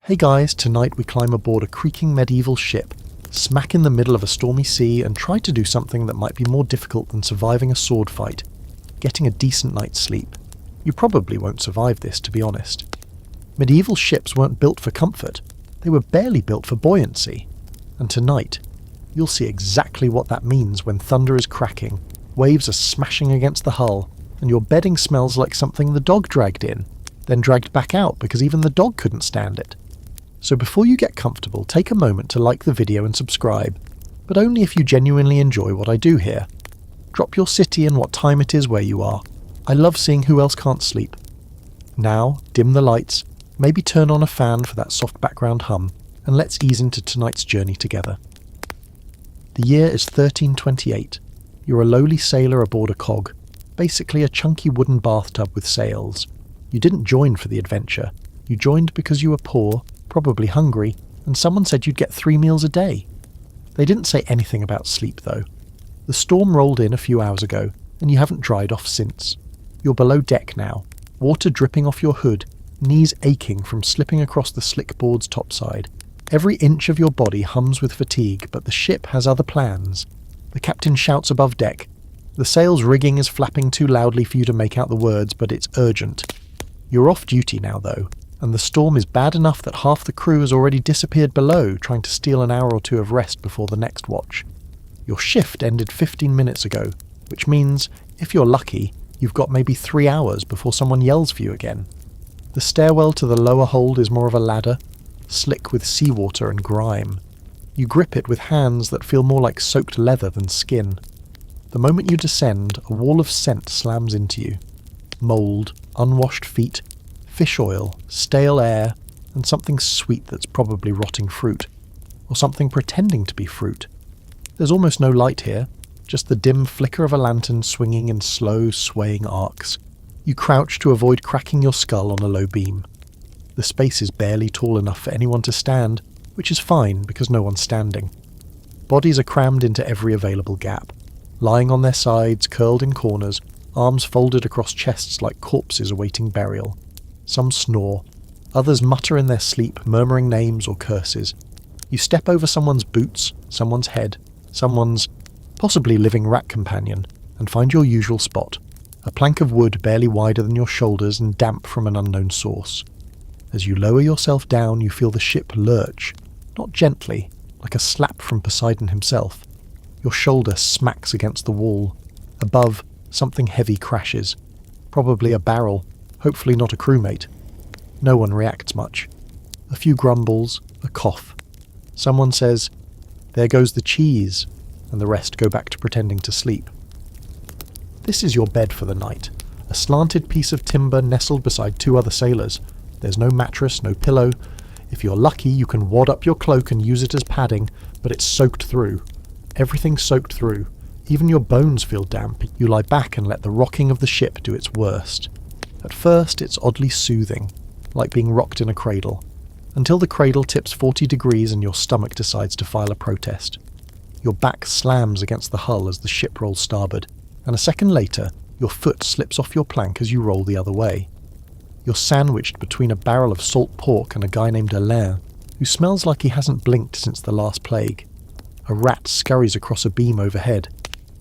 Hey guys, tonight we climb aboard a creaking medieval ship, smack in the middle of a stormy sea, and try to do something that might be more difficult than surviving a sword fight, getting a decent night's sleep. You probably won't survive this, to be honest. Medieval ships weren't built for comfort, they were barely built for buoyancy. And tonight, you'll see exactly what that means when thunder is cracking, waves are smashing against the hull, and your bedding smells like something the dog dragged in, then dragged back out because even the dog couldn't stand it. So before you get comfortable, take a moment to like the video and subscribe, but only if you genuinely enjoy what I do here. Drop your city and what time it is where you are. I love seeing who else can't sleep. Now, dim the lights, maybe turn on a fan for that soft background hum, and let's ease into tonight's journey together. The year is 1328. You're a lowly sailor aboard a cog, basically a chunky wooden bathtub with sails. You didn't join for the adventure. You joined because you were poor, probably hungry, and someone said you'd get 3 meals a day. They didn't say anything about sleep, though. The storm rolled in a few hours ago, and you haven't dried off since. You're below deck now, water dripping off your hood, knees aching from slipping across the slick board's topside. Every inch of your body hums with fatigue, but the ship has other plans. The captain shouts above deck. The sails rigging is flapping too loudly for you to make out the words, but it's urgent. You're off duty now, though, and the storm is bad enough that half the crew has already disappeared below, trying to steal an hour or two of rest before the next watch. Your shift ended 15 minutes ago, which means, if you're lucky, you've got maybe 3 hours before someone yells for you again. The stairwell to the lower hold is more of a ladder, slick with seawater and grime. You grip it with hands that feel more like soaked leather than skin. The moment you descend, a wall of scent slams into you. Mould, unwashed feet, fish oil, stale air, and something sweet that's probably rotting fruit. Or something pretending to be fruit. There's almost no light here, just the dim flicker of a lantern swinging in slow, swaying arcs. You crouch to avoid cracking your skull on a low beam. The space is barely tall enough for anyone to stand, which is fine because no one's standing. Bodies are crammed into every available gap, lying on their sides, curled in corners, arms folded across chests like corpses awaiting burial. Some snore, others mutter in their sleep, murmuring names or curses. You step over someone's boots, someone's head, someone's possibly living rat companion, and find your usual spot, a plank of wood barely wider than your shoulders and damp from an unknown source. As you lower yourself down, you feel the ship lurch, not gently, like a slap from Poseidon himself. Your shoulder smacks against the wall. Above, something heavy crashes. Probably a barrel, hopefully not a crewmate. No one reacts much. A few grumbles, a cough. Someone says, "There goes the cheese," and the rest go back to pretending to sleep. This is your bed for the night, a slanted piece of timber nestled beside 2 other sailors. There's no mattress, no pillow. If you're lucky, you can wad up your cloak and use it as padding, but it's soaked through. Everything's soaked through. Even your bones feel damp. You lie back and let the rocking of the ship do its worst. At first, it's oddly soothing, like being rocked in a cradle, until the cradle tips 40 degrees and your stomach decides to file a protest. Your back slams against the hull as the ship rolls starboard, and a second later, your foot slips off your plank as you roll the other way. You're sandwiched between a barrel of salt pork and a guy named Alain, who smells like he hasn't blinked since the last plague. A rat scurries across a beam overhead.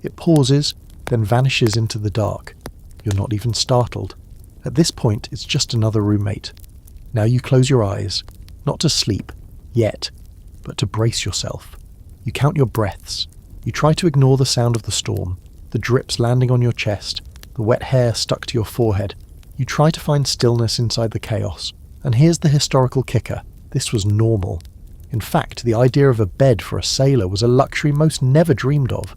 It pauses, then vanishes into the dark. You're not even startled. At this point, it's just another roommate. Now you close your eyes, not to sleep, yet, but to brace yourself. You count your breaths. You try to ignore the sound of the storm, the drips landing on your chest, the wet hair stuck to your forehead. You try to find stillness inside the chaos. And here's the historical kicker. This was normal. In fact, the idea of a bed for a sailor was a luxury most never dreamed of.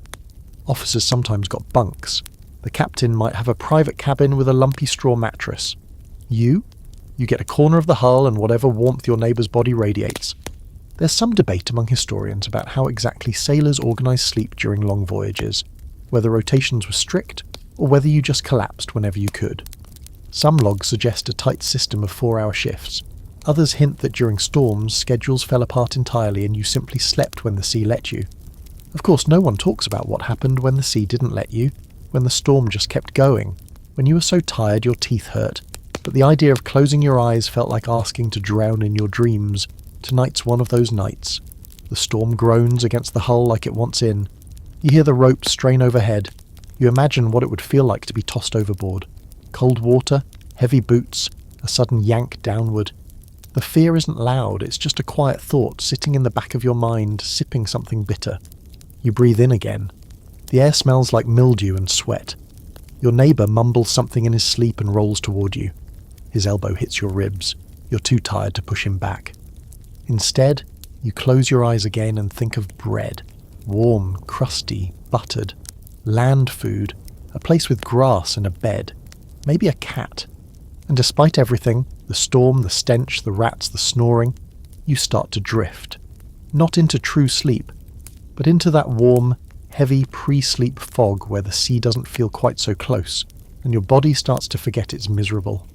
Officers sometimes got bunks. The captain might have a private cabin with a lumpy straw mattress. You get a corner of the hull and whatever warmth your neighbour's body radiates. There's some debate among historians about how exactly sailors organised sleep during long voyages, whether rotations were strict, or whether you just collapsed whenever you could. Some logs suggest a tight system of 4-hour shifts. Others hint that during storms, schedules fell apart entirely and you simply slept when the sea let you. Of course, no one talks about what happened when the sea didn't let you, when the storm just kept going, when you were so tired your teeth hurt. but the idea of closing your eyes felt like asking to drown in your dreams. Tonight's one of those nights. The storm groans against the hull like it wants in. You hear the rope strain overhead. You imagine what it would feel like to be tossed overboard. Cold water, heavy boots, a sudden yank downward. The fear isn't loud, it's just a quiet thought sitting in the back of your mind, sipping something bitter. You breathe in again. The air smells like mildew and sweat. Your neighbour mumbles something in his sleep and rolls toward you. His elbow hits your ribs. You're too tired to push him back. Instead, you close your eyes again and think of bread. Warm, crusty, buttered. Land food. A place with grass and a bed. Maybe a cat. And despite everything, the storm, the stench, the rats, the snoring, you start to drift. Not into true sleep, but into that warm, heavy pre-sleep fog where the sea doesn't feel quite so close, and your body starts to forget it's miserable.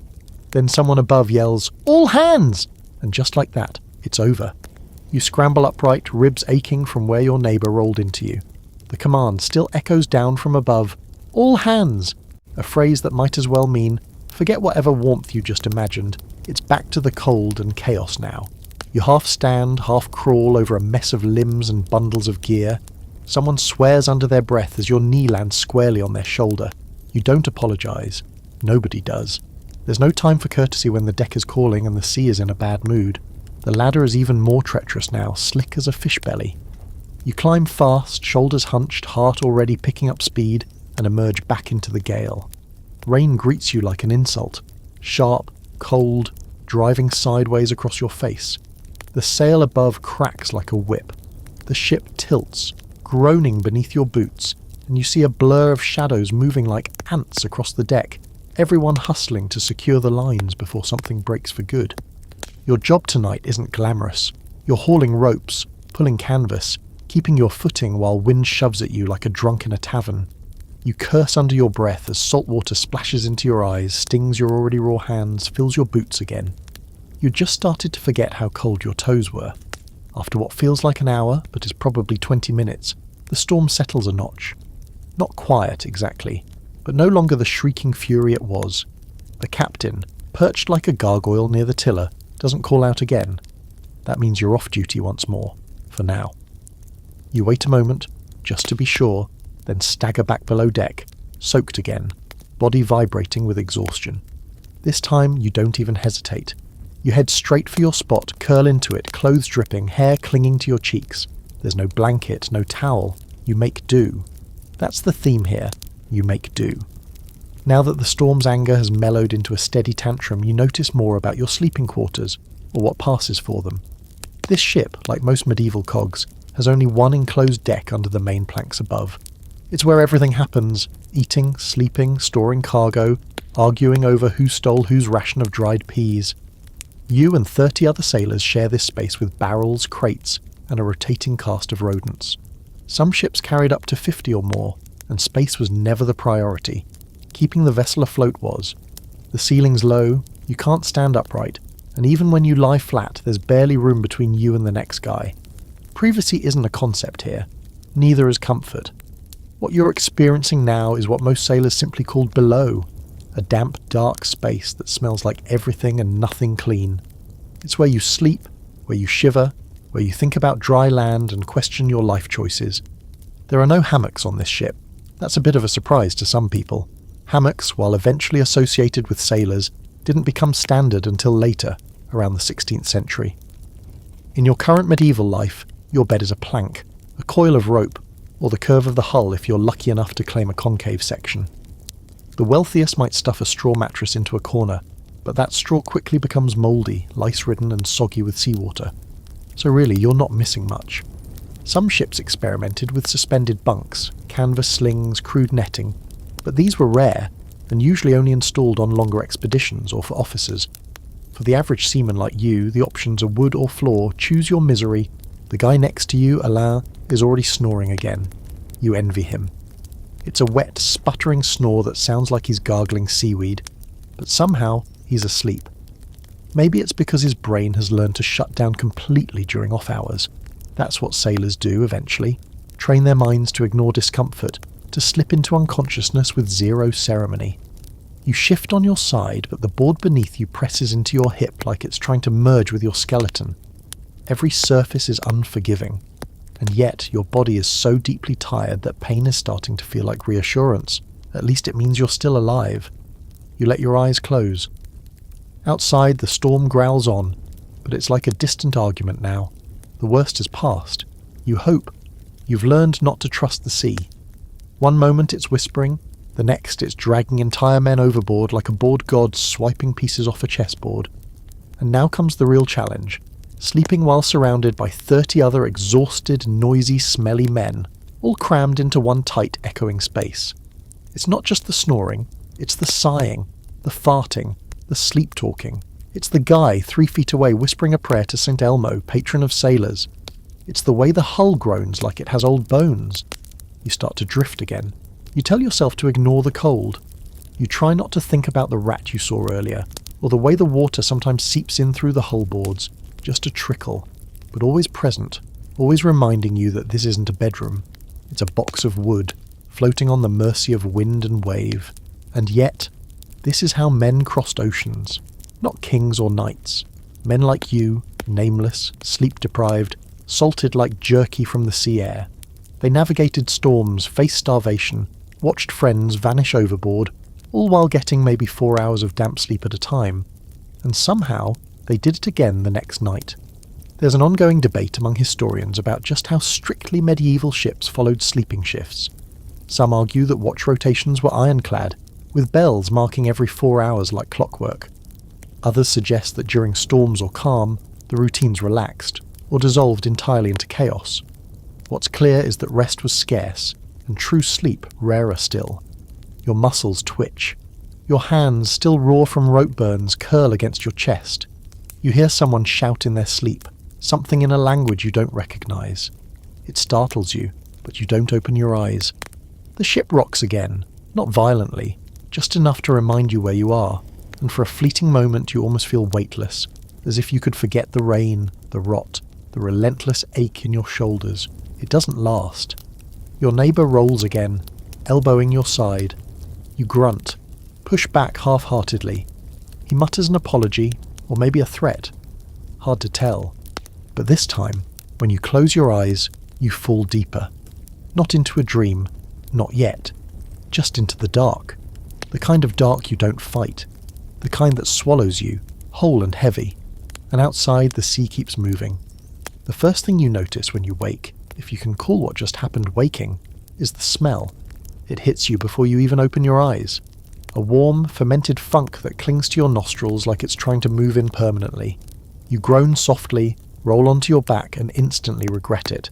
Then someone above yells, "All hands!" And just like that, it's over. You scramble upright, ribs aching from where your neighbour rolled into you. The command still echoes down from above, "All hands!" A phrase that might as well mean, forget whatever warmth you just imagined, it's back to the cold and chaos now. You half stand, half crawl over a mess of limbs and bundles of gear. Someone swears under their breath as your knee lands squarely on their shoulder. You don't apologise. Nobody does. There's no time for courtesy when the deck is calling and the sea is in a bad mood. The ladder is even more treacherous now, slick as a fish belly. You climb fast, shoulders hunched, heart already picking up speed, and emerge back into the gale. Rain greets you like an insult. Sharp, cold, driving sideways across your face. The sail above cracks like a whip. The ship tilts, groaning beneath your boots, and you see a blur of shadows moving like ants across the deck, everyone hustling to secure the lines before something breaks for good. Your job tonight isn't glamorous. You're hauling ropes, pulling canvas, keeping your footing while wind shoves at you like a drunk in a tavern. You curse under your breath as salt water splashes into your eyes, stings your already raw hands, fills your boots again. You just started to forget how cold your toes were. After what feels like an hour, but is probably 20 minutes, the storm settles a notch. Not quiet, exactly, but no longer the shrieking fury it was. The captain, perched like a gargoyle near the tiller, doesn't call out again. That means you're off duty once more, for now. You wait a moment, just to be sure, then stagger back below deck, soaked again, body vibrating with exhaustion. This time you don't even hesitate. You head straight for your spot, curl into it, clothes dripping, hair clinging to your cheeks. There's no blanket, no towel. You make do. That's the theme here. You make do. Now that the storm's anger has mellowed into a steady tantrum, you notice more about your sleeping quarters, or what passes for them. This ship, like most medieval cogs, has only one enclosed deck under the main planks above. It's where everything happens, eating, sleeping, storing cargo, arguing over who stole whose ration of dried peas. You and 30 other sailors share this space with barrels, crates, and a rotating cast of rodents. Some ships carried up to 50 or more, and space was never the priority. Keeping the vessel afloat was. The ceiling's low, you can't stand upright, and even when you lie flat, there's barely room between you and the next guy. Privacy isn't a concept here. Neither is comfort. What you're experiencing now is what most sailors simply called below, a damp, dark space that smells like everything and nothing clean. It's where you sleep, where you shiver, where you think about dry land and question your life choices. There are no hammocks on this ship. That's a bit of a surprise to some people. Hammocks, while eventually associated with sailors, didn't become standard until later, around the 16th century. In your current medieval life, your bed is a plank, a coil of rope, or the curve of the hull if you're lucky enough to claim a concave section. The wealthiest might stuff a straw mattress into a corner, but that straw quickly becomes mouldy, lice-ridden and soggy with seawater. So really, you're not missing much. Some ships experimented with suspended bunks, canvas slings, crude netting, but these were rare, and usually only installed on longer expeditions or for officers. For the average seaman like you, the options are wood or floor, choose your misery. The guy next to you, Alain, is already snoring again. You envy him. It's a wet, sputtering snore that sounds like he's gargling seaweed, but somehow he's asleep. Maybe it's because his brain has learned to shut down completely during off hours. That's what sailors do eventually, train their minds to ignore discomfort, to slip into unconsciousness with zero ceremony. You shift on your side, but the board beneath you presses into your hip like it's trying to merge with your skeleton. Every surface is unforgiving, and yet your body is so deeply tired that pain is starting to feel like reassurance. At least it means you're still alive. You let your eyes close. Outside, the storm growls on, but it's like a distant argument now. The worst is past. You hope. You've learned not to trust the sea. One moment it's whispering, the next it's dragging entire men overboard like a bored god swiping pieces off a chessboard. And now comes the real challenge. Sleeping while surrounded by 30 other exhausted, noisy, smelly men, all crammed into one tight, echoing space. It's not just the snoring, it's the sighing, the farting, the sleep-talking. It's the guy 3 feet away whispering a prayer to St. Elmo, patron of sailors. It's the way the hull groans like it has old bones. You start to drift again. You tell yourself to ignore the cold. You try not to think about the rat you saw earlier, or the way the water sometimes seeps in through the hull boards. Just a trickle, but always present, always reminding you that this isn't a bedroom. It's a box of wood, floating on the mercy of wind and wave. And yet, this is how men crossed oceans. Not kings or knights. Men like you, nameless, sleep-deprived, salted like jerky from the sea air. They navigated storms, faced starvation, watched friends vanish overboard, all while getting maybe 4 hours of damp sleep at a time. And somehow, they did it again the next night. There's an ongoing debate among historians about just how strictly medieval ships followed sleeping shifts. Some argue that watch rotations were ironclad, with bells marking every 4 hours like clockwork. Others suggest that during storms or calm, the routines relaxed, or dissolved entirely into chaos. What's clear is that rest was scarce, and true sleep rarer still. Your muscles twitch. Your hands, still raw from rope burns, curl against your chest. You hear someone shout in their sleep, something in a language you don't recognize. It startles you, but you don't open your eyes. The ship rocks again, not violently, just enough to remind you where you are, and for a fleeting moment you almost feel weightless, as if you could forget the rain, the rot, the relentless ache in your shoulders. It doesn't last. Your neighbour rolls again, elbowing your side. You grunt, push back half-heartedly. He mutters an apology, or maybe a threat. Hard to tell. But this time, when you close your eyes, you fall deeper. Not into a dream, not yet. Just into the dark. The kind of dark you don't fight. The kind that swallows you, whole and heavy. And outside, the sea keeps moving. The first thing you notice when you wake, if you can call what just happened waking, is the smell. It hits you before you even open your eyes. A warm, fermented funk that clings to your nostrils like it's trying to move in permanently. You groan softly, roll onto your back, and instantly regret it.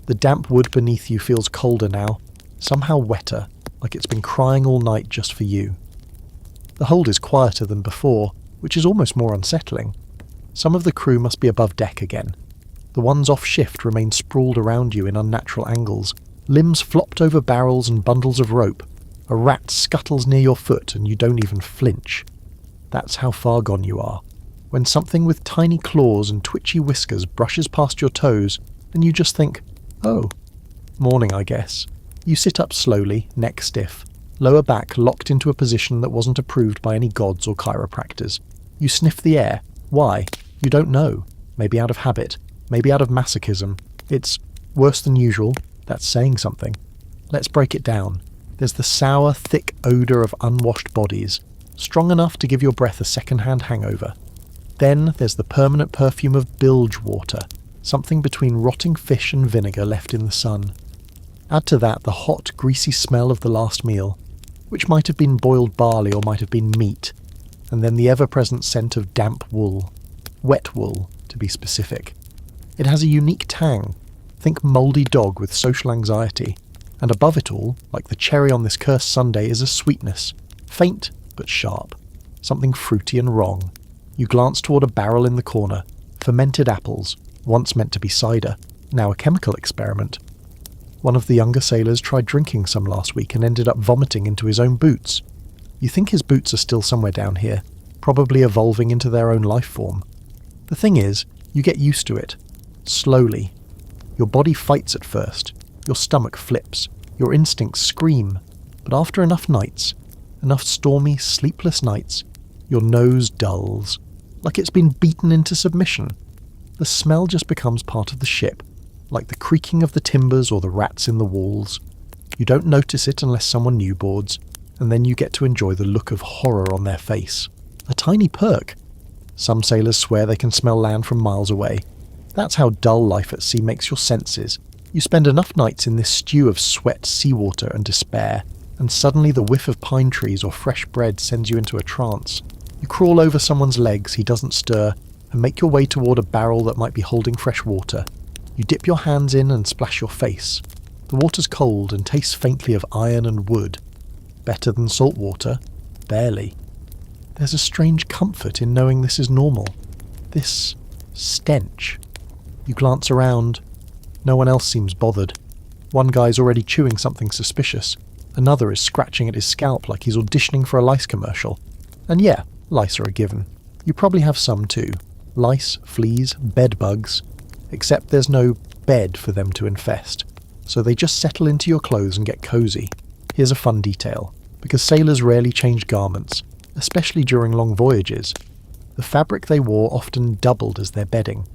The damp wood beneath you feels colder now, somehow wetter, like it's been crying all night just for you. The hold is quieter than before, which is almost more unsettling. Some of the crew must be above deck again. The ones off shift remain sprawled around you in unnatural angles, limbs flopped over barrels and bundles of rope. A rat scuttles near your foot and you don't even flinch. That's how far gone you are. When something with tiny claws and twitchy whiskers brushes past your toes, and you just think, oh, morning I guess. You sit up slowly, neck stiff, lower back locked into a position that wasn't approved by any gods or chiropractors. You sniff the air. Why? You don't know. Maybe out of habit. Maybe out of masochism. It's worse than usual. That's saying something. Let's break it down. There's the sour, thick odour of unwashed bodies, strong enough to give your breath a second-hand hangover. Then there's the permanent perfume of bilge water, something between rotting fish and vinegar left in the sun. Add to that the hot, greasy smell of the last meal, which might have been boiled barley or might have been meat, and then the ever-present scent of damp wool. Wet wool, to be specific. It has a unique tang. Think mouldy dog with social anxiety. And above it all, like the cherry on this cursed sundae, is a sweetness. Faint, but sharp. Something fruity and wrong. You glance toward a barrel in the corner. Fermented apples, once meant to be cider, now a chemical experiment. One of the younger sailors tried drinking some last week and ended up vomiting into his own boots. You think his boots are still somewhere down here, probably evolving into their own life form. The thing is, you get used to it. Slowly. Your body fights at first. Your stomach flips. Your instincts scream. But after enough nights, Enough stormy, sleepless nights, your nose dulls, like it's been beaten into submission. The smell just becomes part of the ship, like the creaking of the timbers or the rats in the walls. You don't notice it unless someone new boards, and then you get to enjoy the look of horror on their face. A tiny perk. Some sailors swear they can smell land from miles away. That's how dull life at sea makes your senses. You spend enough nights in this stew of sweat, seawater and despair, and suddenly the whiff of pine trees or fresh bread sends you into a trance. You crawl over someone's legs, he doesn't stir, and make your way toward a barrel that might be holding fresh water. You dip your hands in and splash your face. The water's cold and tastes faintly of iron and wood. Better than salt water? Barely. There's a strange comfort in knowing this is normal. This stench. You glance around. No one else seems bothered. One guy's already chewing something suspicious. Another is scratching at his scalp like he's auditioning for a Lice commercial. And yeah, lice are a given. You probably have some too. Lice, fleas, bed bugs. Except there's no bed for them to infest. So they just settle into your clothes and get cozy. Here's a fun detail. Because sailors rarely change garments, especially during long voyages, the fabric they wore often doubled as their bedding.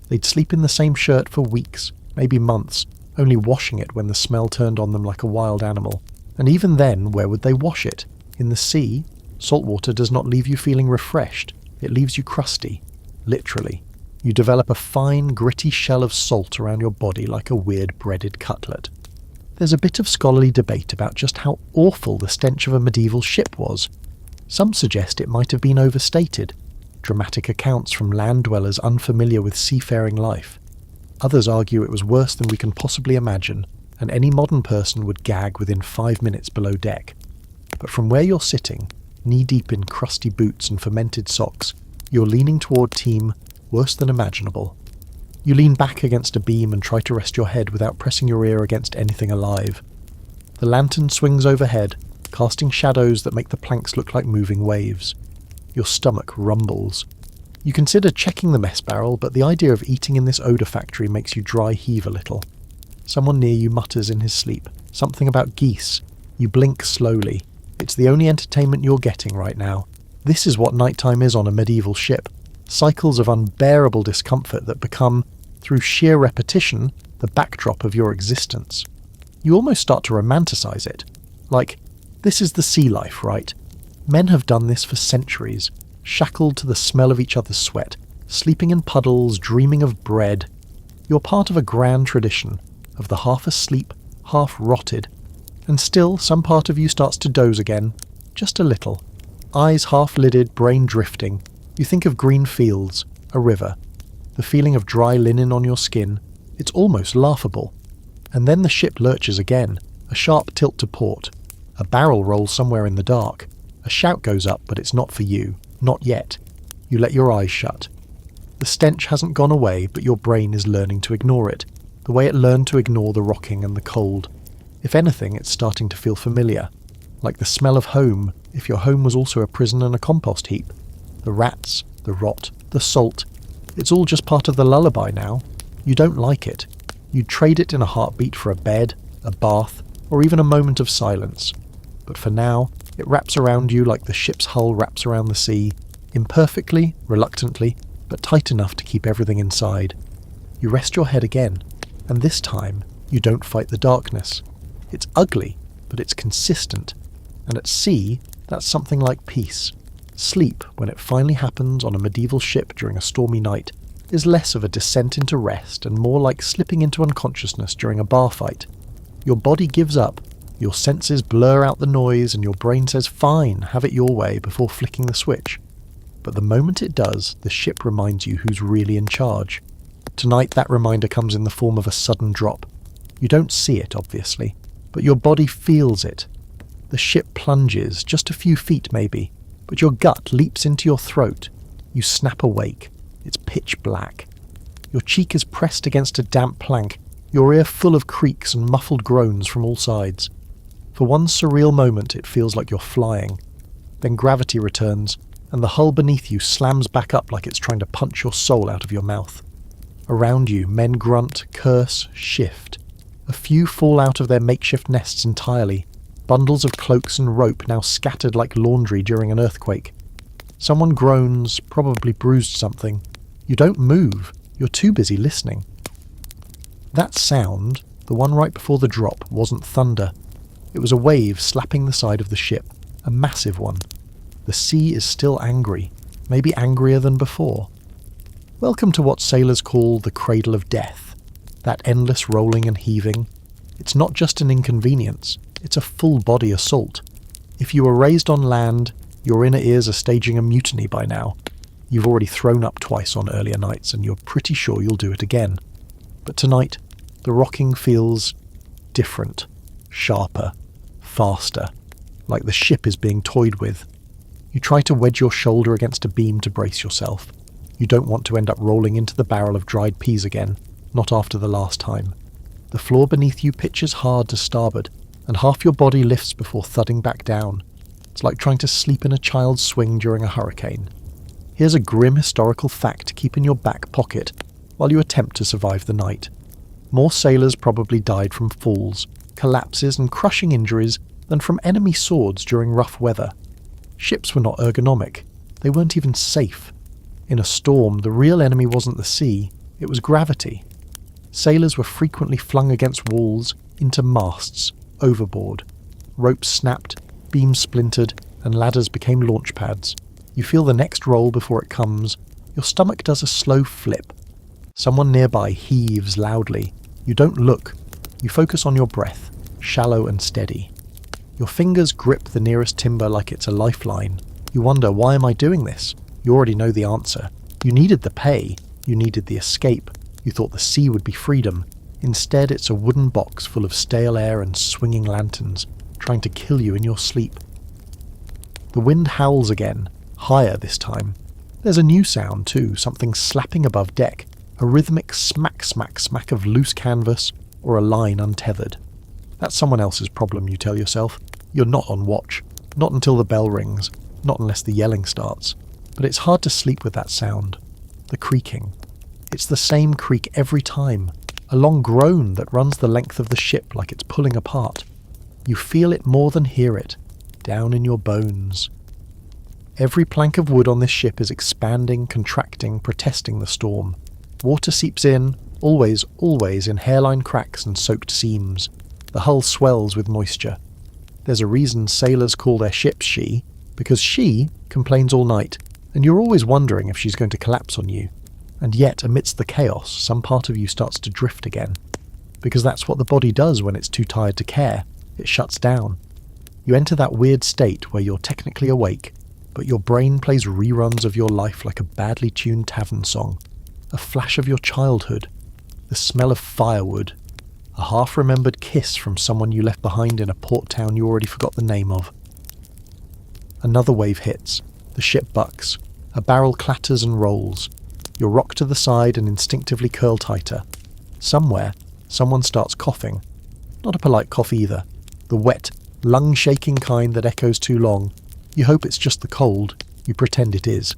They'd sleep in the same shirt for weeks, maybe months, only washing it when the smell turned on them like a wild animal. And even then, where would they wash it? In the sea, salt water does not leave you feeling refreshed. It leaves you crusty. Literally. You develop a fine, gritty shell of salt around your body like a weird breaded cutlet. There's a bit of scholarly debate about just how awful the stench of a medieval ship was. Some suggest it might have been overstated. Dramatic accounts from land dwellers unfamiliar with seafaring life. Others argue it was worse than we can possibly imagine, and any modern person would gag within 5 minutes below deck. But from where you're sitting, knee-deep in crusty boots and fermented socks, you're leaning toward team worse than imaginable. You lean back against a beam and try to rest your head without pressing your ear against anything alive. The lantern swings overhead, casting shadows that make the planks look like moving waves. Your stomach rumbles. You consider checking the mess barrel, but the idea of eating in this odour factory makes you dry heave a little. Someone near you mutters in his sleep, something about geese. You blink slowly. It's the only entertainment you're getting right now. This is what nighttime is on a medieval ship. Cycles of unbearable discomfort that become, through sheer repetition, the backdrop of your existence. You almost start to romanticize it. Like, this is the sea life, right? Men have done this for centuries, shackled to the smell of each other's sweat, sleeping in puddles, dreaming of bread. You're part of a grand tradition, of the half asleep, half rotted. And still, some part of you starts to doze again, just a little. Eyes half-lidded, brain drifting. You think of green fields, a river, the feeling of dry linen on your skin. It's almost laughable. And then the ship lurches again, a sharp tilt to port. A barrel rolls somewhere in the dark. A shout goes up, but it's not for you. Not yet. You let your eyes shut. The stench hasn't gone away, but your brain is learning to ignore it, the way it learned to ignore the rocking and the cold. If anything, it's starting to feel familiar. Like the smell of home, if your home was also a prison and a compost heap. The rats, the rot, the salt. It's all just part of the lullaby now. You don't like it. You'd trade it in a heartbeat for a bed, a bath, or even a moment of silence. But for now, it wraps around you like the ship's hull wraps around the sea, imperfectly, reluctantly, but tight enough to keep everything inside. You rest your head again, and this time, you don't fight the darkness. It's ugly, but it's consistent, and at sea, that's something like peace. Sleep, when it finally happens on a medieval ship during a stormy night, is less of a descent into rest and more like slipping into unconsciousness during a bar fight. Your body gives up, your senses blur out the noise, and your brain says, fine, have it your way, before flicking the switch. But the moment it does, the ship reminds you who's really in charge. Tonight that reminder comes in the form of a sudden drop. You don't see it, obviously, but your body feels it. The ship plunges, just a few feet maybe, but your gut leaps into your throat. You snap awake. It's pitch black. Your cheek is pressed against a damp plank, your ear full of creaks and muffled groans from all sides. For one surreal moment it feels like you're flying. Then gravity returns, and the hull beneath you slams back up like it's trying to punch your soul out of your mouth. Around you, men grunt, curse, shift. A few fall out of their makeshift nests entirely. bundles of cloaks and rope now scattered like laundry during an earthquake. Someone groans, probably bruised something. You don't move, you're too busy listening. That sound, the one right before the drop, wasn't thunder. It was a wave slapping the side of the ship, a massive one. The sea is still angry, maybe angrier than before. Welcome to what sailors call the cradle of death, that endless rolling and heaving. It's not just an inconvenience, it's a full-body assault. If you were raised on land, your inner ears are staging a mutiny by now. You've already thrown up twice on earlier nights, and you're pretty sure you'll do it again. But tonight, the rocking feels different, sharper, faster, like the ship is being toyed with. You try to wedge your shoulder against a beam to brace yourself. You don't want to end up rolling into the barrel of dried peas again, not after the last time. The floor beneath you pitches hard to starboard, and half your body lifts before thudding back down. It's like trying to sleep in a child's swing during a hurricane. Here's a grim historical fact to keep in your back pocket while you attempt to survive the night. More sailors probably died from falls, collapses and crushing injuries than from enemy swords during rough weather. Ships were not ergonomic. They weren't even safe. In a storm, the real enemy wasn't the sea, it was gravity. Sailors were frequently flung against walls, into masts, overboard. Ropes snapped, beams splintered, and ladders became launch pads. You feel the next roll before it comes. Your stomach does a slow flip. Someone nearby heaves loudly. You don't look. You focus on your breath, shallow and steady. Your fingers grip the nearest timber like it's a lifeline. You wonder, why am I doing this? You already know the answer. You needed the pay. You needed the escape. You thought the sea would be freedom. Instead, it's a wooden box full of stale air and swinging lanterns, trying to kill you in your sleep. The wind howls again, higher this time. There's a new sound too, something slapping above deck, a rhythmic smack smack smack of loose canvas or a line untethered. That's someone else's problem, you tell yourself. You're not on watch, not until the bell rings, not unless the yelling starts. But it's hard to sleep with that sound, the creaking. It's the same creak every time, a long groan that runs the length of the ship like it's pulling apart. You feel it more than hear it, down in your bones. Every plank of wood on this ship is expanding, contracting, protesting the storm. Water seeps in, always in hairline cracks and soaked seams. The hull swells with moisture. There's a reason sailors call their ships she, because she complains all night, and you're always wondering if she's going to collapse on you. And yet, amidst the chaos, some part of you starts to drift again. Because that's what the body does when it's too tired to care. It shuts down. You enter that weird state where you're technically awake, but your brain plays reruns of your life like a badly tuned tavern song. A flash of your childhood. The smell of firewood. A half-remembered kiss from someone you left behind in a port town you already forgot the name of. Another wave hits. The ship bucks. A barrel clatters and rolls. You're rocked to the side and instinctively curl tighter. Somewhere, someone starts coughing. Not a polite cough either. The wet, lung-shaking kind that echoes too long. You hope it's just the cold. You pretend it is.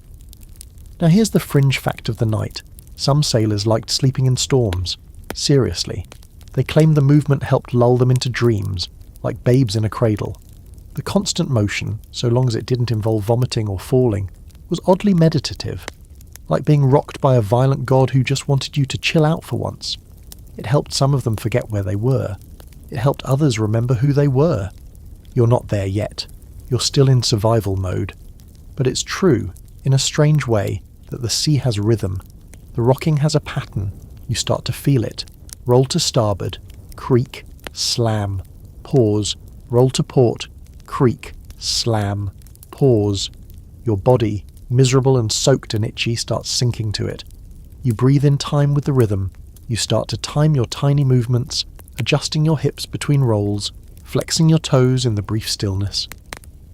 Now here's the fringe fact of the night. Some sailors liked sleeping in storms. Seriously. They claimed the movement helped lull them into dreams, like babes in a cradle. The constant motion, so long as it didn't involve vomiting or falling, was oddly meditative. Like being rocked by a violent god who just wanted you to chill out for once. It helped some of them forget where they were. It helped others remember who they were. You're not there yet. You're still in survival mode. But it's true, in a strange way, that the sea has rhythm. The rocking has a pattern. You start to feel it. Roll to starboard, creak, slam, pause, roll to port, creak, slam, pause. Your body, miserable and soaked and itchy, starts sinking to it. You breathe in time with the rhythm. You start to time your tiny movements, adjusting your hips between rolls, flexing your toes in the brief stillness.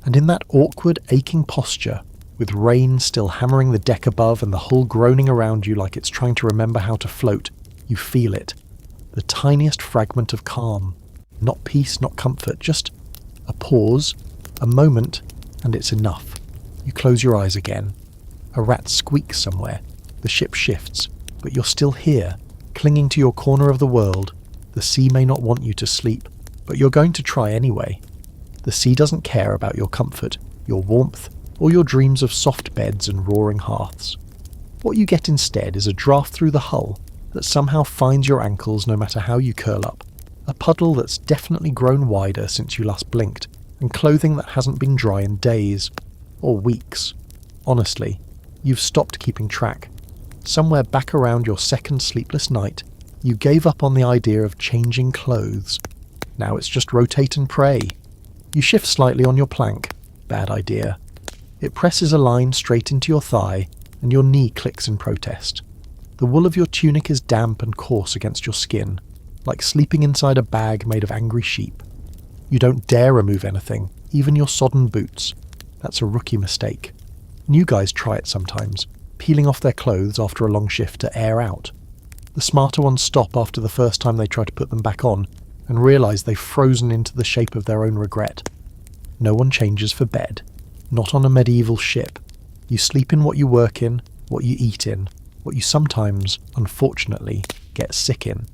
And in that awkward, aching posture, with rain still hammering the deck above and the hull groaning around you like it's trying to remember how to float, you feel it. The tiniest fragment of calm. Not peace, not comfort, just a pause, a moment, and it's enough. You close your eyes again. A rat squeaks somewhere. The ship shifts, but you're still here, clinging to your corner of the world. The sea may not want you to sleep, but you're going to try anyway. The sea doesn't care about your comfort, your warmth, or your dreams of soft beds and roaring hearths. What you get instead is a draft through the hull that somehow finds your ankles no matter how you curl up, a puddle that's definitely grown wider since you last blinked, and clothing that hasn't been dry in days, or weeks. Honestly, you've stopped keeping track. Somewhere back around your second sleepless night, you gave up on the idea of changing clothes. Now it's just rotate and pray. You shift slightly on your plank. Bad idea. It presses a line straight into your thigh, and your knee clicks in protest. The wool of your tunic is damp and coarse against your skin, like sleeping inside a bag made of angry sheep. You don't dare remove anything, even your sodden boots. That's a rookie mistake. New guys try it sometimes, peeling off their clothes after a long shift to air out. The smarter ones stop after the first time they try to put them back on, and realise they've frozen into the shape of their own regret. No one changes for bed. Not on a medieval ship. You sleep in what you work in, what you eat in, what you sometimes, unfortunately, get sick in.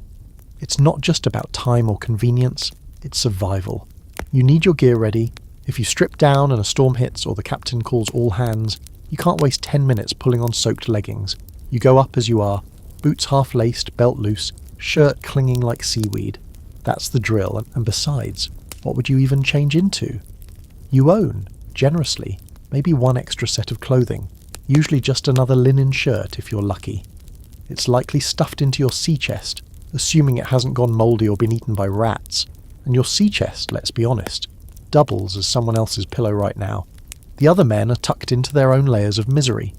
It's not just about time or convenience, it's survival. You need your gear ready. If you strip down and a storm hits or the captain calls all hands, you can't waste 10 minutes pulling on soaked leggings. You go up as you are, boots half laced, belt loose, shirt clinging like seaweed. That's the drill, and besides, what would you even change into? You own, generously, maybe one extra set of clothing, usually just another linen shirt if you're lucky. It's likely stuffed into your sea chest, assuming it hasn't gone mouldy or been eaten by rats. And your sea chest, let's be honest, doubles as someone else's pillow right now. The other men are tucked into their own layers of misery.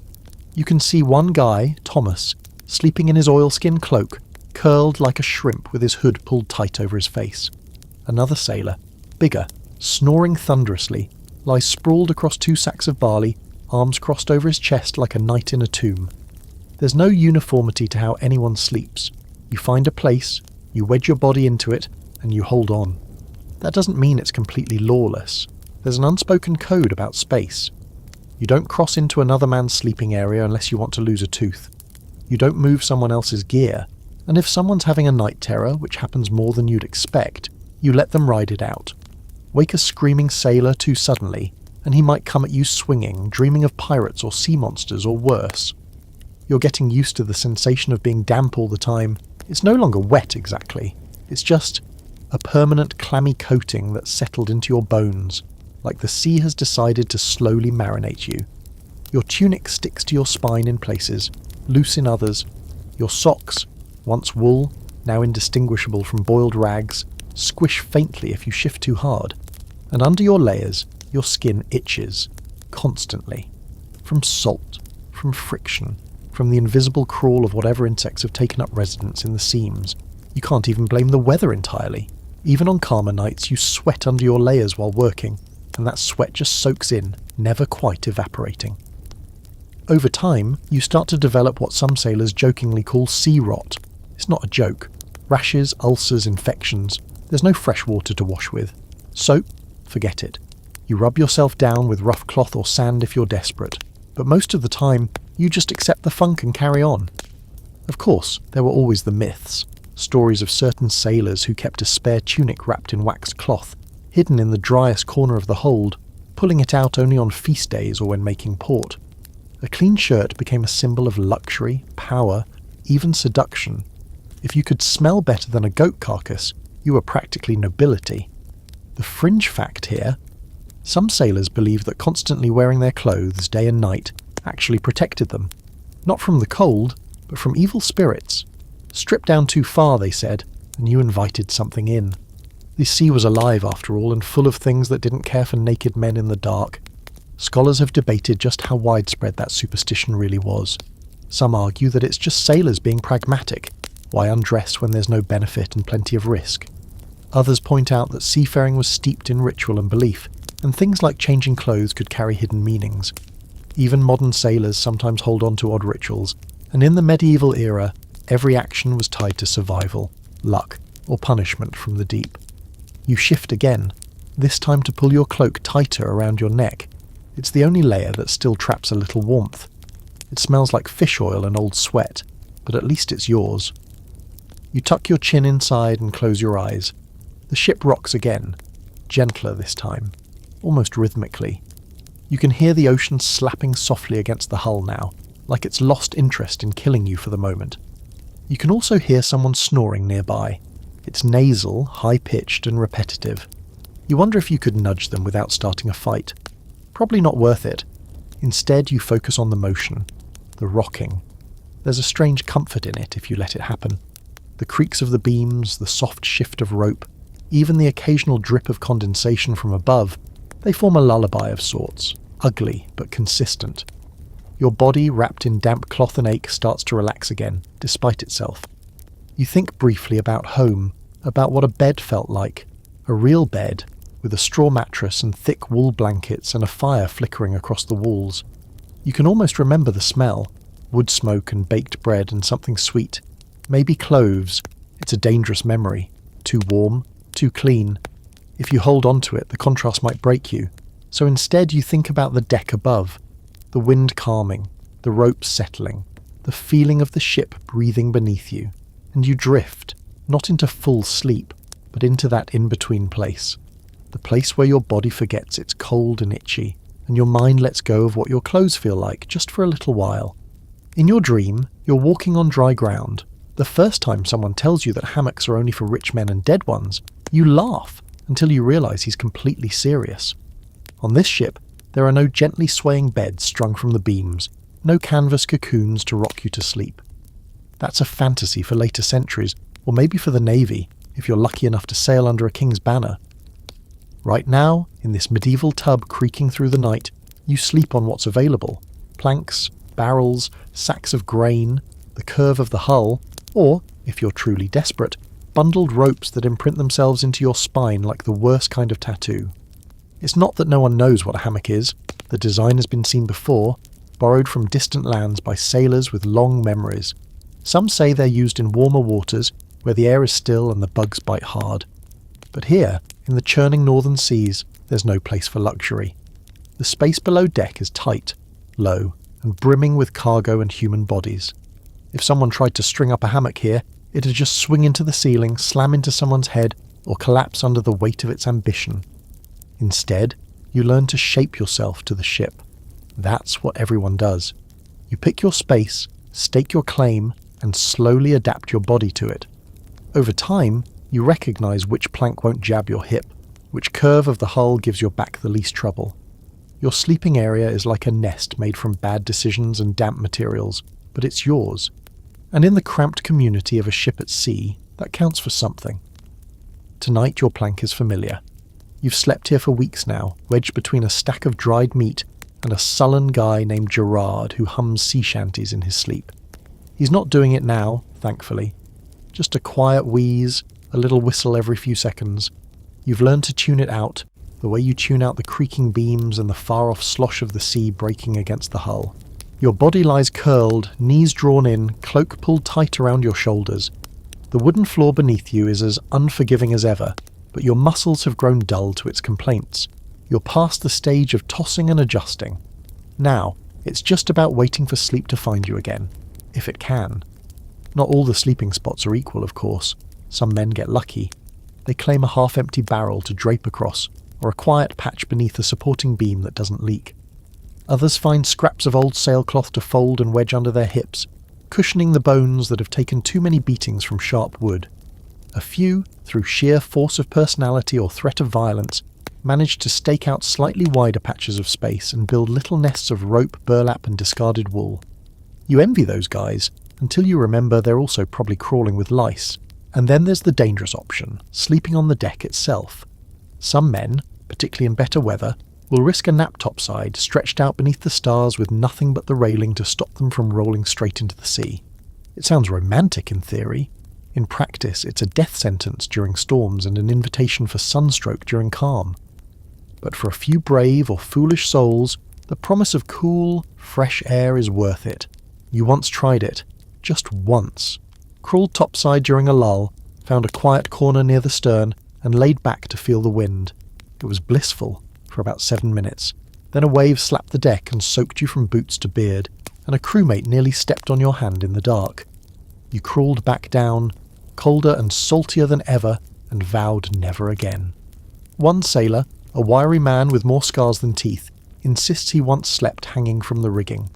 You can see one guy, Thomas, sleeping in his oilskin cloak, curled like a shrimp with his hood pulled tight over his face. Another sailor, bigger, snoring thunderously, lies sprawled across 2 sacks of barley, arms crossed over his chest like a knight in a tomb. There's no uniformity to how anyone sleeps. You find a place, you wedge your body into it, and you hold on. That doesn't mean it's completely lawless. There's an unspoken code about space. You don't cross into another man's sleeping area unless you want to lose a tooth. You don't move someone else's gear, and if someone's having a night terror, which happens more than you'd expect, you let them ride it out. Wake a screaming sailor too suddenly, and he might come at you swinging, dreaming of pirates or sea monsters or worse. You're getting used to the sensation of being damp all the time. It's no longer wet exactly. It's just a permanent clammy coating that's settled into your bones, like the sea has decided to slowly marinate you. Your tunic sticks to your spine in places, loose in others. Your socks, once wool, now indistinguishable from boiled rags, squish faintly if you shift too hard. And under your layers, your skin itches, constantly. From salt, from friction, from the invisible crawl of whatever insects have taken up residence in the seams. You can't even blame the weather entirely. Even on calmer nights, you sweat under your layers while working, and that sweat just soaks in, never quite evaporating. Over time, you start to develop what some sailors jokingly call sea rot. It's not a joke. Rashes, ulcers, infections. There's no fresh water to wash with. Soap? Forget it. You rub yourself down with rough cloth or sand if you're desperate. But most of the time, you just accept the funk and carry on. Of course, there were always the myths. Stories of certain sailors who kept a spare tunic wrapped in waxed cloth, hidden in the driest corner of the hold, pulling it out only on feast days or when making port. A clean shirt became a symbol of luxury, power, even seduction. If you could smell better than a goat carcass, you were practically nobility. The fringe fact here: some sailors believed that constantly wearing their clothes day and night actually protected them. Not from the cold, but from evil spirits. Strip down too far, they said, and you invited something in. The sea was alive after all, and full of things that didn't care for naked men in the dark. Scholars have debated just how widespread that superstition really was. Some argue that it's just sailors being pragmatic. Why undress when there's no benefit and plenty of risk? Others point out that seafaring was steeped in ritual and belief, and things like changing clothes could carry hidden meanings. Even modern sailors sometimes hold on to odd rituals, and in the medieval era, every action was tied to survival, luck, or punishment from the deep. You shift again, this time to pull your cloak tighter around your neck. It's the only layer that still traps a little warmth. It smells like fish oil and old sweat, but at least it's yours. You tuck your chin inside and close your eyes. The ship rocks again, gentler this time. almost rhythmically. You can hear the ocean slapping softly against the hull now, like it's lost interest in killing you for the moment. You can also hear someone snoring nearby. It's nasal, high-pitched and repetitive. You wonder if you could nudge them without starting a fight. Probably not worth it. Instead, you focus on the motion, the rocking. There's a strange comfort in it if you let it happen. The creaks of the beams, the soft shift of rope, even the occasional drip of condensation from above, they form a lullaby of sorts, ugly but consistent. Your body, wrapped in damp cloth and ache, starts to relax again, despite itself. You think briefly about home, about what a bed felt like, a real bed, with a straw mattress and thick wool blankets and a fire flickering across the walls. You can almost remember the smell, wood smoke and baked bread and something sweet. Maybe cloves. It's a dangerous memory. Too warm, too clean. If you hold on to it, the contrast might break you. So instead you think about the deck above, the wind calming, the ropes settling, the feeling of the ship breathing beneath you, and you drift, not into full sleep, but into that in-between place. The place where your body forgets it's cold and itchy, and your mind lets go of what your clothes feel like just for a little while. In your dream, you're walking on dry ground. The first time someone tells you that hammocks are only for rich men and dead ones, you laugh until you realise he's completely serious. On this ship, there are no gently swaying beds strung from the beams, no canvas cocoons to rock you to sleep. That's a fantasy for later centuries, or maybe for the Navy, if you're lucky enough to sail under a king's banner. Right now, in this medieval tub creaking through the night, you sleep on what's available. Planks, barrels, sacks of grain, the curve of the hull, or, if you're truly desperate, bundled ropes that imprint themselves into your spine like the worst kind of tattoo. It's not that no one knows what a hammock is. The design has been seen before, borrowed from distant lands by sailors with long memories. Some say they're used in warmer waters, where the air is still and the bugs bite hard. But here, in the churning northern seas, there's no place for luxury. The space below deck is tight, low, and brimming with cargo and human bodies. If someone tried to string up a hammock here, it'd just swing into the ceiling, slam into someone's head, or collapse under the weight of its ambition. Instead, you learn to shape yourself to the ship. That's what everyone does. You pick your space, stake your claim, and slowly adapt your body to it. Over time, you recognise which plank won't jab your hip, which curve of the hull gives your back the least trouble. Your sleeping area is like a nest made from bad decisions and damp materials, but it's yours. And in the cramped community of a ship at sea, that counts for something. Tonight your plank is familiar. You've slept here for weeks now, wedged between a stack of dried meat and a sullen guy named Gerard who hums sea shanties in his sleep. He's not doing it now, thankfully. Just a quiet wheeze, a little whistle every few seconds. You've learned to tune it out, the way you tune out the creaking beams and the far-off slosh of the sea breaking against the hull. Your body lies curled, knees drawn in, cloak pulled tight around your shoulders. The wooden floor beneath you is as unforgiving as ever, but your muscles have grown dull to its complaints. You're past the stage of tossing and adjusting. Now, it's just about waiting for sleep to find you again, if it can. Not all the sleeping spots are equal, of course. Some men get lucky. They claim a half-empty barrel to drape across, or a quiet patch beneath a supporting beam that doesn't leak. Others find scraps of old sailcloth to fold and wedge under their hips, cushioning the bones that have taken too many beatings from sharp wood. A few, through sheer force of personality or threat of violence, manage to stake out slightly wider patches of space and build little nests of rope, burlap and discarded wool. You envy those guys, until you remember they're also probably crawling with lice. And then there's the dangerous option, sleeping on the deck itself. Some men, particularly in better weather, will risk a nap topside, stretched out beneath the stars with nothing but the railing to stop them from rolling straight into the sea. It sounds romantic in theory. In practice, it's a death sentence during storms and an invitation for sunstroke during calm. But for a few brave or foolish souls, the promise of cool, fresh air is worth it. You once tried it. Just once. Crawled topside during a lull, found a quiet corner near the stern, and laid back to feel the wind. It was blissful for about 7 minutes. Then a wave slapped the deck and soaked you from boots to beard, and a crewmate nearly stepped on your hand in the dark. You crawled back down, colder and saltier than ever, and vowed never again. One sailor, a wiry man with more scars than teeth, insists he once slept hanging from the rigging.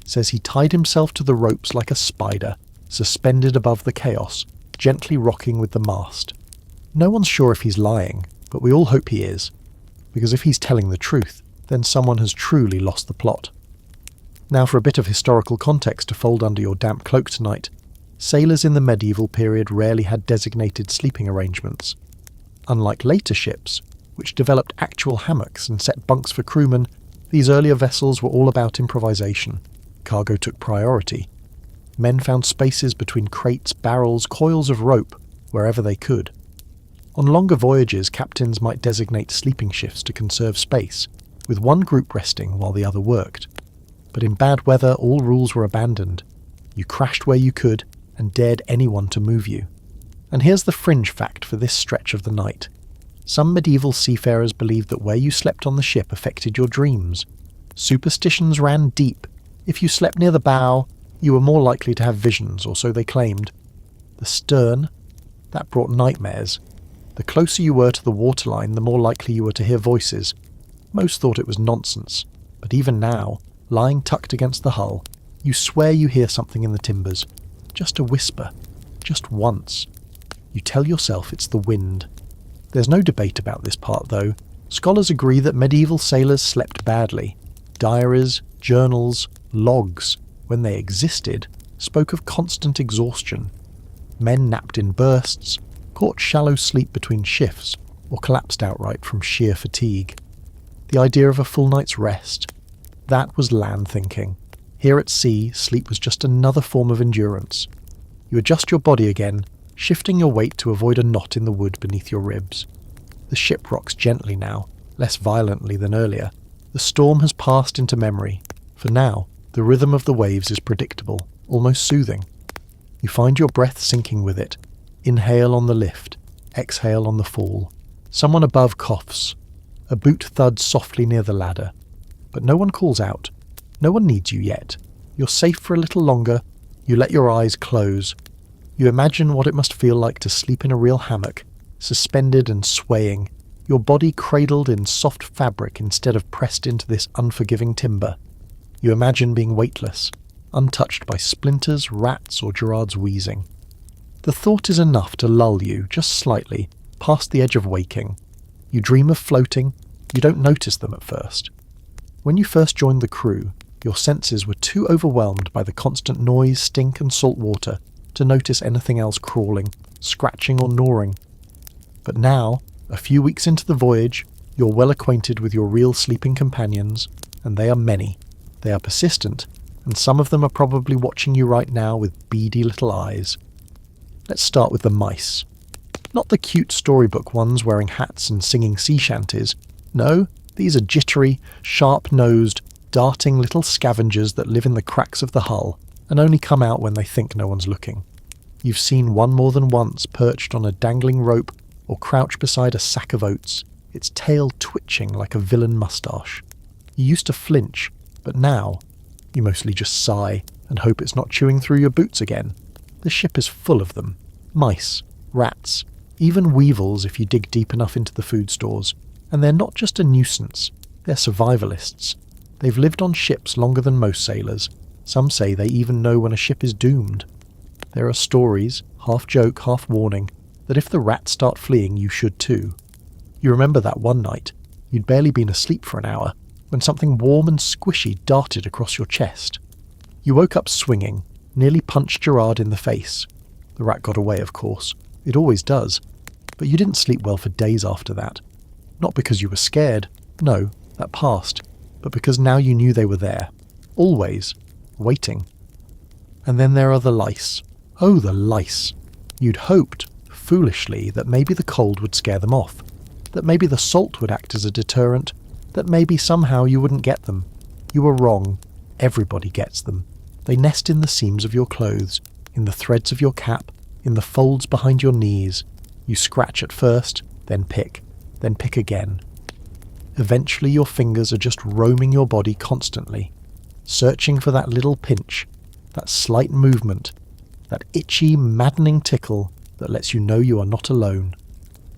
Says he tied himself to the ropes like a spider, suspended above the chaos, gently rocking with the mast. No one's sure if he's lying, but we all hope he is, because if he's telling the truth, then someone has truly lost the plot. Now for a bit of historical context to fold under your damp cloak tonight. Sailors in the medieval period rarely had designated sleeping arrangements. Unlike later ships, which developed actual hammocks and set bunks for crewmen, these earlier vessels were all about improvisation. Cargo took priority. Men found spaces between crates, barrels, coils of rope, wherever they could. On longer voyages, captains might designate sleeping shifts to conserve space, with one group resting while the other worked. But in bad weather, all rules were abandoned. You crashed where you could, and dared anyone to move you. And here's the fringe fact for this stretch of the night. Some medieval seafarers believed that where you slept on the ship affected your dreams. Superstitions ran deep. If you slept near the bow, you were more likely to have visions, or so they claimed. The stern, that brought nightmares. The closer you were to the waterline, the more likely you were to hear voices. Most thought it was nonsense, but even now, lying tucked against the hull, you swear you hear something in the timbers. Just a whisper. Just once. You tell yourself it's the wind. There's no debate about this part, though. Scholars agree that medieval sailors slept badly. Diaries, journals, logs, when they existed, spoke of constant exhaustion. Men napped in bursts, caught shallow sleep between shifts, or collapsed outright from sheer fatigue. The idea of a full night's rest, that was land thinking. Here at sea, sleep was just another form of endurance. You adjust your body again, shifting your weight to avoid a knot in the wood beneath your ribs. The ship rocks gently now, less violently than earlier. The storm has passed into memory. For now, the rhythm of the waves is predictable, almost soothing. You find your breath sinking with it. Inhale on the lift, exhale on the fall. Someone above coughs. A boot thuds softly near the ladder. But no one calls out. No one needs you yet. You're safe for a little longer. You let your eyes close. You imagine what it must feel like to sleep in a real hammock, suspended and swaying, your body cradled in soft fabric instead of pressed into this unforgiving timber. You imagine being weightless, untouched by splinters, rats, or Gerard's wheezing. The thought is enough to lull you, just slightly, past the edge of waking. You dream of floating. You don't notice them at first. When you first joined the crew, your senses were too overwhelmed by the constant noise, stink, and salt water to notice anything else crawling, scratching, or gnawing. But now, a few weeks into the voyage, you're well acquainted with your real sleeping companions, and they are many. They are persistent, and some of them are probably watching you right now with beady little eyes. Let's start with the mice. Not the cute storybook ones wearing hats and singing sea shanties. No, these are jittery, sharp-nosed, darting little scavengers that live in the cracks of the hull and only come out when they think no one's looking. You've seen one more than once perched on a dangling rope or crouched beside a sack of oats, its tail twitching like a villain moustache. You used to flinch, but now you mostly just sigh and hope it's not chewing through your boots again. The ship is full of them. Mice, rats, even weevils if you dig deep enough into the food stores. And they're not just a nuisance, they're survivalists. They've lived on ships longer than most sailors. Some say they even know when a ship is doomed. There are stories, half joke, half warning, that if the rats start fleeing, you should too. You remember that one night, you'd barely been asleep for an hour, when something warm and squishy darted across your chest. You woke up swinging, nearly punched Gerard in the face. The rat got away, of course. It always does. But you didn't sleep well for days after that. Not because you were scared. No, that passed. But because now you knew they were there. Always. Waiting. And then there are the lice. Oh, the lice. You'd hoped, foolishly, that maybe the cold would scare them off. That maybe the salt would act as a deterrent. That maybe somehow you wouldn't get them. You were wrong. Everybody gets them. They nest in the seams of your clothes, in the threads of your cap, in the folds behind your knees. You scratch at first, then pick again. Eventually your fingers are just roaming your body constantly, searching for that little pinch, that slight movement, that itchy, maddening tickle that lets you know you are not alone.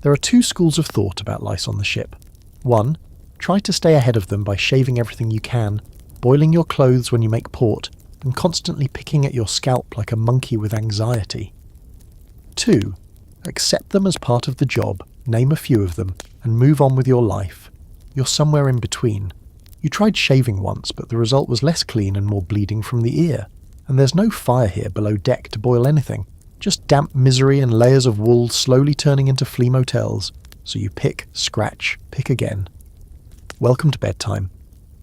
There are two schools of thought about lice on the ship. 1. Try to stay ahead of them by shaving everything you can, boiling your clothes when you make port, and constantly picking at your scalp like a monkey with anxiety. 2. Accept them as part of the job, name a few of them, and move on with your life. You're somewhere in between. You tried shaving once, but the result was less clean and more bleeding from the ear. And there's no fire here below deck to boil anything. Just damp misery and layers of wool slowly turning into flea motels. So you pick, scratch, pick again. Welcome to bedtime.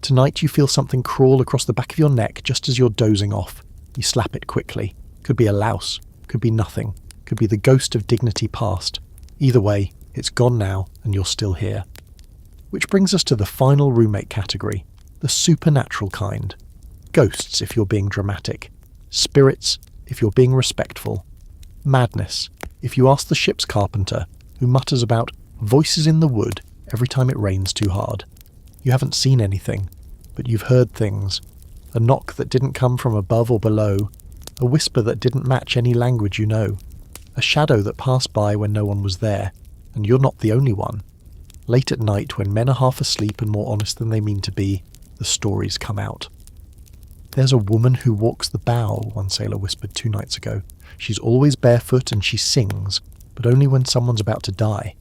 Tonight you feel something crawl across the back of your neck just as you're dozing off. You slap it quickly. Could be a louse. Could be nothing. Could be the ghost of dignity past. Either way, it's gone now and you're still here. Which brings us to the final roommate category, the supernatural kind. Ghosts if you're being dramatic. Spirits if you're being respectful. Madness if you ask the ship's carpenter, who mutters about voices in the wood every time it rains too hard. You haven't seen anything, but you've heard things. A knock that didn't come from above or below. A whisper that didn't match any language you know. A shadow that passed by when no one was there, and you're not the only one. Late at night, when men are half asleep and more honest than they mean to be, the stories come out. "There's a woman who walks the bow," one sailor whispered 2 nights ago. "She's always barefoot and she sings, but only when someone's about to die."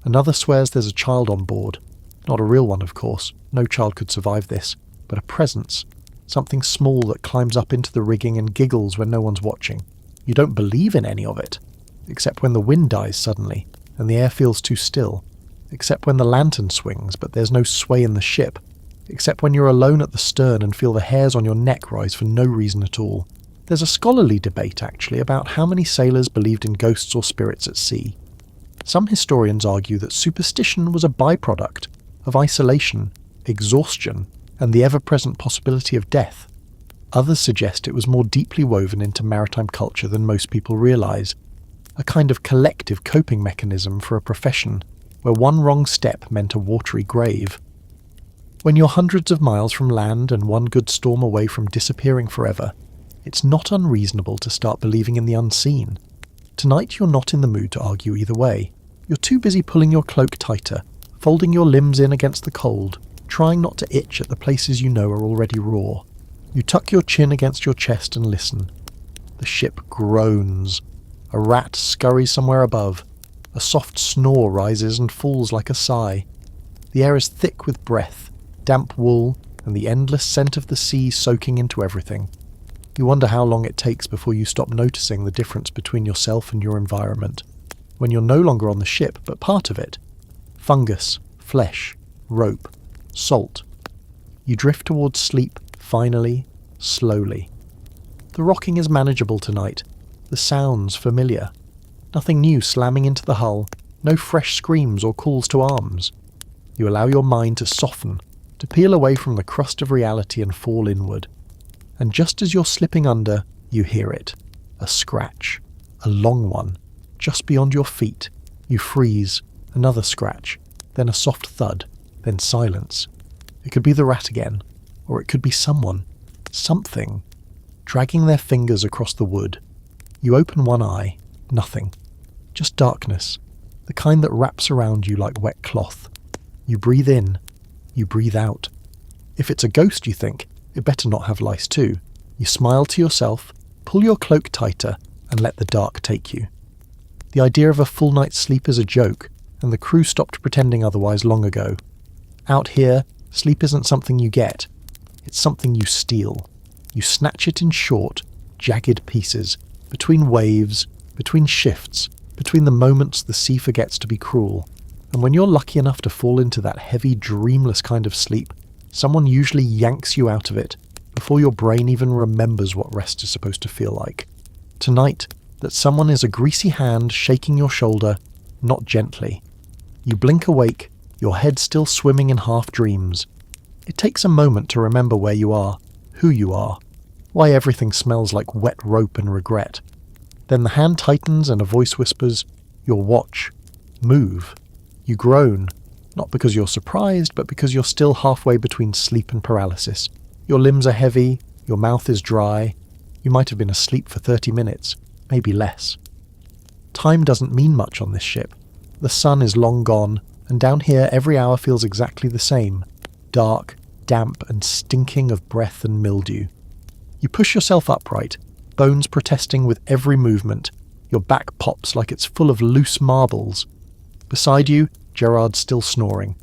Another swears there's a child on board. Not a real one, of course. No child could survive this. But a presence. Something small that climbs up into the rigging and giggles when no one's watching. You don't believe in any of it. Except when the wind dies suddenly, and the air feels too still. Except when the lantern swings, but there's no sway in the ship. Except when you're alone at the stern and feel the hairs on your neck rise for no reason at all. There's a scholarly debate, actually, about how many sailors believed in ghosts or spirits at sea. Some historians argue that superstition was a byproduct of isolation, exhaustion, and the ever-present possibility of death. Others suggest it was more deeply woven into maritime culture than most people realise, a kind of collective coping mechanism for a profession where one wrong step meant a watery grave. When you're hundreds of miles from land and one good storm away from disappearing forever, it's not unreasonable to start believing in the unseen. Tonight you're not in the mood to argue either way. You're too busy pulling your cloak tighter, folding your limbs in against the cold, trying not to itch at the places you know are already raw. You tuck your chin against your chest and listen. The ship groans. A rat scurries somewhere above. A soft snore rises and falls like a sigh. The air is thick with breath, damp wool, and the endless scent of the sea soaking into everything. You wonder how long it takes before you stop noticing the difference between yourself and your environment. When you're no longer on the ship, but part of it. Fungus, flesh, rope, salt. You drift towards sleep, finally, slowly. The rocking is manageable tonight. The sounds familiar. Nothing new slamming into the hull, no fresh screams or calls to arms. You allow your mind to soften, to peel away from the crust of reality and fall inward. And just as you're slipping under, you hear it. A scratch. A long one. Just beyond your feet. You freeze. Another scratch. Then a soft thud. Then silence. It could be the rat again. Or it could be someone. Something. Dragging their fingers across the wood. You open one eye. Nothing. Just darkness. The kind that wraps around you like wet cloth. You breathe in. You breathe out. If it's a ghost, you think, it better not have lice too. You smile to yourself, pull your cloak tighter, and let the dark take you. The idea of a full night's sleep is a joke, and the crew stopped pretending otherwise long ago. Out here, sleep isn't something you get. It's something you steal. You snatch it in short, jagged pieces, between waves, between shifts, between the moments the sea forgets to be cruel. And when you're lucky enough to fall into that heavy, dreamless kind of sleep, someone usually yanks you out of it before your brain even remembers what rest is supposed to feel like. Tonight, that someone is a greasy hand shaking your shoulder, not gently. You blink awake, your head still swimming in half dreams. It takes a moment to remember where you are, who you are, why everything smells like wet rope and regret. Then the hand tightens and a voice whispers, "Your watch. Move." You groan, not because you're surprised, but because you're still halfway between sleep and paralysis. Your limbs are heavy, your mouth is dry. You might have been asleep for 30 minutes, maybe less. Time doesn't mean much on this ship. The sun is long gone, and down here every hour feels exactly the same, dark, damp and stinking of breath and mildew. You push yourself upright, bones protesting with every movement. Your back pops like it's full of loose marbles. Beside you, Gerard's still snoring.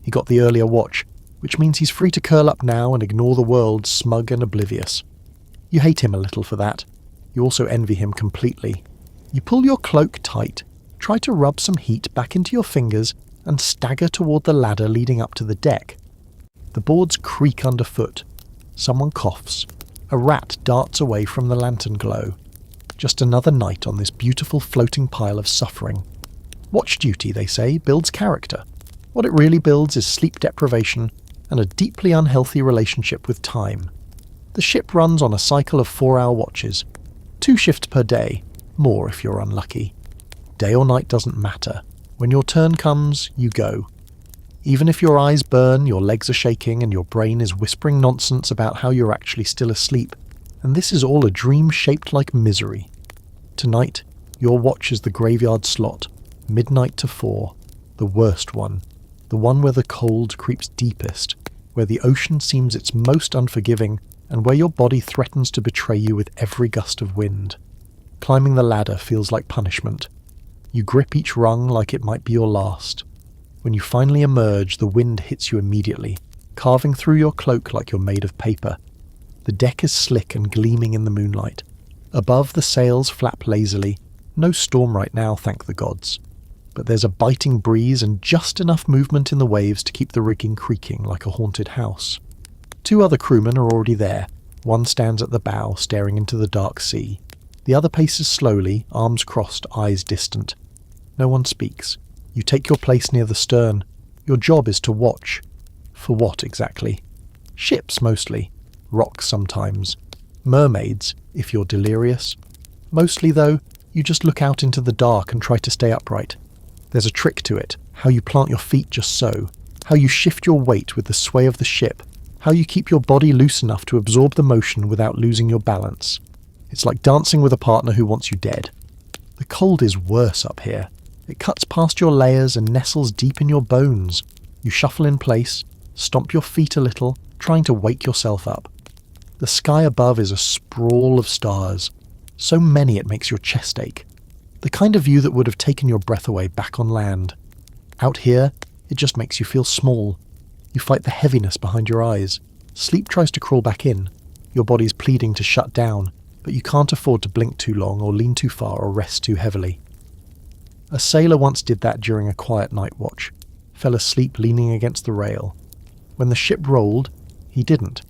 He got the earlier watch, which means he's free to curl up now and ignore the world, smug and oblivious. You hate him a little for that. You also envy him completely. You pull your cloak tight, try to rub some heat back into your fingers, and stagger toward the ladder leading up to the deck. The boards creak underfoot. Someone coughs. A rat darts away from the lantern glow. Just another night on this beautiful floating pile of suffering. Watch duty, they say, builds character. What it really builds is sleep deprivation and a deeply unhealthy relationship with time. The ship runs on a cycle of 4-hour watches. 2 shifts per day, more if you're unlucky. Day or night doesn't matter. When your turn comes, you go. Even if your eyes burn, your legs are shaking, and your brain is whispering nonsense about how you're actually still asleep, and this is all a dream shaped like misery. Tonight, your watch is the graveyard slot, midnight to 4, the worst one, the one where the cold creeps deepest, where the ocean seems its most unforgiving, and where your body threatens to betray you with every gust of wind. Climbing the ladder feels like punishment. You grip each rung like it might be your last. When you finally emerge, the wind hits you immediately, carving through your cloak like you're made of paper. The deck is slick and gleaming in the moonlight. Above, the sails flap lazily. No storm right now, thank the gods. But there's a biting breeze and just enough movement in the waves to keep the rigging creaking like a haunted house. 2 other crewmen are already there. One stands at the bow, staring into the dark sea. The other paces slowly, arms crossed, eyes distant. No one speaks. You take your place near the stern. Your job is to watch. For what exactly? Ships mostly. Rocks sometimes. Mermaids, if you're delirious. Mostly, though, you just look out into the dark and try to stay upright. There's a trick to it, how you plant your feet just so, how you shift your weight with the sway of the ship, how you keep your body loose enough to absorb the motion without losing your balance. It's like dancing with a partner who wants you dead. The cold is worse up here. It cuts past your layers and nestles deep in your bones. You shuffle in place, stomp your feet a little, trying to wake yourself up. The sky above is a sprawl of stars. So many it makes your chest ache. The kind of view that would have taken your breath away back on land. Out here, it just makes you feel small. You fight the heaviness behind your eyes. Sleep tries to crawl back in. Your body's pleading to shut down, but you can't afford to blink too long or lean too far or rest too heavily. A sailor once did that during a quiet night watch. Fell asleep leaning against the rail. When the ship rolled, he didn't.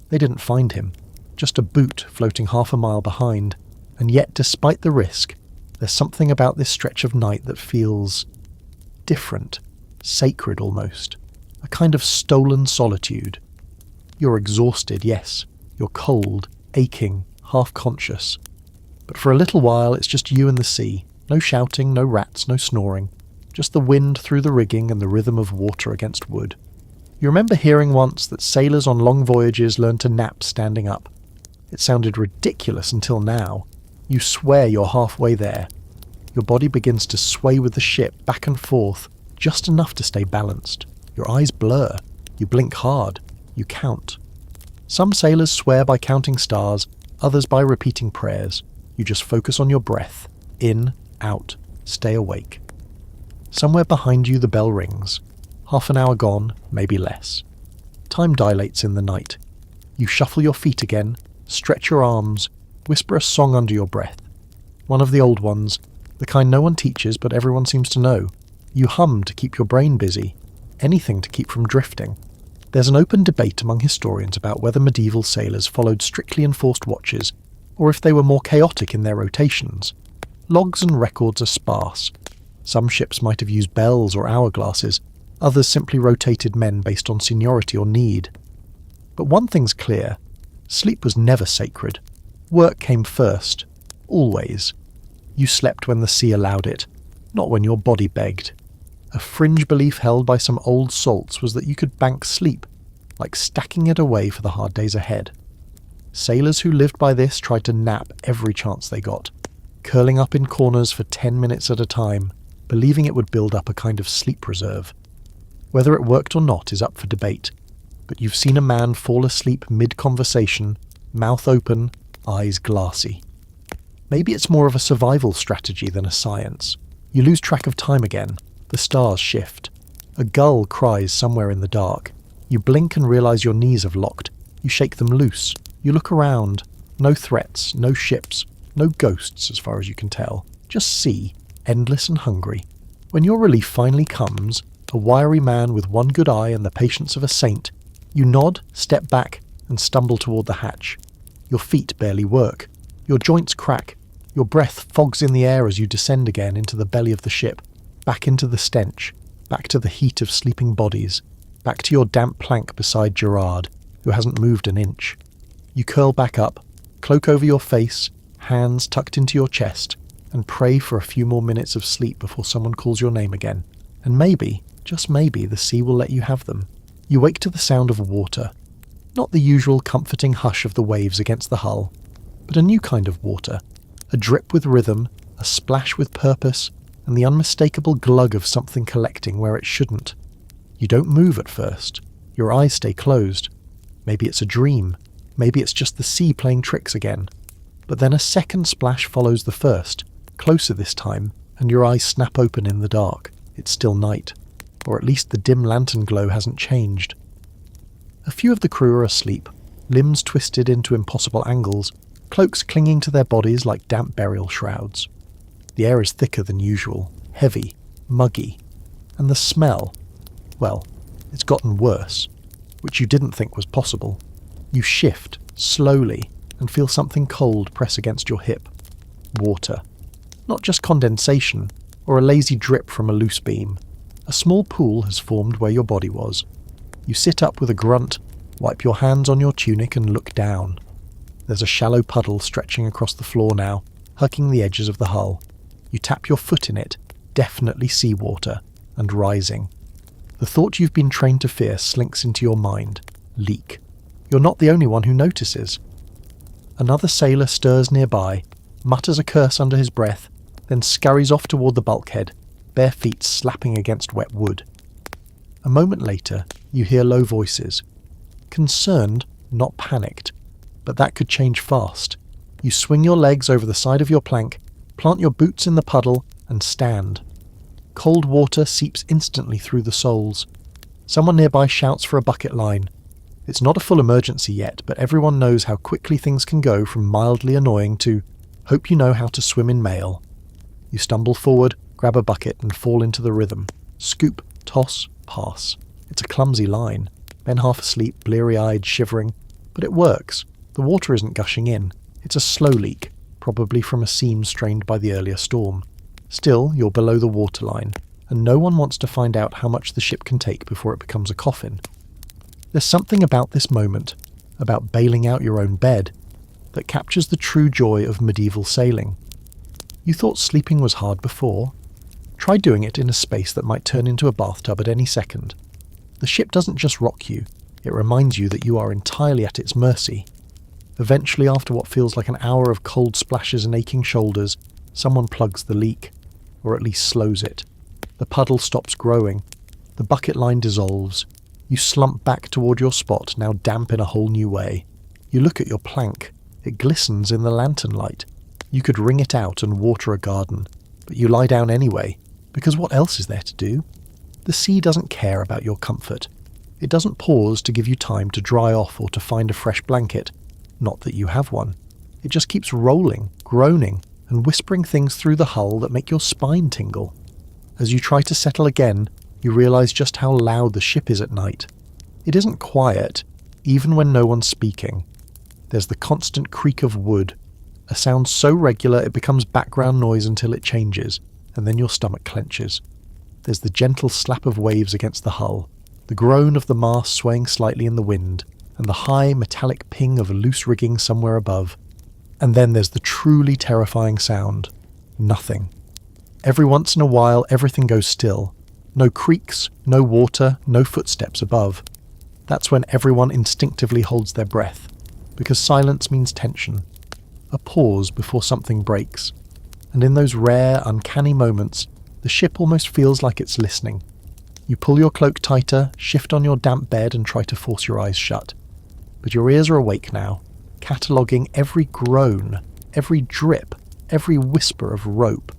They didn't find him. Just a boot floating half a mile behind. And yet, despite the risk, there's something about this stretch of night that feels different, sacred almost. A kind of stolen solitude. You're exhausted, yes. You're cold, aching, half-conscious. But for a little while, it's just you and the sea. No shouting, no rats, no snoring. Just the wind through the rigging and the rhythm of water against wood. You remember hearing once that sailors on long voyages learn to nap standing up. It sounded ridiculous until now. You swear you're halfway there. Your body begins to sway with the ship back and forth, just enough to stay balanced. Your eyes blur. You blink hard. You count. Some sailors swear by counting stars, others by repeating prayers. You just focus on your breath. In, out, stay awake. Somewhere behind you the bell rings. Half an hour gone, maybe less. Time dilates in the night. You shuffle your feet again, stretch your arms, whisper a song under your breath. One of the old ones, the kind no one teaches but everyone seems to know. You hum to keep your brain busy. Anything to keep from drifting. There's an open debate among historians about whether medieval sailors followed strictly enforced watches, or if they were more chaotic in their rotations. Logs and records are sparse. Some ships might have used bells or hourglasses, others simply rotated men based on seniority or need. But one thing's clear, sleep was never sacred. Work came first, always. You slept when the sea allowed it, not when your body begged. A fringe belief held by some old salts was that you could bank sleep, like stacking it away for the hard days ahead. Sailors who lived by this tried to nap every chance they got, curling up in corners for 10 minutes at a time, believing it would build up a kind of sleep reserve. Whether it worked or not is up for debate, but you've seen a man fall asleep mid-conversation, mouth open, eyes glassy. Maybe it's more of a survival strategy than a science. You lose track of time again, the stars shift. A gull cries somewhere in the dark. You blink and realise your knees have locked. You shake them loose. You look around. No threats, no ships, no ghosts as far as you can tell. Just sea, endless and hungry. When your relief finally comes, a wiry man with one good eye and the patience of a saint, you nod, step back, and stumble toward the hatch. Your feet barely work. Your joints crack. Your breath fogs in the air as you descend again into the belly of the ship, back into the stench, back to the heat of sleeping bodies, back to your damp plank beside Gerard, who hasn't moved an inch. You curl back up, cloak over your face, hands tucked into your chest, and pray for a few more minutes of sleep before someone calls your name again. And maybe, just maybe, the sea will let you have them. You wake to the sound of water. Not the usual comforting hush of the waves against the hull, but a new kind of water. A drip with rhythm, a splash with purpose, and the unmistakable glug of something collecting where it shouldn't. You don't move at first. Your eyes stay closed. Maybe it's a dream. Maybe it's just the sea playing tricks again. But then a second splash follows the first, closer this time, and your eyes snap open in the dark. It's still night. Or at least the dim lantern glow hasn't changed. A few of the crew are asleep, limbs twisted into impossible angles, cloaks clinging to their bodies like damp burial shrouds. The air is thicker than usual, heavy, muggy, and the smell, well, it's gotten worse, which you didn't think was possible. You shift, slowly, and feel something cold press against your hip. Water. Not just condensation, or a lazy drip from a loose beam. A small pool has formed where your body was. You sit up with a grunt, wipe your hands on your tunic and look down. There's a shallow puddle stretching across the floor now, hugging the edges of the hull. You tap your foot in it, definitely seawater, and rising. The thought you've been trained to fear slinks into your mind. Leak. You're not the only one who notices. Another sailor stirs nearby, mutters a curse under his breath, then scurries off toward the bulkhead, bare feet slapping against wet wood. A moment later, you hear low voices. Concerned, not panicked. But that could change fast. You swing your legs over the side of your plank, plant your boots in the puddle, and stand. Cold water seeps instantly through the soles. Someone nearby shouts for a bucket line. It's not a full emergency yet, but everyone knows how quickly things can go from mildly annoying to, hope you know how to swim in mail. You stumble forward, grab a bucket, and fall into the rhythm. Scoop, toss, pass. It's a clumsy line. Men half asleep, bleary-eyed, shivering. But it works. The water isn't gushing in. It's a slow leak, probably from a seam strained by the earlier storm. Still, you're below the waterline, and no one wants to find out how much the ship can take before it becomes a coffin. There's something about this moment, about bailing out your own bed, that captures the true joy of medieval sailing. You thought sleeping was hard before? Try doing it in a space that might turn into a bathtub at any second. The ship doesn't just rock you, it reminds you that you are entirely at its mercy. Eventually, after what feels like an hour of cold splashes and aching shoulders, someone plugs the leak, or at least slows it. The puddle stops growing. The bucket line dissolves. You slump back toward your spot, now damp in a whole new way. You look at your plank. It glistens in the lantern light. You could wring it out and water a garden, but you lie down anyway, because what else is there to do? The sea doesn't care about your comfort. It doesn't pause to give you time to dry off or to find a fresh blanket. Not that you have one. It just keeps rolling, groaning, and whispering things through the hull that make your spine tingle. As you try to settle again, you realise just how loud the ship is at night. It isn't quiet, even when no one's speaking. There's the constant creak of wood, a sound so regular it becomes background noise until it changes, and then your stomach clenches. There's the gentle slap of waves against the hull, the groan of the mast swaying slightly in the wind, and the high metallic ping of a loose rigging somewhere above. And then there's the truly terrifying sound. Nothing. Every once in a while everything goes still. No creaks, no water, no footsteps above. That's when everyone instinctively holds their breath, because silence means tension. A pause before something breaks. And in those rare, uncanny moments, The ship almost feels like it's listening. You pull your cloak tighter, shift on your damp bed and try to force your eyes shut. But your ears are awake now, cataloguing every groan, every drip, every whisper of rope.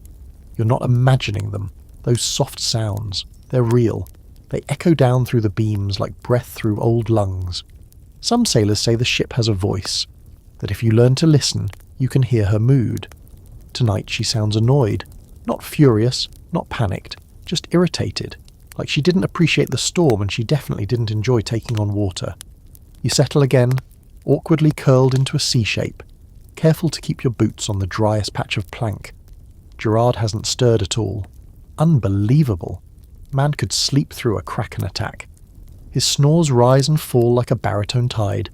You're not imagining them. Those soft sounds, they're real. They echo down through the beams like breath through old lungs. Some sailors say the ship has a voice, that if you learn to listen, you can hear her mood. Tonight she sounds annoyed, not furious, not panicked, just irritated, like she didn't appreciate the storm and she definitely didn't enjoy taking on water. You settle again, awkwardly curled into a C shape, careful to keep your boots on the driest patch of plank. Gerard hasn't stirred at all. Unbelievable. Man could sleep through a Kraken attack. His snores rise and fall like a baritone tide.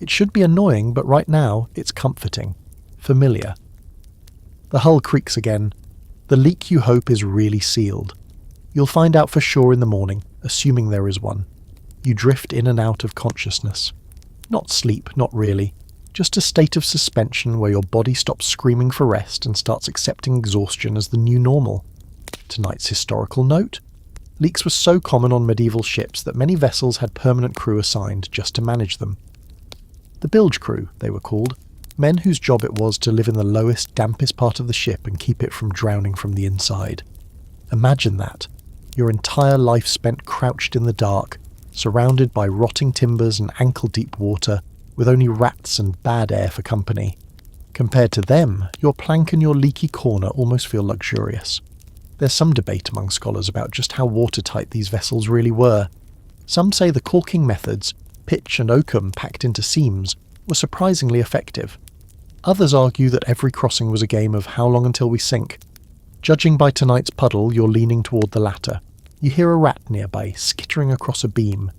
It should be annoying, but right now it's comforting. Familiar. The hull creaks again. The leak you hope is really sealed. You'll find out for sure in the morning, assuming there is one. You drift in and out of consciousness. Not sleep, not really. Just a state of suspension where your body stops screaming for rest and starts accepting exhaustion as the new normal. Tonight's historical note. Leaks were so common on medieval ships that many vessels had permanent crew assigned just to manage them. The bilge crew, they were called. Men whose job it was to live in the lowest, dampest part of the ship and keep it from drowning from the inside. Imagine that. Your entire life spent crouched in the dark, surrounded by rotting timbers and ankle-deep water, with only rats and bad air for company. Compared to them, your plank and your leaky corner almost feel luxurious. There's some debate among scholars about just how watertight these vessels really were. Some say the caulking methods, pitch and oakum packed into seams, were surprisingly effective. Others argue that every crossing was a game of how long until we sink. Judging by tonight's puddle, you're leaning toward the latter. You hear a rat nearby, skittering across a beam.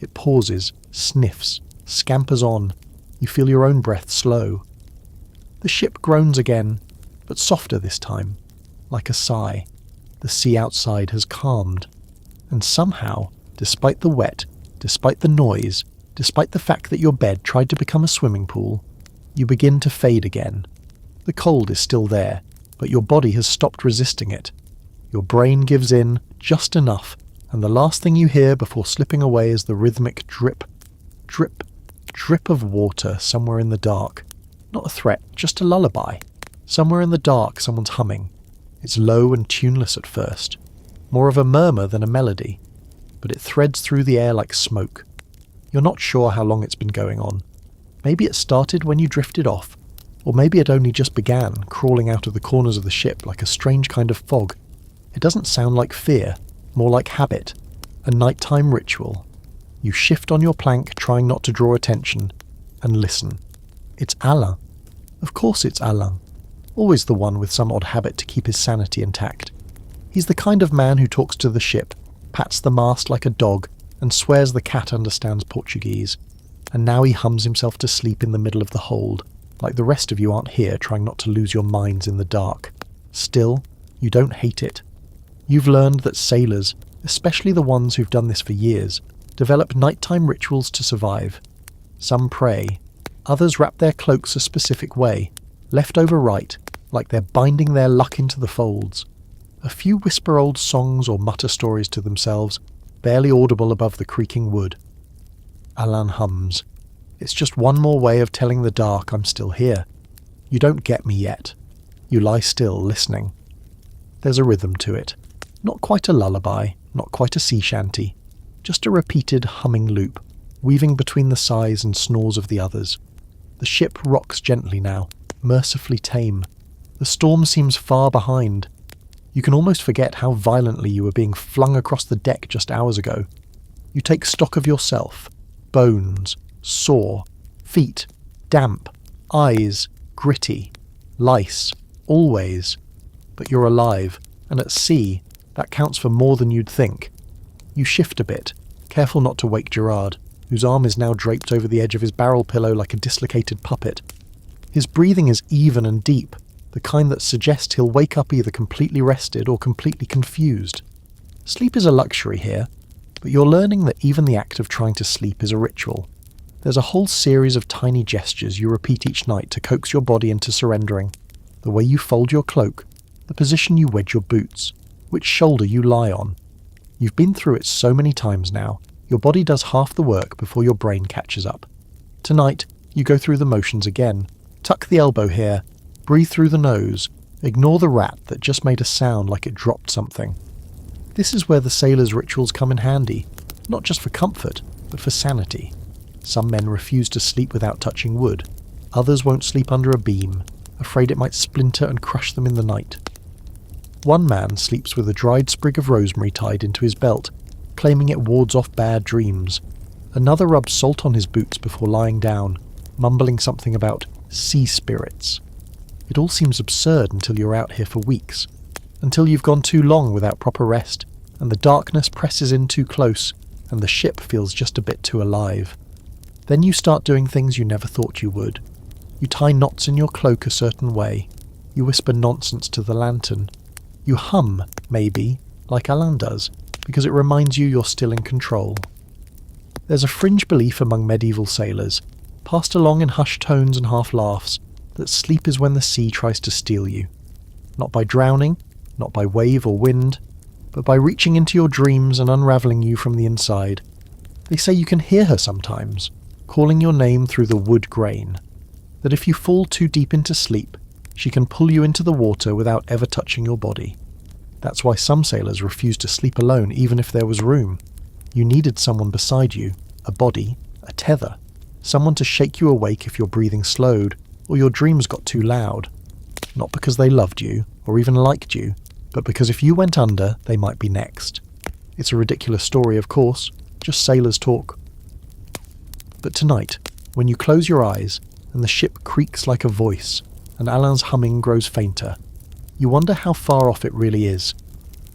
It pauses, sniffs, scampers on. You feel your own breath slow. The ship groans again, but softer this time, like a sigh. The sea outside has calmed. And somehow, despite the wet, despite the noise, despite the fact that your bed tried to become a swimming pool, you begin to fade again. The cold is still there, but your body has stopped resisting it. Your brain gives in just enough, and the last thing you hear before slipping away is the rhythmic drip, drip, drip of water somewhere in the dark. Not a threat, just a lullaby. Somewhere in the dark someone's humming. It's low and tuneless at first, more of a murmur than a melody, but it threads through the air like smoke. You're not sure how long it's been going on. Maybe it started when you drifted off, or maybe it only just began, crawling out of the corners of the ship like a strange kind of fog. It doesn't sound like fear, more like habit, a nighttime ritual. You shift on your plank, trying not to draw attention, and listen. It's Alain. Of course it's Alain. Always the one with some odd habit to keep his sanity intact. He's the kind of man who talks to the ship, pats the mast like a dog, and swears the cat understands Portuguese. And now he hums himself to sleep in the middle of the hold, like the rest of you aren't here trying not to lose your minds in the dark. Still, you don't hate it. You've learned that sailors, especially the ones who've done this for years, develop nighttime rituals to survive. Some pray. Others wrap their cloaks a specific way, left over right, like they're binding their luck into the folds. A few whisper old songs or mutter stories to themselves, barely audible above the creaking wood. Alain hums. It's just one more way of telling the dark I'm still here. You don't get me yet. You lie still, listening. There's a rhythm to it. Not quite a lullaby, not quite a sea shanty. Just a repeated humming loop, weaving between the sighs and snores of the others. The ship rocks gently now, mercifully tame. The storm seems far behind. You can almost forget how violently you were being flung across the deck just hours ago. You take stock of yourself. Bones, sore, feet, damp, eyes, gritty, lice, always. But you're alive, and at sea, that counts for more than you'd think. You shift a bit, careful not to wake Gerard, whose arm is now draped over the edge of his barrel pillow like a dislocated puppet. His breathing is even and deep, the kind that suggests he'll wake up either completely rested or completely confused. Sleep is a luxury here, but you're learning that even the act of trying to sleep is a ritual. There's a whole series of tiny gestures you repeat each night to coax your body into surrendering. The way you fold your cloak, the position you wedge your boots, which shoulder you lie on. You've been through it so many times now, your body does half the work before your brain catches up. Tonight, you go through the motions again. Tuck the elbow here, breathe through the nose, ignore the rat that just made a sound like it dropped something. This is where the sailors' rituals come in handy, not just for comfort, but for sanity. Some men refuse to sleep without touching wood. Others won't sleep under a beam, afraid it might splinter and crush them in the night. One man sleeps with a dried sprig of rosemary tied into his belt, claiming it wards off bad dreams. Another rubs salt on his boots before lying down, mumbling something about sea spirits. It all seems absurd until you're out here for weeks, until you've gone too long without proper rest, and the darkness presses in too close, and the ship feels just a bit too alive. Then you start doing things you never thought you would. You tie knots in your cloak a certain way. You whisper nonsense to the lantern. You hum, maybe, like Alain does, because it reminds you you're still in control. There's a fringe belief among medieval sailors, passed along in hushed tones and half-laughs, that sleep is when the sea tries to steal you. Not by drowning, not by wave or wind, but by reaching into your dreams and unravelling you from the inside. They say you can hear her sometimes, calling your name through the wood grain. That if you fall too deep into sleep, she can pull you into the water without ever touching your body. That's why some sailors refused to sleep alone even if there was room. You needed someone beside you, a body, a tether, someone to shake you awake if your breathing slowed, or your dreams got too loud. Not because they loved you, or even liked you, but because if you went under, they might be next. It's a ridiculous story, of course, just sailors talk. But tonight, when you close your eyes, and the ship creaks like a voice, and Alain's humming grows fainter, you wonder how far off it really is.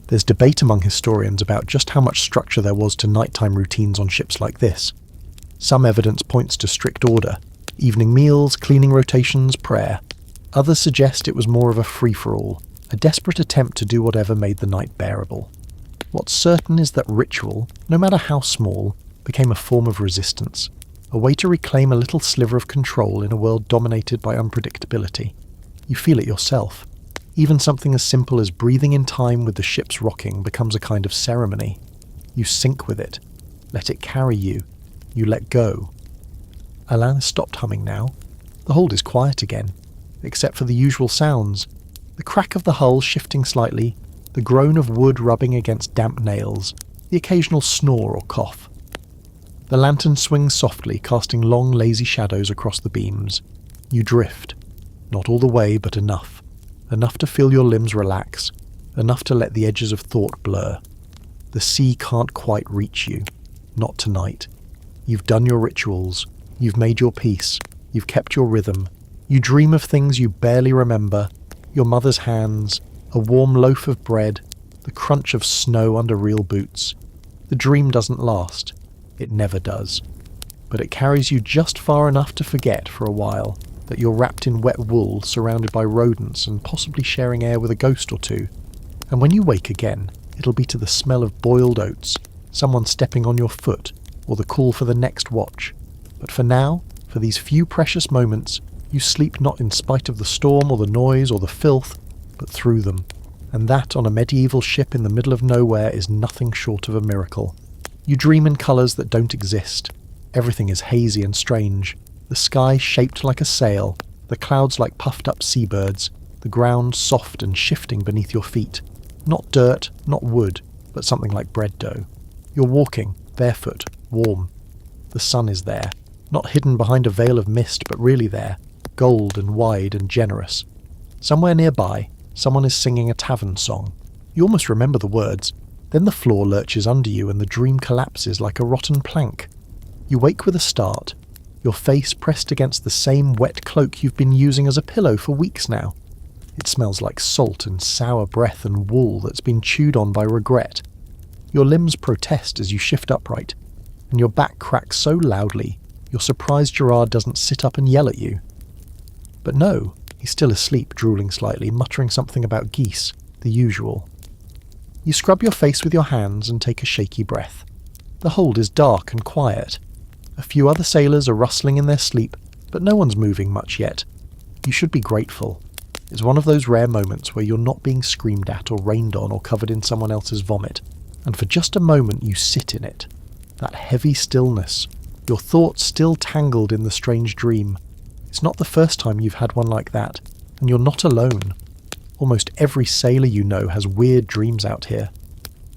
There's debate among historians about just how much structure there was to nighttime routines on ships like this. Some evidence points to strict order, evening meals, cleaning rotations, prayer. Others suggest it was more of a free-for-all, a desperate attempt to do whatever made the night bearable. What's certain is that ritual, no matter how small, became a form of resistance, a way to reclaim a little sliver of control in a world dominated by unpredictability. You feel it yourself. Even something as simple as breathing in time with the ship's rocking becomes a kind of ceremony. You sync with it, let it carry you, you let go. Alain has stopped humming now. The hold is quiet again, except for the usual sounds, the crack of the hull shifting slightly, the groan of wood rubbing against damp nails, the occasional snore or cough. The lantern swings softly, casting long, lazy shadows across the beams. You drift. Not all the way, but enough. Enough to feel your limbs relax. Enough to let the edges of thought blur. The sea can't quite reach you. Not tonight. You've done your rituals. You've made your peace. You've kept your rhythm. You dream of things you barely remember. Your mother's hands, a warm loaf of bread, the crunch of snow under real boots. The dream doesn't last. It never does. But it carries you just far enough to forget for a while that you're wrapped in wet wool, surrounded by rodents and possibly sharing air with a ghost or two. And when you wake again, it'll be to the smell of boiled oats, someone stepping on your foot, or the call for the next watch. But for now, for these few precious moments, you sleep not in spite of the storm or the noise or the filth, but through them. And that on a medieval ship in the middle of nowhere is nothing short of a miracle. You dream in colours that don't exist. Everything is hazy and strange. The sky shaped like a sail, the clouds like puffed up seabirds, the ground soft and shifting beneath your feet. Not dirt, not wood, but something like bread dough. You're walking, barefoot, warm. The sun is there, not hidden behind a veil of mist, but really there, gold and wide and generous. Somewhere nearby, someone is singing a tavern song. You almost remember the words. Then the floor lurches under you and the dream collapses like a rotten plank. You wake with a start, your face pressed against the same wet cloak you've been using as a pillow for weeks now. It smells like salt and sour breath and wool that's been chewed on by regret. Your limbs protest as you shift upright, and your back cracks so loudly you're surprised Gerard doesn't sit up and yell at you. But no, he's still asleep, drooling slightly, muttering something about geese, the usual. You scrub your face with your hands and take a shaky breath. The hold is dark and quiet. A few other sailors are rustling in their sleep, but no one's moving much yet. You should be grateful. It's one of those rare moments where you're not being screamed at or rained on or covered in someone else's vomit, and for just a moment you sit in it. That heavy stillness, your thoughts still tangled in the strange dream. It's not the first time you've had one like that, and you're not alone. Almost every sailor you know has weird dreams out here.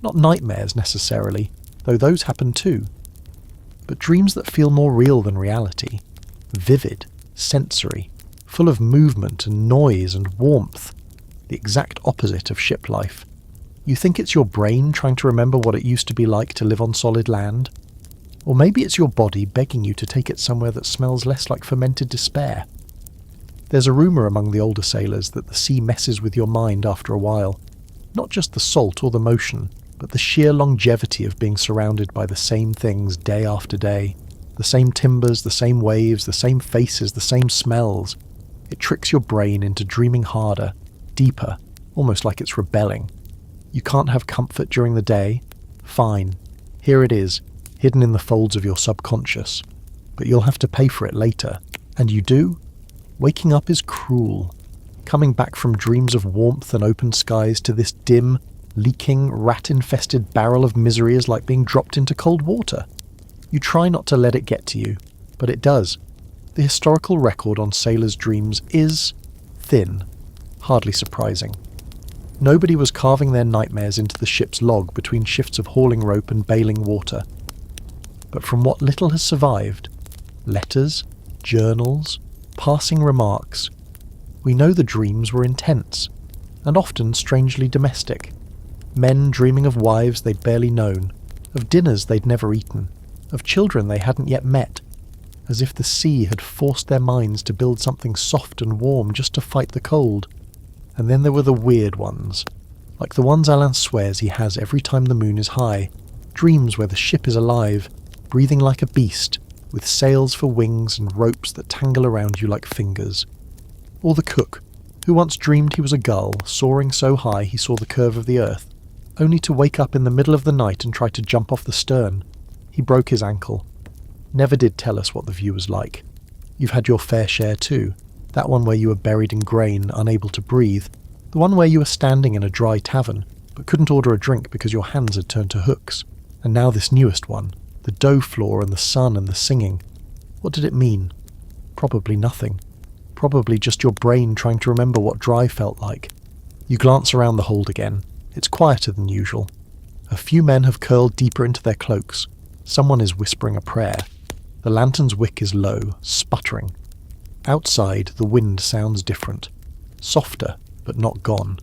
Not nightmares necessarily, though those happen too. But dreams that feel more real than reality. Vivid, sensory, full of movement and noise and warmth. The exact opposite of ship life. You think it's your brain trying to remember what it used to be like to live on solid land? Or maybe it's your body begging you to take it somewhere that smells less like fermented despair. There's a rumour among the older sailors that the sea messes with your mind after a while. Not just the salt or the motion, but the sheer longevity of being surrounded by the same things day after day. The same timbers, the same waves, the same faces, the same smells. It tricks your brain into dreaming harder, deeper, almost like it's rebelling. You can't have comfort during the day? Fine. Here it is, hidden in the folds of your subconscious. But you'll have to pay for it later. And you do? Waking up is cruel. Coming back from dreams of warmth and open skies to this dim, leaking, rat-infested barrel of misery is like being dropped into cold water. You try not to let it get to you, but it does. The historical record on sailors' dreams is thin, hardly surprising. Nobody was carving their nightmares into the ship's log between shifts of hauling rope and bailing water. But from what little has survived, letters, journals, passing remarks, we know the dreams were intense, and often strangely domestic. Men dreaming of wives they'd barely known, of dinners they'd never eaten, of children they hadn't yet met, as if the sea had forced their minds to build something soft and warm just to fight the cold. And then there were the weird ones, like the ones Alain swears he has every time the moon is high, dreams where the ship is alive, breathing like a beast, with sails for wings and ropes that tangle around you like fingers. Or the cook, who once dreamed he was a gull, soaring so high he saw the curve of the earth, only to wake up in the middle of the night and try to jump off the stern. He broke his ankle. Never did tell us what the view was like. You've had your fair share too. That one where you were buried in grain, unable to breathe. The one where you were standing in a dry tavern, but couldn't order a drink because your hands had turned to hooks. And now this newest one, the dough floor and the sun and the singing. What did it mean? Probably nothing. Probably just your brain trying to remember what dry felt like. You glance around the hold again. It's quieter than usual. A few men have curled deeper into their cloaks. Someone is whispering a prayer. The lantern's wick is low, sputtering. Outside, the wind sounds different. Softer, but not gone.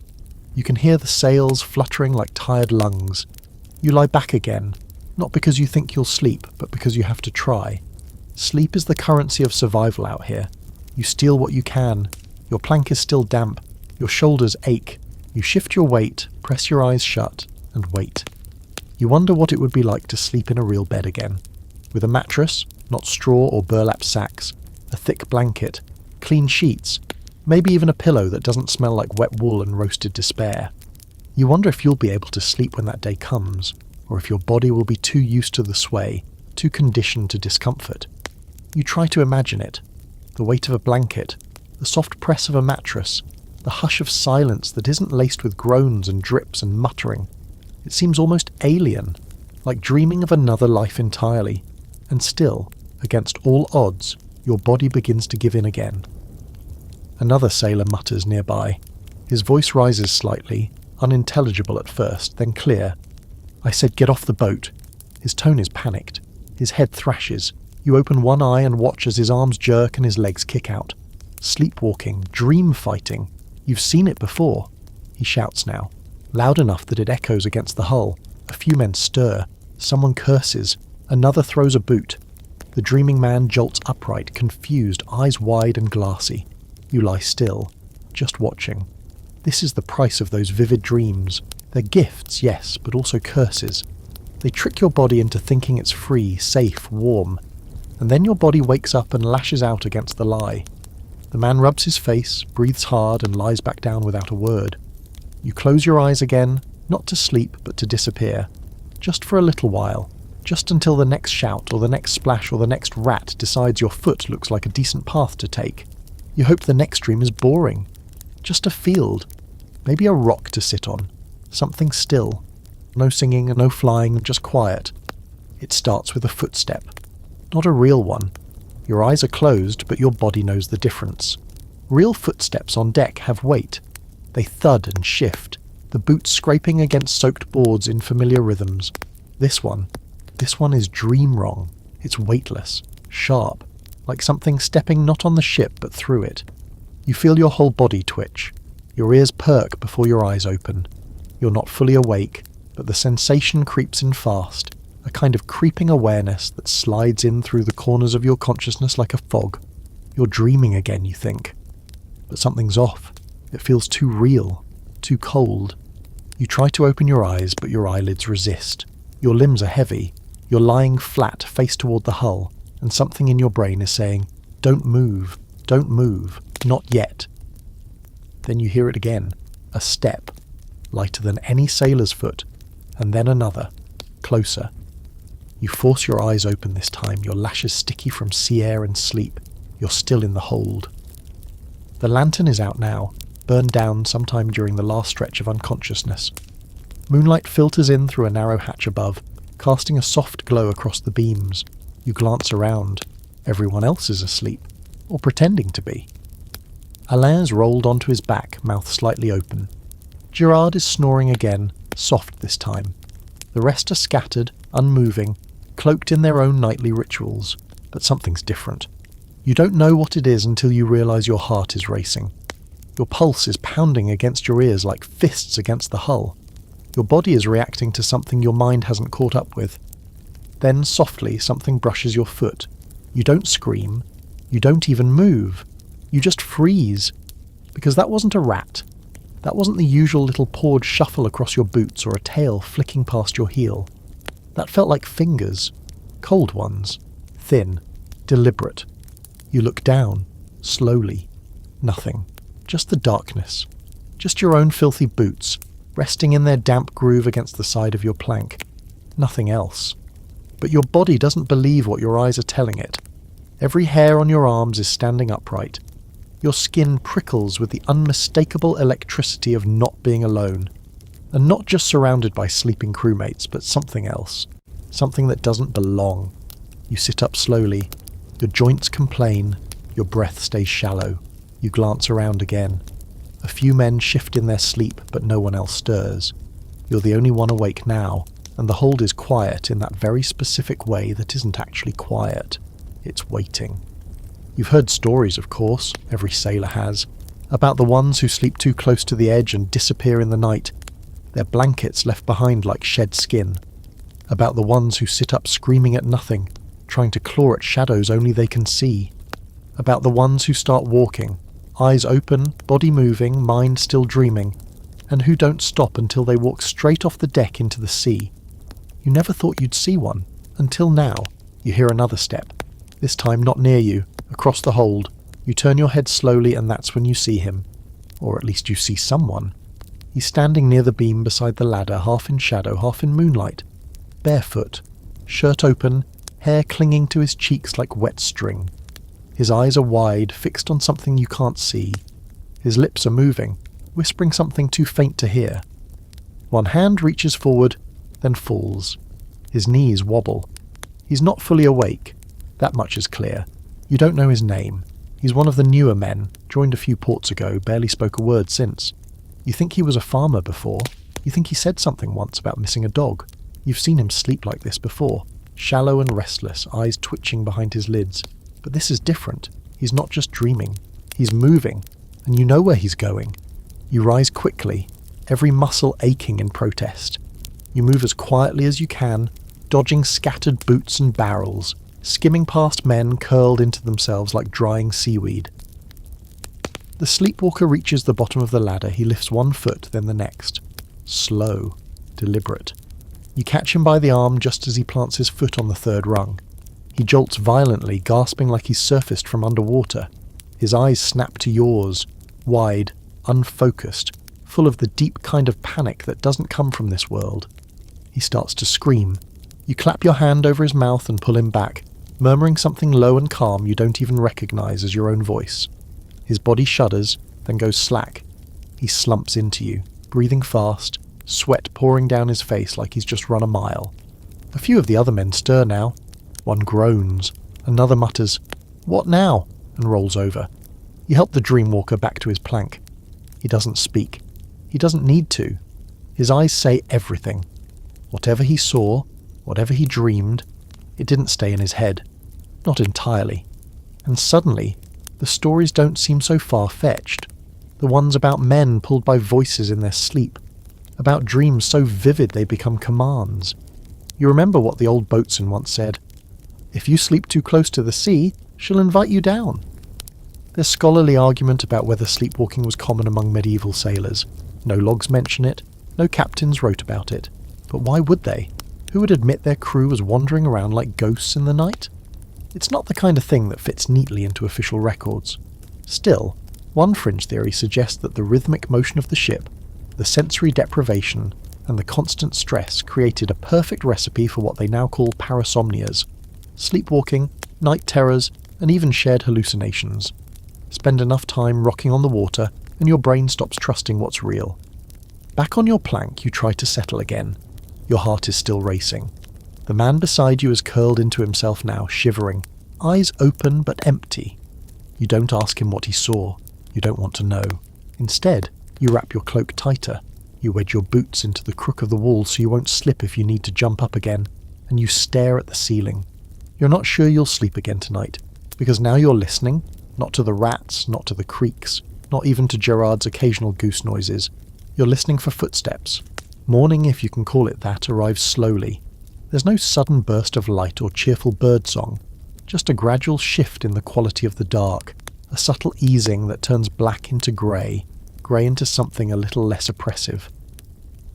You can hear the sails fluttering like tired lungs. You lie back again, not because you think you'll sleep, but because you have to try. Sleep is the currency of survival out here. You steal what you can. Your plank is still damp. Your shoulders ache. You shift your weight, press your eyes shut, and wait. You wonder what it would be like to sleep in a real bed again. With a mattress, not straw or burlap sacks, a thick blanket, clean sheets, maybe even a pillow that doesn't smell like wet wool and roasted despair. You wonder if you'll be able to sleep when that day comes, or if your body will be too used to the sway, too conditioned to discomfort. You try to imagine it. The weight of a blanket, the soft press of a mattress, the hush of silence that isn't laced with groans and drips and muttering. It seems almost alien, like dreaming of another life entirely. And still, against all odds, your body begins to give in again. Another sailor mutters nearby. His voice rises slightly, unintelligible at first, then clear. I said, "Get off the boat." His tone is panicked. His head thrashes. You open one eye and watch as his arms jerk and his legs kick out. Sleepwalking, dream fighting. You've seen it before. He shouts now, loud enough that it echoes against the hull. A few men stir. Someone curses. Another throws a boot. The dreaming man jolts upright, confused, eyes wide and glassy. You lie still, just watching. This is the price of those vivid dreams. They're gifts, yes, but also curses. They trick your body into thinking it's free, safe, warm. And then your body wakes up and lashes out against the lie. The man rubs his face, breathes hard, and lies back down without a word. You close your eyes again, not to sleep, but to disappear. Just for a little while. Just until the next shout, or the next splash, or the next rat decides your foot looks like a decent path to take. You hope the next dream is boring. Just a field. Maybe a rock to sit on. Something still. No singing, no flying, just quiet. It starts with a footstep. Not a real one. Your eyes are closed, but your body knows the difference. Real footsteps on deck have weight. They thud and shift, the boots scraping against soaked boards in familiar rhythms. This one is dream wrong. It's weightless, sharp, like something stepping not on the ship but through it. You feel your whole body twitch. Your ears perk before your eyes open. You're not fully awake, but the sensation creeps in fast, a kind of creeping awareness that slides in through the corners of your consciousness like a fog. You're dreaming again, you think. But something's off. It feels too real, too cold. You try to open your eyes, but your eyelids resist. Your limbs are heavy. You're lying flat, face toward the hull, and something in your brain is saying, "Don't move, don't move, not yet." Then you hear it again, a step, lighter than any sailor's foot, and then another, closer. You force your eyes open this time, your lashes sticky from sea air and sleep. You're still in the hold. The lantern is out now, burned down sometime during the last stretch of unconsciousness. Moonlight filters in through a narrow hatch above, casting a soft glow across the beams. You glance around. Everyone else is asleep, or pretending to be. Alain's rolled onto his back, mouth slightly open. Gerard is snoring again, soft this time. The rest are scattered, unmoving, cloaked in their own nightly rituals, but something's different. You don't know what it is until you realise your heart is racing. Your pulse is pounding against your ears like fists against the hull. Your body is reacting to something your mind hasn't caught up with. Then, softly, something brushes your foot. You don't scream. You don't even move. You just freeze. Because that wasn't a rat. That wasn't the usual little pawed shuffle across your boots or a tail flicking past your heel. That felt like fingers. Cold ones. Thin. Deliberate. You look down. Slowly. Nothing. Just the darkness. Just your own filthy boots, resting in their damp groove against the side of your plank. Nothing else. But your body doesn't believe what your eyes are telling it. Every hair on your arms is standing upright. Your skin prickles with the unmistakable electricity of not being alone. And not just surrounded by sleeping crewmates, but something else. Something that doesn't belong. You sit up slowly. Your joints complain. Your breath stays shallow. You glance around again. A few men shift in their sleep, but no one else stirs. You're the only one awake now, and the hold is quiet in that very specific way that isn't actually quiet. It's waiting. You've heard stories, of course, every sailor has, about the ones who sleep too close to the edge and disappear in the night, their blankets left behind like shed skin. About the ones who sit up screaming at nothing, trying to claw at shadows only they can see. About the ones who start walking, eyes open, body moving, mind still dreaming, and who don't stop until they walk straight off the deck into the sea. You never thought you'd see one, until now. You hear another step, this time not near you, across the hold. You turn your head slowly and that's when you see him. Or at least you see someone. He's standing near the beam beside the ladder, half in shadow, half in moonlight. Barefoot, shirt open, hair clinging to his cheeks like wet string. His eyes are wide, fixed on something you can't see. His lips are moving, whispering something too faint to hear. One hand reaches forward, then falls. His knees wobble. He's not fully awake. That much is clear. You don't know his name. He's one of the newer men, joined a few ports ago, barely spoke a word since. You think he was a farmer before. You think he said something once about missing a dog. You've seen him sleep like this before, shallow and restless, eyes twitching behind his lids. But this is different. He's not just dreaming. He's moving, and you know where he's going. You rise quickly, every muscle aching in protest. You move as quietly as you can, dodging scattered boots and barrels, skimming past men curled into themselves like drying seaweed. The sleepwalker reaches the bottom of the ladder. He lifts one foot, then the next. Slow, deliberate. You catch him by the arm just as he plants his foot on the third rung. He jolts violently, gasping like he's surfaced from underwater. His eyes snap to yours, wide, unfocused, full of the deep kind of panic that doesn't come from this world. He starts to scream. You clap your hand over his mouth and pull him back, murmuring something low and calm you don't even recognize as your own voice. His body shudders, then goes slack. He slumps into you, breathing fast, sweat pouring down his face like he's just run a mile. A few of the other men stir now. One groans, another mutters, "What now?" and rolls over. You help the dreamwalker back to his plank. He doesn't speak. He doesn't need to. His eyes say everything. Whatever he saw, whatever he dreamed, it didn't stay in his head. Not entirely. And suddenly, the stories don't seem so far-fetched. The ones about men pulled by voices in their sleep. About dreams so vivid they become commands. You remember what the old boatswain once said, "If you sleep too close to the sea, she'll invite you down." There's scholarly argument about whether sleepwalking was common among medieval sailors. No logs mention it, no captains wrote about it. But why would they? Who would admit their crew was wandering around like ghosts in the night? It's not the kind of thing that fits neatly into official records. Still, one fringe theory suggests that the rhythmic motion of the ship, the sensory deprivation, and the constant stress created a perfect recipe for what they now call parasomnias. Sleepwalking, night terrors, and even shared hallucinations. Spend enough time rocking on the water, and your brain stops trusting what's real. Back on your plank, you try to settle again. Your heart is still racing. The man beside you is curled into himself now, shivering, eyes open but empty. You don't ask him what he saw. You don't want to know. Instead, you wrap your cloak tighter. You wedge your boots into the crook of the wall so you won't slip if you need to jump up again, and you stare at the ceiling. You're not sure you'll sleep again tonight, because now you're listening, not to the rats, not to the creaks, not even to Gerard's occasional goose noises. You're listening for footsteps. Morning, if you can call it that, arrives slowly. There's no sudden burst of light or cheerful birdsong, just a gradual shift in the quality of the dark, a subtle easing that turns black into grey into something a little less oppressive.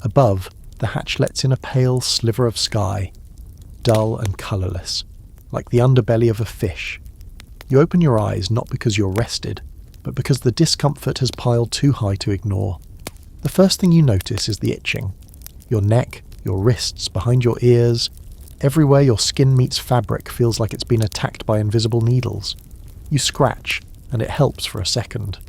Above, the hatch lets in a pale sliver of sky, dull and colourless, like the underbelly of a fish. You open your eyes not because you're rested, but because the discomfort has piled too high to ignore. The first thing you notice is the itching. Your neck, your wrists, behind your ears, everywhere your skin meets fabric feels like it's been attacked by invisible needles. You scratch, and it helps for a second.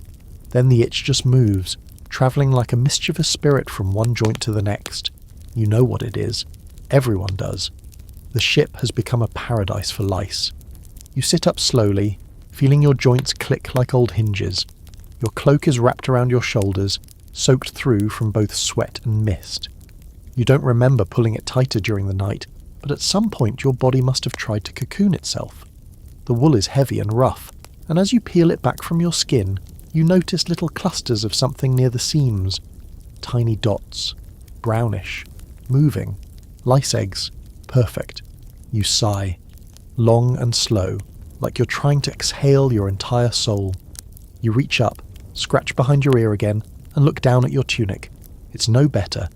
Then the itch just moves, travelling like a mischievous spirit from one joint to the next. You know what it is. Everyone does. The ship has become a paradise for lice. You sit up slowly, feeling your joints click like old hinges. Your cloak is wrapped around your shoulders, soaked through from both sweat and mist. You don't remember pulling it tighter during the night, but at some point your body must have tried to cocoon itself. The wool is heavy and rough, and as you peel it back from your skin, you notice little clusters of something near the seams. Tiny dots. Brownish. Moving. Lice eggs. Perfect. You sigh. Long and slow, like you're trying to exhale your entire soul. You reach up, scratch behind your ear again, and look down at your tunic. It's no better.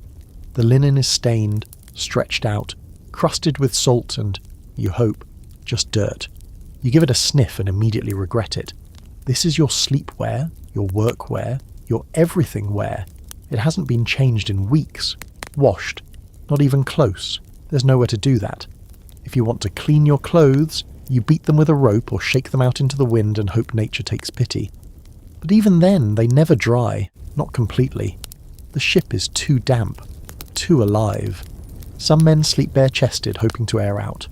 The linen is stained, stretched out, crusted with salt and, you hope, just dirt. You give it a sniff and immediately regret it. This is your sleepwear, your workwear, your everything wear. It hasn't been changed in weeks. Washed. Not even close. There's nowhere to do that. If you want to clean your clothes, you beat them with a rope or shake them out into the wind and hope nature takes pity. But even then, they never dry. Not completely. The ship is too damp. Too alive. Some men sleep bare-chested, hoping to air out.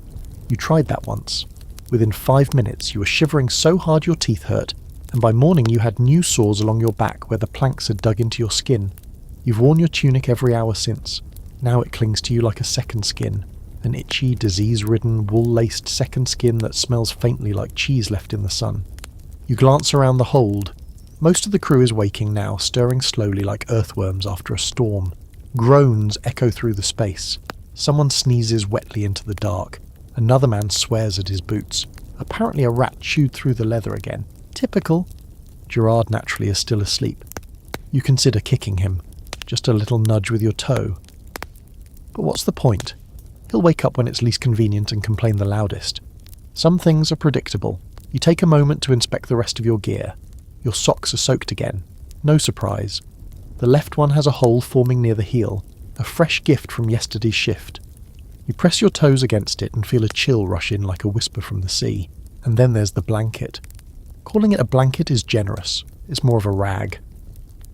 You tried that once. Within 5 minutes, you were shivering so hard your teeth hurt, and by morning you had new sores along your back where the planks had dug into your skin. You've worn your tunic every hour since. Now it clings to you like a second skin. An itchy, disease-ridden, wool-laced second skin that smells faintly like cheese left in the sun. You glance around the hold. Most of the crew is waking now, stirring slowly like earthworms after a storm. Groans echo through the space. Someone sneezes wetly into the dark. Another man swears at his boots. Apparently a rat chewed through the leather again. Typical. Gerard naturally is still asleep. You consider kicking him. Just a little nudge with your toe. But what's the point? He'll wake up when it's least convenient and complain the loudest. Some things are predictable. You take a moment to inspect the rest of your gear. Your socks are soaked again. No surprise. The left one has a hole forming near the heel, a fresh gift from yesterday's shift. You press your toes against it and feel a chill rush in like a whisper from the sea. And then there's the blanket. Calling it a blanket is generous. It's more of a rag.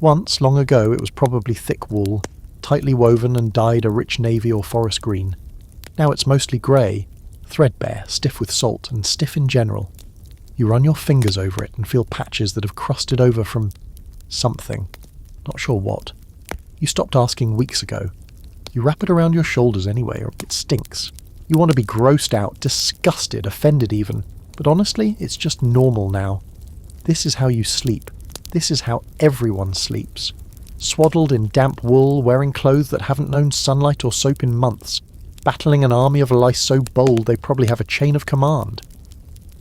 Once, long ago, it was probably thick wool, tightly woven and dyed a rich navy or forest green. Now it's mostly grey, threadbare, stiff with salt, and stiff in general. You run your fingers over it and feel patches that have crusted over from something. Not sure what. You stopped asking weeks ago. You wrap it around your shoulders anyway, or it stinks. You want to be grossed out, disgusted, offended even. But honestly, it's just normal now. This is how you sleep. This is how everyone sleeps. Swaddled in damp wool, wearing clothes that haven't known sunlight or soap in months. Battling an army of lice so bold they probably have a chain of command.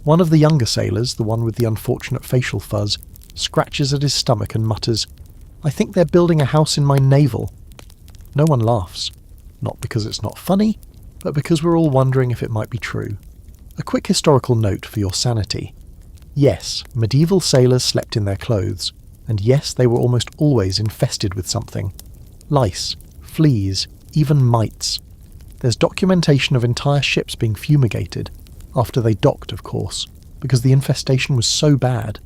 One of the younger sailors, the one with the unfortunate facial fuzz, scratches at his stomach and mutters, "I think they're building a house in my navel." No one laughs. Not because it's not funny, but because we're all wondering if it might be true. A quick historical note for your sanity. Yes, medieval sailors slept in their clothes, and yes, they were almost always infested with something. Lice, fleas, even mites. There's documentation of entire ships being fumigated, after they docked of course, because the infestation was so bad.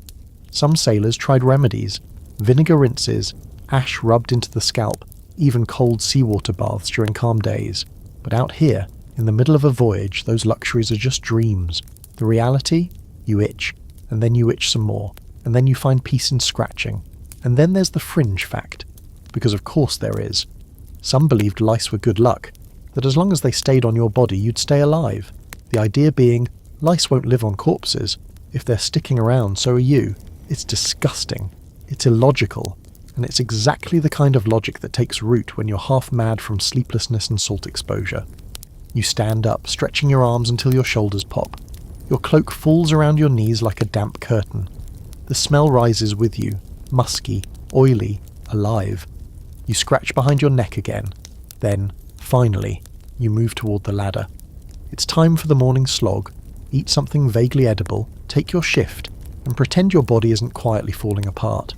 Some sailors tried remedies, vinegar rinses, ash rubbed into the scalp, even cold seawater baths during calm days. But out here, in the middle of a voyage, those luxuries are just dreams. The reality? You itch, and then you itch some more, and then you find peace in scratching. And then there's the fringe fact, because of course there is. Some believed lice were good luck, that as long as they stayed on your body you'd stay alive. The idea being, lice won't live on corpses. If they're sticking around, so are you. It's disgusting. It's illogical. And it's exactly the kind of logic that takes root when you're half mad from sleeplessness and salt exposure. You stand up, stretching your arms until your shoulders pop. Your cloak falls around your knees like a damp curtain. The smell rises with you, musky, oily, alive. You scratch behind your neck again. Then, finally, you move toward the ladder. It's time for the morning slog. Eat something vaguely edible, take your shift, and pretend your body isn't quietly falling apart.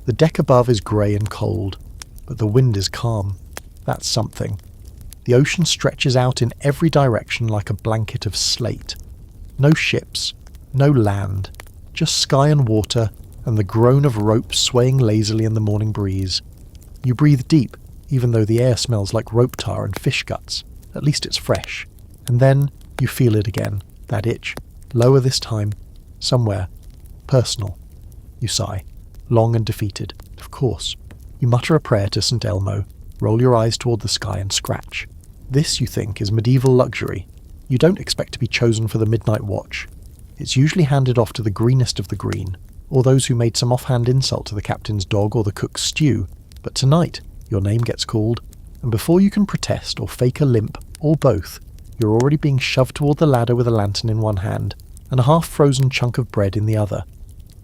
The deck above is grey and cold, but the wind is calm. That's something. The ocean stretches out in every direction like a blanket of slate. No ships, no land, just sky and water and the groan of ropes swaying lazily in the morning breeze. You breathe deep, even though the air smells like rope tar and fish guts. At least it's fresh. And then you feel it again, that itch, lower this time, somewhere, personal. You sigh, long and defeated, of course. You mutter a prayer to St. Elmo, roll your eyes toward the sky and scratch. This, you think, is medieval luxury. You don't expect to be chosen for the midnight watch. It's usually handed off to the greenest of the green, or those who made some offhand insult to the captain's dog or the cook's stew. But tonight, your name gets called, and before you can protest or fake a limp, or both, you're already being shoved toward the ladder with a lantern in one hand, and a half-frozen chunk of bread in the other.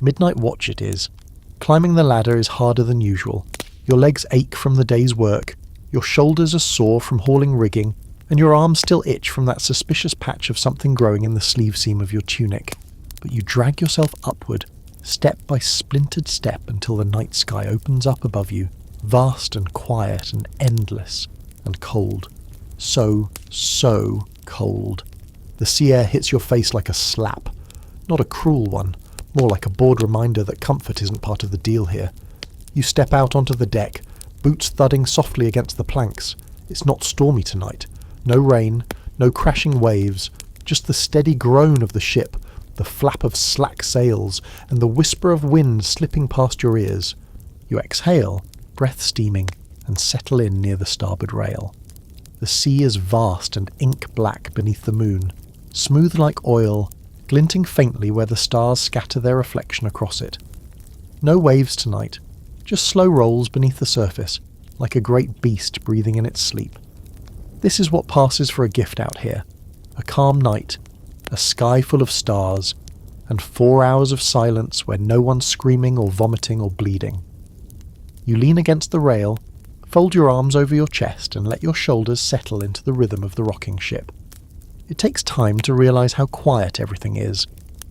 Midnight watch it is. Climbing the ladder is harder than usual. Your legs ache from the day's work, your shoulders are sore from hauling rigging, and your arms still itch from that suspicious patch of something growing in the sleeve seam of your tunic. But you drag yourself upward, step by splintered step, until the night sky opens up above you, vast and quiet and endless and cold. So cold. The sea air hits your face like a slap. Not a cruel one, more like a bored reminder that comfort isn't part of the deal here. You step out onto the deck, boots thudding softly against the planks. It's not stormy tonight. No rain, no crashing waves, just the steady groan of the ship, the flap of slack sails, and the whisper of wind slipping past your ears. You exhale, breath steaming, and settle in near the starboard rail. The sea is vast and ink-black beneath the moon, smooth like oil, glinting faintly where the stars scatter their reflection across it. No waves tonight, just slow rolls beneath the surface, like a great beast breathing in its sleep. This is what passes for a gift out here. A calm night, a sky full of stars, and 4 hours of silence where no one's screaming or vomiting or bleeding. You lean against the rail, fold your arms over your chest and let your shoulders settle into the rhythm of the rocking ship. It takes time to realise how quiet everything is.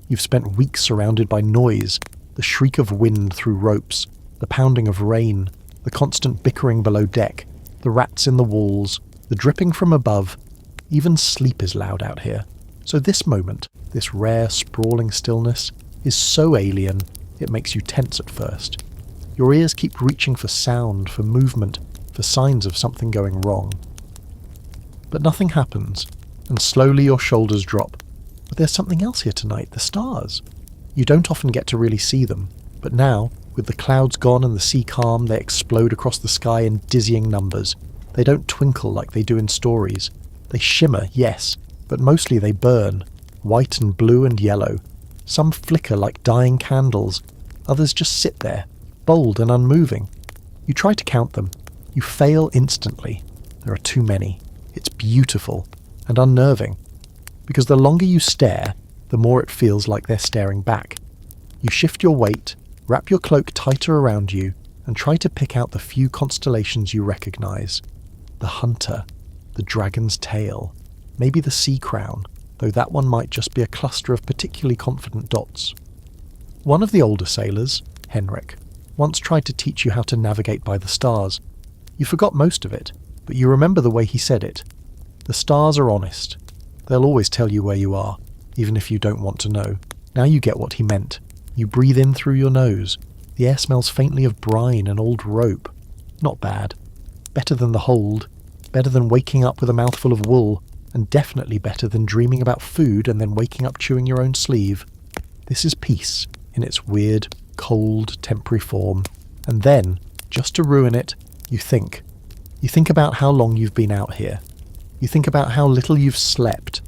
You've spent weeks surrounded by noise, the shriek of wind through ropes, the pounding of rain, the constant bickering below deck, the rats in the walls, the dripping from above. Even sleep is loud out here. So this moment, this rare, sprawling stillness, is so alien, it makes you tense at first. Your ears keep reaching for sound, for movement, for signs of something going wrong. But nothing happens, and slowly your shoulders drop. But there's something else here tonight, the stars. You don't often get to really see them, but now, with the clouds gone and the sea calm, they explode across the sky in dizzying numbers. They don't twinkle like they do in stories. They shimmer, yes, but mostly they burn, white and blue and yellow. Some flicker like dying candles, others just sit there, bold and unmoving. You try to count them. You fail instantly. There are too many. It's beautiful and unnerving, because the longer you stare, the more it feels like they're staring back. You shift your weight, wrap your cloak tighter around you, and try to pick out the few constellations you recognize. The hunter, the dragon's tail, maybe the sea crown, though that one might just be a cluster of particularly confident dots. One of the older sailors, Henrik, once tried to teach you how to navigate by the stars. You forgot most of it, but you remember the way he said it. The stars are honest. They'll always tell you where you are, even if you don't want to know. Now you get what he meant. You breathe in through your nose. The air smells faintly of brine and old rope. Not bad. Better than the hold. Better than waking up with a mouthful of wool. And definitely better than dreaming about food and then waking up chewing your own sleeve. This is peace, in its weird, cold, temporary form. And then, just to ruin it, you think. You think about how long you've been out here. You think about how little you've slept.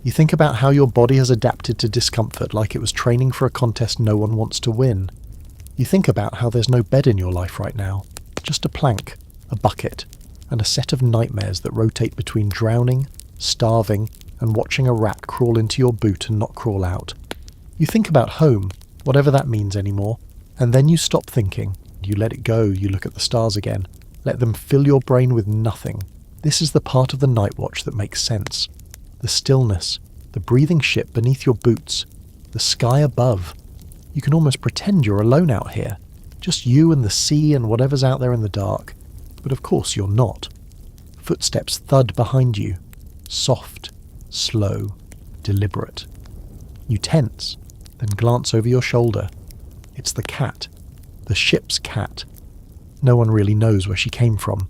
You think about how your body has adapted to discomfort like it was training for a contest no one wants to win. You think about how there's no bed in your life right now. Just a plank, a bucket, and a set of nightmares that rotate between drowning, starving, and watching a rat crawl into your boot and not crawl out. You think about home, whatever that means anymore, and then you stop thinking. You let it go, you look at the stars again. Let them fill your brain with nothing. This is the part of the night watch that makes sense. The stillness, the breathing ship beneath your boots, the sky above. You can almost pretend you're alone out here. Just you and the sea and whatever's out there in the dark. But of course you're not. Footsteps thud behind you. Soft, slow, deliberate. You tense, then glance over your shoulder. It's the cat. The ship's cat. No one really knows where she came from.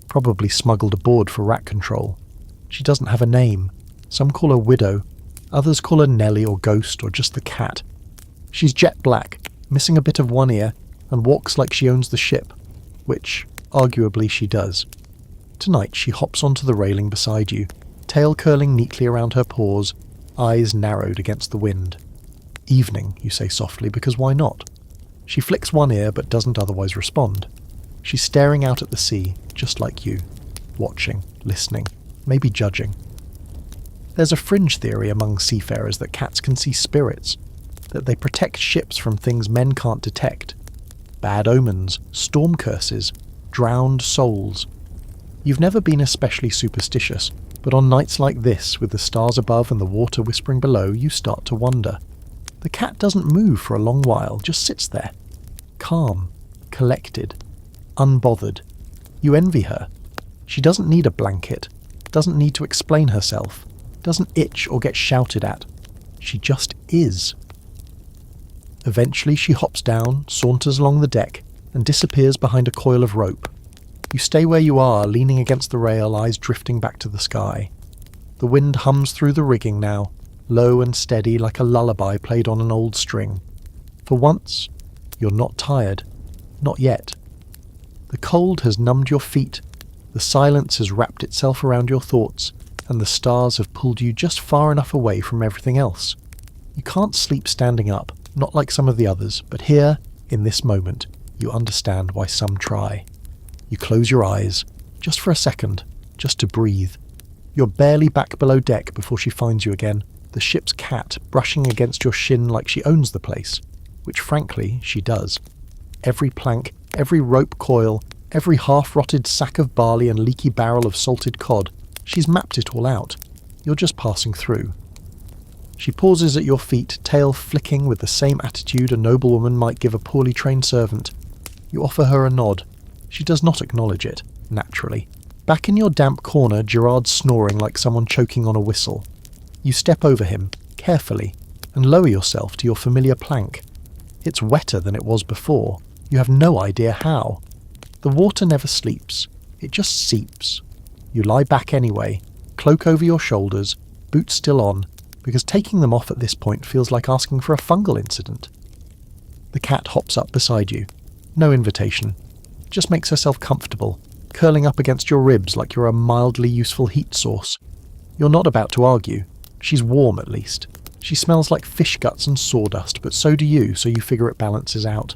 Probably smuggled aboard for rat control. She doesn't have a name. Some call her Widow. Others call her Nellie or Ghost or just the cat. She's jet black, missing a bit of one ear, and walks like she owns the ship. Which, arguably, she does. Tonight she hops onto the railing beside you, tail curling neatly around her paws, eyes narrowed against the wind. Evening, you say softly, because why not? She flicks one ear but doesn't otherwise respond. She's staring out at the sea, just like you. Watching, listening, maybe judging. There's a fringe theory among seafarers that cats can see spirits, that they protect ships from things men can't detect. Bad omens, storm curses, drowned souls. You've never been especially superstitious, but on nights like this, with the stars above and the water whispering below, you start to wonder. The cat doesn't move for a long while, just sits there. Calm, collected, unbothered. You envy her. She doesn't need a blanket, doesn't need to explain herself, doesn't itch or get shouted at. She just is. Eventually she hops down, saunters along the deck, and disappears behind a coil of rope. You stay where you are, leaning against the rail, eyes drifting back to the sky. The wind hums through the rigging now, low and steady like a lullaby played on an old string. For once, you're not tired. Not yet. The cold has numbed your feet, the silence has wrapped itself around your thoughts, and the stars have pulled you just far enough away from everything else. You can't sleep standing up, not like some of the others, but here, in this moment, you understand why some try. You close your eyes, just for a second, just to breathe. You're barely back below deck before she finds you again, the ship's cat brushing against your shin like she owns the place, which frankly, she does. Every plank, every rope coil, every half-rotted sack of barley and leaky barrel of salted cod, she's mapped it all out. You're just passing through. She pauses at your feet, tail flicking with the same attitude a noblewoman might give a poorly trained servant. You offer her a nod. She does not acknowledge it, naturally. Back in your damp corner, Gerard's snoring like someone choking on a whistle. You step over him, carefully, and lower yourself to your familiar plank. It's wetter than it was before, You have no idea how. The water never sleeps, it just seeps. You lie back anyway, cloak over your shoulders, boots still on, because taking them off at this point feels like asking for a fungal incident. The cat hops up beside you. No invitation. Just makes herself comfortable, curling up against your ribs like you're a mildly useful heat source. You're not about to argue. She's warm at least. She smells like fish guts and sawdust, but so do you, so you figure it balances out.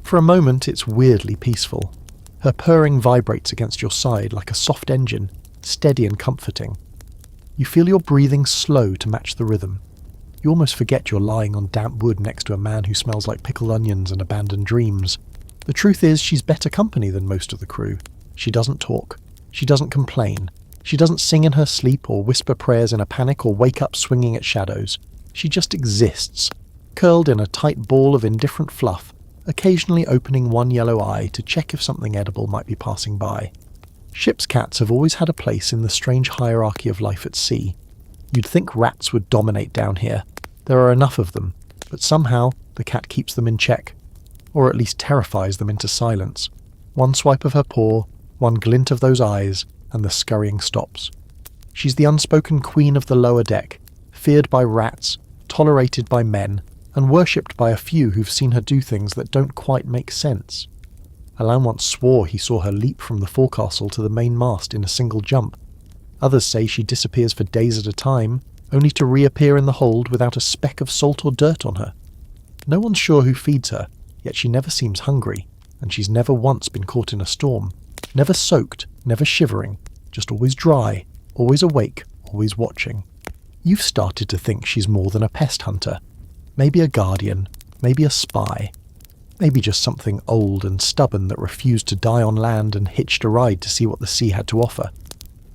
For a moment it's weirdly peaceful. Her purring vibrates against your side like a soft engine, steady and comforting. You feel your breathing slow to match the rhythm. You almost forget you're lying on damp wood next to a man who smells like pickled onions and abandoned dreams. The truth is, she's better company than most of the crew. She doesn't talk. She doesn't complain. She doesn't sing in her sleep or whisper prayers in a panic or wake up swinging at shadows. She just exists, curled in a tight ball of indifferent fluff, occasionally opening one yellow eye to check if something edible might be passing by. Ship's cats have always had a place in the strange hierarchy of life at sea. You'd think rats would dominate down here. There are enough of them, but somehow the cat keeps them in check, or at least terrifies them into silence. One swipe of her paw, one glint of those eyes, and the scurrying stops. She's the unspoken queen of the lower deck, feared by rats, tolerated by men, and worshipped by a few who've seen her do things that don't quite make sense. Alain once swore he saw her leap from the forecastle to the main mast in a single jump. Others say she disappears for days at a time, only to reappear in the hold without a speck of salt or dirt on her. No one's sure who feeds her, yet she never seems hungry, and she's never once been caught in a storm. Never soaked, never shivering, just always dry, always awake, always watching. You've started to think she's more than a pest hunter. Maybe a guardian, maybe a spy. Maybe just something old and stubborn that refused to die on land and hitched a ride to see what the sea had to offer.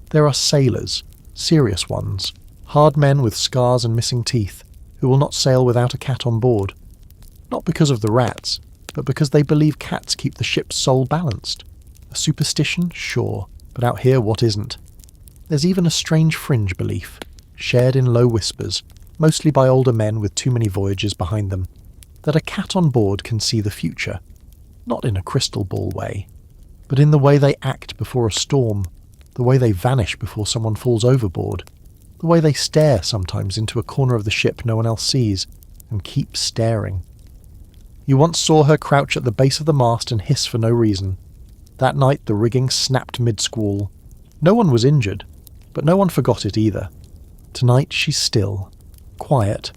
There are sailors, serious ones, hard men with scars and missing teeth, who will not sail without a cat on board. Not because of the rats, but because they believe cats keep the ship's soul balanced. A superstition, sure, but out here what isn't? There's even a strange fringe belief, shared in low whispers, mostly by older men with too many voyages behind them, that a cat on board can see the future. Not in a crystal ball way, but in the way they act before a storm, the way they vanish before someone falls overboard, the way they stare sometimes into a corner of the ship no one else sees, and keep staring. You once saw her crouch at the base of the mast and hiss for no reason. That night the rigging snapped mid-squall. No one was injured, but no one forgot it either. Tonight she's still, quiet,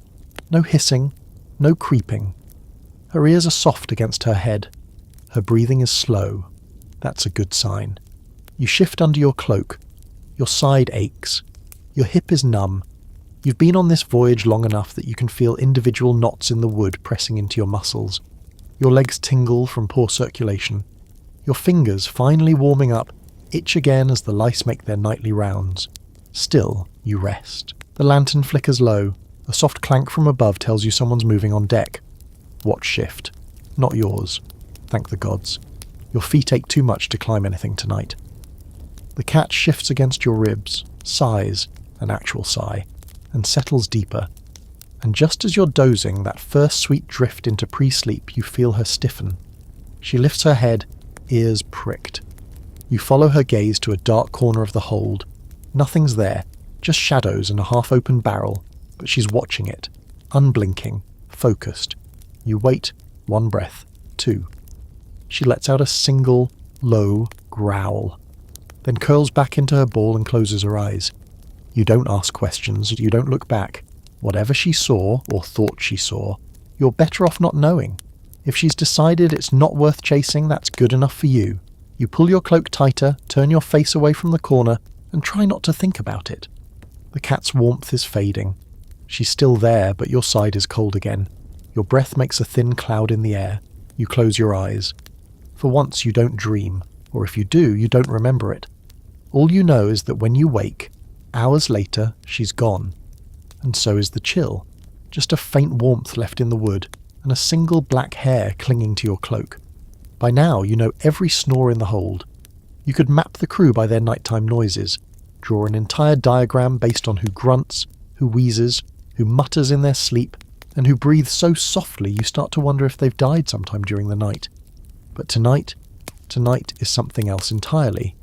no hissing, no creeping. Her ears are soft against her head. Her breathing is slow. That's a good sign. You shift under your cloak. Your side aches. Your hip is numb. You've been on this voyage long enough that you can feel individual knots in the wood pressing into your muscles. Your legs tingle from poor circulation. Your fingers, finally warming up, itch again as the lice make their nightly rounds. Still, you rest. The lantern flickers low. A soft clank from above tells you someone's moving on deck. Watch shift. Not yours. Thank the gods. Your feet ache too much to climb anything tonight. The cat shifts against your ribs, sighs, an actual sigh, and settles deeper. And just as you're dozing that first sweet drift into pre-sleep, you feel her stiffen. She lifts her head, ears pricked. You follow her gaze to a dark corner of the hold. Nothing's there, just shadows and a half-open barrel, but she's watching it, unblinking, focused. You wait, one breath, two. She lets out a single, low growl, then curls back into her ball and closes her eyes. You don't ask questions, you don't look back. Whatever she saw, or thought she saw, you're better off not knowing. If she's decided it's not worth chasing, that's good enough for you. You pull your cloak tighter, turn your face away from the corner, and try not to think about it. The cat's warmth is fading. She's still there, but your side is cold again. Your breath makes a thin cloud in the air. You close your eyes. For once you don't dream, or if you do, you don't remember it. All you know is that when you wake, hours later, she's gone. And so is the chill. Just a faint warmth left in the wood, and a single black hair clinging to your cloak. By now you know every snore in the hold. You could map the crew by their nighttime noises, draw an entire diagram based on who grunts, who wheezes, who mutters in their sleep, and who breathes so softly you start to wonder if they've died sometime during the night. But tonight is something else entirely.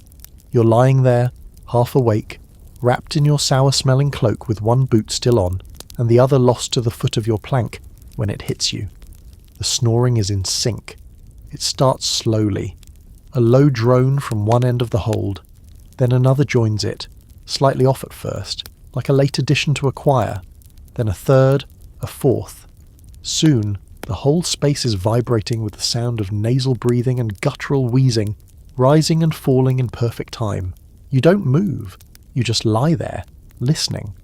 You're lying there, half awake, wrapped in your sour-smelling cloak with one boot still on, and the other lost to the foot of your plank when it hits you. The snoring is in sync. It starts slowly. A low drone from one end of the hold, then another joins it, slightly off at first, like a late addition to a choir, then a third, a fourth. Soon, the whole space is vibrating with the sound of nasal breathing and guttural wheezing, rising and falling in perfect time. You don't move, you just lie there, listening.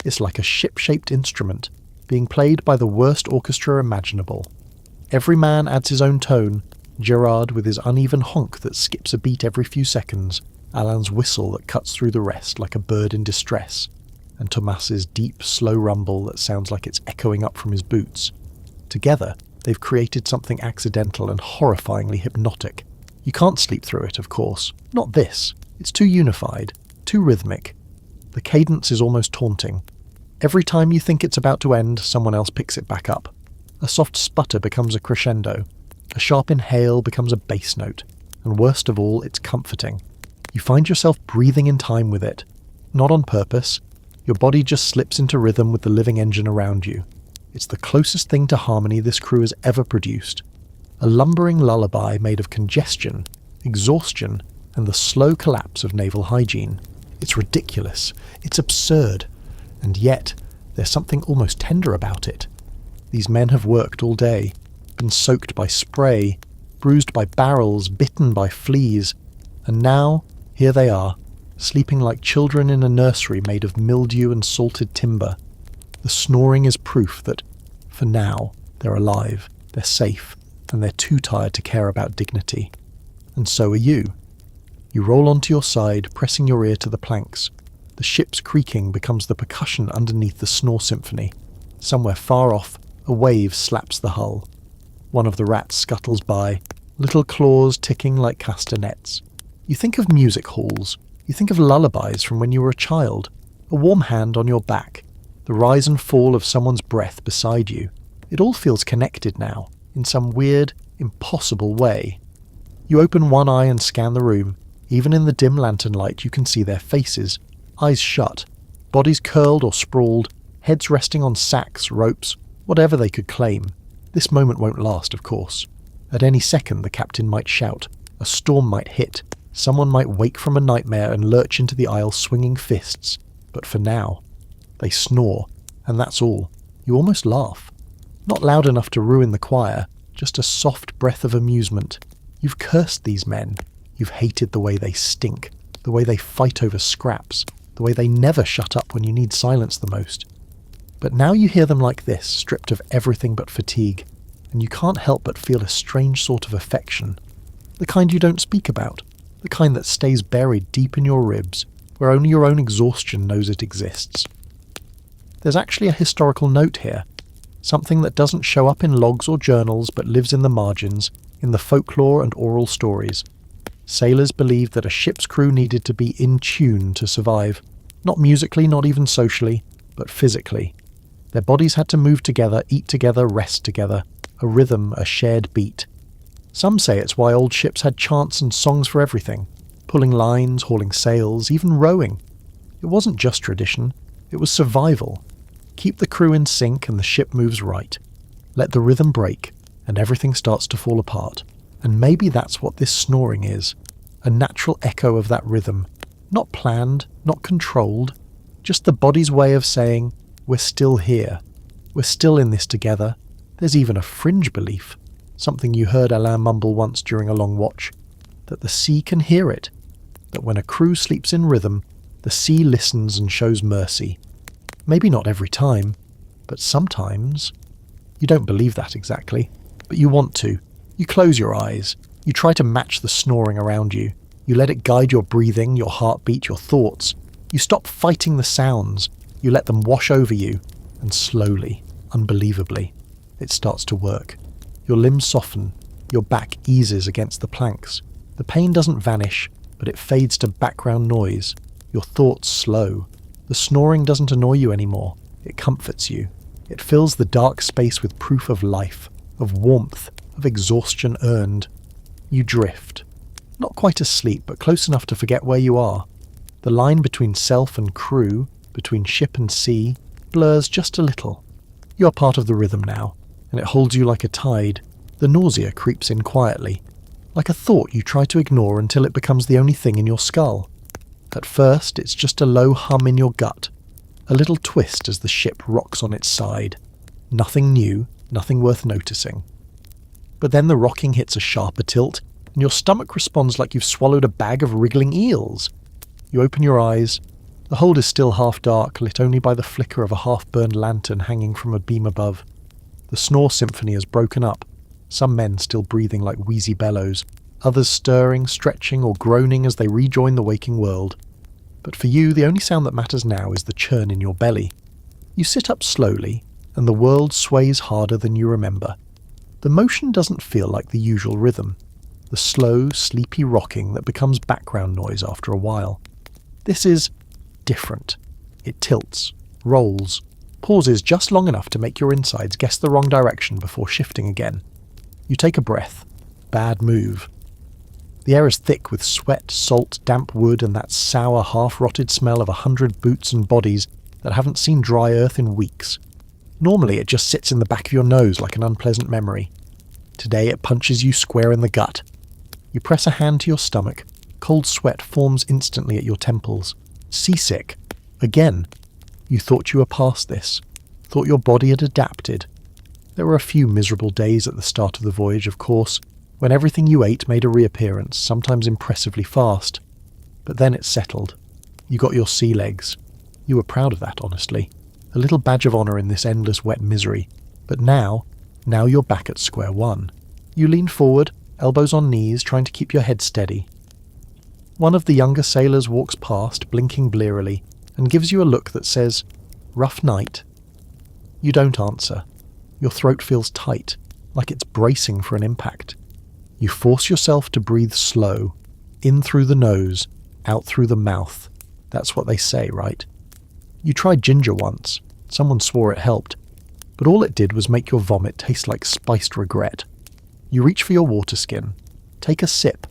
It's like a ship-shaped instrument, being played by the worst orchestra imaginable. Every man adds his own tone, Gerard with his uneven honk that skips a beat every few seconds, Alain's whistle that cuts through the rest like a bird in distress, and Thomas's deep, slow rumble that sounds like it's echoing up from his boots. Together, they've created something accidental and horrifyingly hypnotic. You can't sleep through it, of course. Not this. It's too unified, too rhythmic. The cadence is almost taunting. Every time you think it's about to end, someone else picks it back up. A soft sputter becomes a crescendo. A sharp inhale becomes a bass note. And worst of all, it's comforting. You find yourself breathing in time with it. Not on purpose. Your body just slips into rhythm with the living engine around you. It's the closest thing to harmony this crew has ever produced. A lumbering lullaby made of congestion, exhaustion, and the slow collapse of naval hygiene. It's ridiculous. It's absurd. And yet, there's something almost tender about it. These men have worked all day, been soaked by spray, bruised by barrels, bitten by fleas, and now, here they are, sleeping like children in a nursery made of mildew and salted timber. The snoring is proof that, for now, they're alive, they're safe, and they're too tired to care about dignity. And so are you. You roll onto your side, pressing your ear to the planks. The ship's creaking becomes the percussion underneath the snore symphony. Somewhere far off, a wave slaps the hull. One of the rats scuttles by, little claws ticking like castanets. You think of music halls. You think of lullabies from when you were a child. A warm hand on your back. The rise and fall of someone's breath beside you. It all feels connected now, in some weird, impossible way. You open one eye and scan the room. Even in the dim lantern light you can see their faces, eyes shut, bodies curled or sprawled, heads resting on sacks, ropes, whatever they could claim. This moment won't last, of course. At any second the captain might shout, a storm might hit, someone might wake from a nightmare and lurch into the aisle swinging fists. But for now, they snore, and that's all. You almost laugh. Not loud enough to ruin the choir, just a soft breath of amusement. You've cursed these men. You've hated the way they stink, the way they fight over scraps, the way they never shut up when you need silence the most. But now you hear them like this, stripped of everything but fatigue, and you can't help but feel a strange sort of affection. The kind you don't speak about, the kind that stays buried deep in your ribs, where only your own exhaustion knows it exists. There's actually a historical note here, something that doesn't show up in logs or journals but lives in the margins, in the folklore and oral stories. Sailors believed that a ship's crew needed to be in tune to survive, not musically, not even socially, but physically. Their bodies had to move together, eat together, rest together, a rhythm, a shared beat. Some say it's why old ships had chants and songs for everything, pulling lines, hauling sails, even rowing. It wasn't just tradition, it was survival. Keep the crew in sync and the ship moves right. Let the rhythm break, and everything starts to fall apart. And maybe that's what this snoring is, a natural echo of that rhythm. Not planned, not controlled, just the body's way of saying, we're still here. We're still in this together. There's even a fringe belief, something you heard Alain mumble once during a long watch, that the sea can hear it, that when a crew sleeps in rhythm, the sea listens and shows mercy. Maybe not every time, but sometimes. You don't believe that exactly, but you want to. You close your eyes. You try to match the snoring around you. You let it guide your breathing, your heartbeat, your thoughts. You stop fighting the sounds. You let them wash over you. And slowly, unbelievably, it starts to work. Your limbs soften. Your back eases against the planks. The pain doesn't vanish, but it fades to background noise. Your thoughts slow. The snoring doesn't annoy you anymore. It comforts you. It fills the dark space with proof of life, of warmth, of exhaustion earned. You drift. Not quite asleep, but close enough to forget where you are. The line between self and crew, between ship and sea, blurs just a little. You are part of the rhythm now, and it holds you like a tide. The nausea creeps in quietly, like a thought you try to ignore until it becomes the only thing in your skull. At first, it's just a low hum in your gut, a little twist as the ship rocks on its side. Nothing new, nothing worth noticing. But then the rocking hits a sharper tilt, and your stomach responds like you've swallowed a bag of wriggling eels. You open your eyes. The hold is still half dark, lit only by the flicker of a half-burned lantern hanging from a beam above. The snore symphony has broken up, some men still breathing like wheezy bellows, others stirring, stretching, or groaning as they rejoin the waking world. But for you, the only sound that matters now is the churn in your belly. You sit up slowly, and the world sways harder than you remember. The motion doesn't feel like the usual rhythm, the slow, sleepy rocking that becomes background noise after a while. This is different. It tilts, rolls, pauses just long enough to make your insides guess the wrong direction before shifting again. You take a breath. Bad move. The air is thick with sweat, salt, damp wood, and that sour, half-rotted smell of 100 boots and bodies that haven't seen dry earth in weeks. Normally it just sits in the back of your nose like an unpleasant memory. Today it punches you square in the gut. You press a hand to your stomach. Cold sweat forms instantly at your temples. Seasick. Again. You thought you were past this. Thought your body had adapted. There were a few miserable days at the start of the voyage, of course, when everything you ate made a reappearance, sometimes impressively fast. But then it settled. You got your sea legs. You were proud of that, honestly. A little badge of honour in this endless wet misery. But now you're back at square one. You lean forward, elbows on knees, trying to keep your head steady. One of the younger sailors walks past, blinking blearily, and gives you a look that says, "Rough night." You don't answer. Your throat feels tight, like it's bracing for an impact. You force yourself to breathe slow, in through the nose, out through the mouth. That's what they say, right? You tried ginger once. Someone swore it helped. But all it did was make your vomit taste like spiced regret. You reach for your water skin. Take a sip.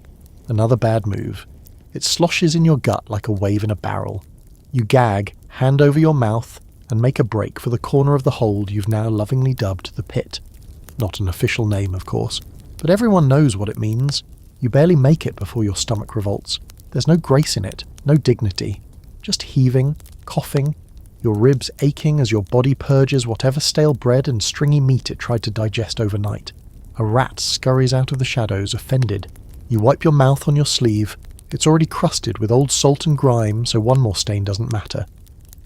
Another bad move. It sloshes in your gut like a wave in a barrel. You gag, hand over your mouth, and make a break for the corner of the hold you've now lovingly dubbed the pit. Not an official name, of course, but everyone knows what it means. You barely make it before your stomach revolts. There's no grace in it, no dignity. Just heaving, coughing, your ribs aching as your body purges whatever stale bread and stringy meat it tried to digest overnight. A rat scurries out of the shadows, offended. You wipe your mouth on your sleeve. It's already crusted with old salt and grime, so one more stain doesn't matter.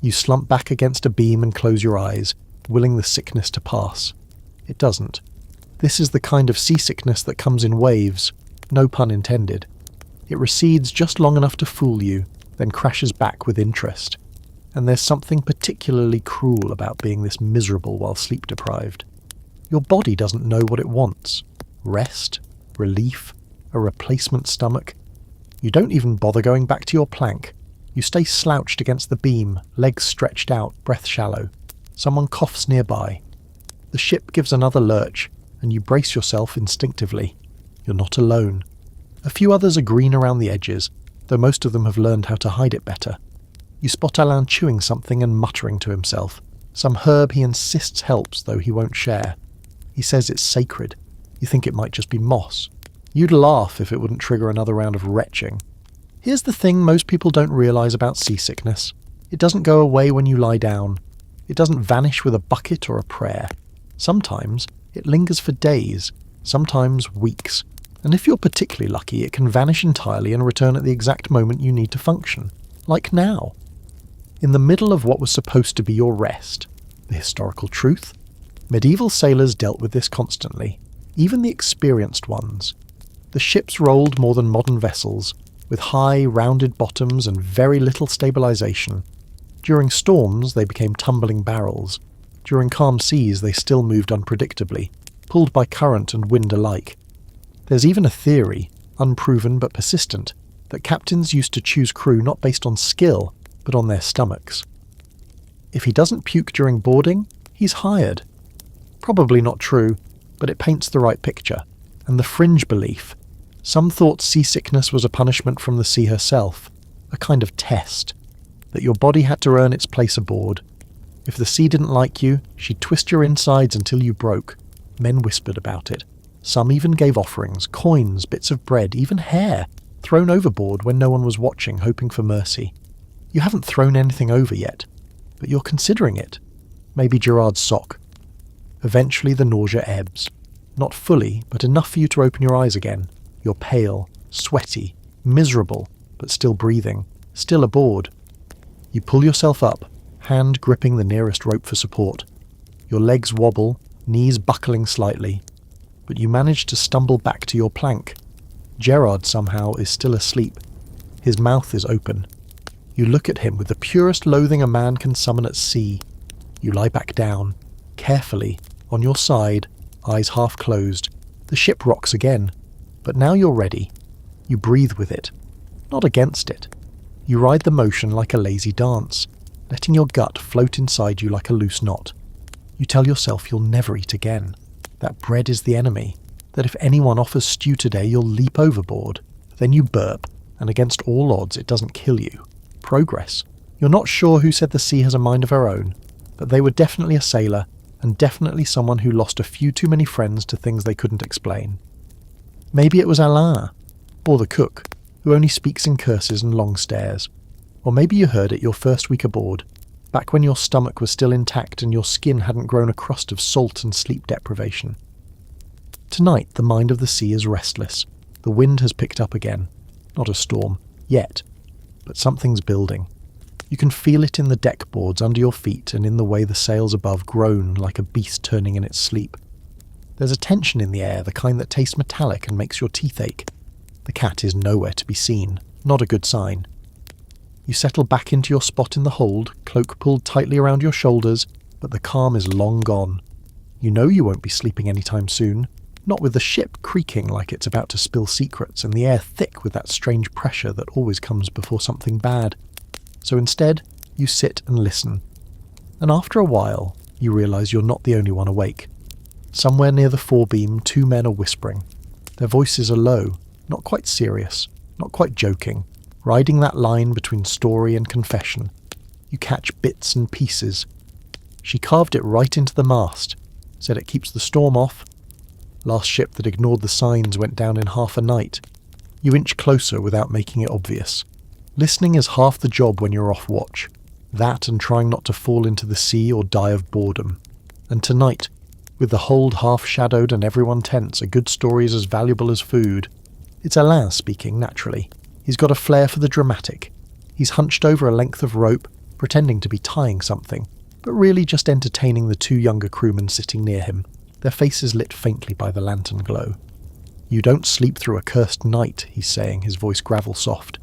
You slump back against a beam and close your eyes, willing the sickness to pass. It doesn't. This is the kind of seasickness that comes in waves, no pun intended. It recedes just long enough to fool you, then crashes back with interest. And there's something particularly cruel about being this miserable while sleep-deprived. Your body doesn't know what it wants. Rest, relief, a replacement stomach. You don't even bother going back to your plank. You stay slouched against the beam, legs stretched out, breath shallow. Someone coughs nearby. The ship gives another lurch, and you brace yourself instinctively. You're not alone. A few others are green around the edges, though most of them have learned how to hide it better. You spot Alain chewing something and muttering to himself. Some herb he insists helps, though he won't share. He says it's sacred. You think it might just be moss. You'd laugh if it wouldn't trigger another round of retching. Here's the thing most people don't realise about seasickness. It doesn't go away when you lie down. It doesn't vanish with a bucket or a prayer. Sometimes it lingers for days, sometimes weeks. And if you're particularly lucky, it can vanish entirely and return at the exact moment you need to function. Like now. In the middle of what was supposed to be your rest. The historical truth? Medieval sailors dealt with this constantly, even the experienced ones. The ships rolled more than modern vessels, with high, rounded bottoms and very little stabilisation. During storms, they became tumbling barrels. During calm seas, they still moved unpredictably, pulled by current and wind alike. There's even a theory, unproven but persistent, that captains used to choose crew not based on skill, but on their stomachs. If he doesn't puke during boarding, he's hired. Probably not true, but it paints the right picture. And the fringe belief, Some thought seasickness was a punishment from the sea herself, a kind of test, that your body had to earn its place aboard. If the sea didn't like you, she'd twist your insides until you broke. Men whispered about it. Some even gave offerings, coins, bits of bread, even hair, thrown overboard when no one was watching, hoping for mercy. You haven't thrown anything over yet, but you're considering it. Maybe Gerard's sock. Eventually the nausea ebbs. Not fully, but enough for you to open your eyes again. You're pale, sweaty, miserable, but still breathing, still aboard. You pull yourself up, hand gripping the nearest rope for support. Your legs wobble, knees buckling slightly, but you manage to stumble back to your plank. Gerard somehow is still asleep. His mouth is open. You look at him with the purest loathing a man can summon at sea. You lie back down, carefully, on your side, eyes half closed. The ship rocks again, but now you're ready. You breathe with it, not against it. You ride the motion like a lazy dance, letting your gut float inside you like a loose knot. You tell yourself you'll never eat again, that bread is the enemy, that if anyone offers stew today you'll leap overboard. Then you burp, and against all odds it doesn't kill you. Progress. You're not sure who said the sea has a mind of her own, but they were definitely a sailor, and definitely someone who lost a few too many friends to things they couldn't explain. Maybe it was Alain, or the cook, who only speaks in curses and long stares. Or maybe you heard it your first week aboard, back when your stomach was still intact and your skin hadn't grown a crust of salt and sleep deprivation. Tonight the mind of the sea is restless. The wind has picked up again. Not a storm, yet, but something's building. You can feel it in the deck boards under your feet and in the way the sails above groan like a beast turning in its sleep. There's a tension in the air, the kind that tastes metallic and makes your teeth ache. The cat is nowhere to be seen, not a good sign. You settle back into your spot in the hold, cloak pulled tightly around your shoulders, but the calm is long gone. You know you won't be sleeping anytime soon, not with the ship creaking like it's about to spill secrets and the air thick with that strange pressure that always comes before something bad. So instead, you sit and listen. And after a while, you realise you're not the only one awake. Somewhere near the forebeam, two men are whispering. Their voices are low, not quite serious, not quite joking, riding that line between story and confession. You catch bits and pieces. She carved it right into the mast, said it keeps the storm off. Last ship that ignored the signs went down in half a night. You inch closer without making it obvious. Listening is half the job when you're off watch. That and trying not to fall into the sea or die of boredom. And tonight, with the hold half-shadowed and everyone tense, a good story is as valuable as food. It's Alain speaking, naturally. He's got a flair for the dramatic. He's hunched over a length of rope, pretending to be tying something, but really just entertaining the two younger crewmen sitting near him, their faces lit faintly by the lantern glow. You don't sleep through a cursed night, he's saying, his voice gravel-soft.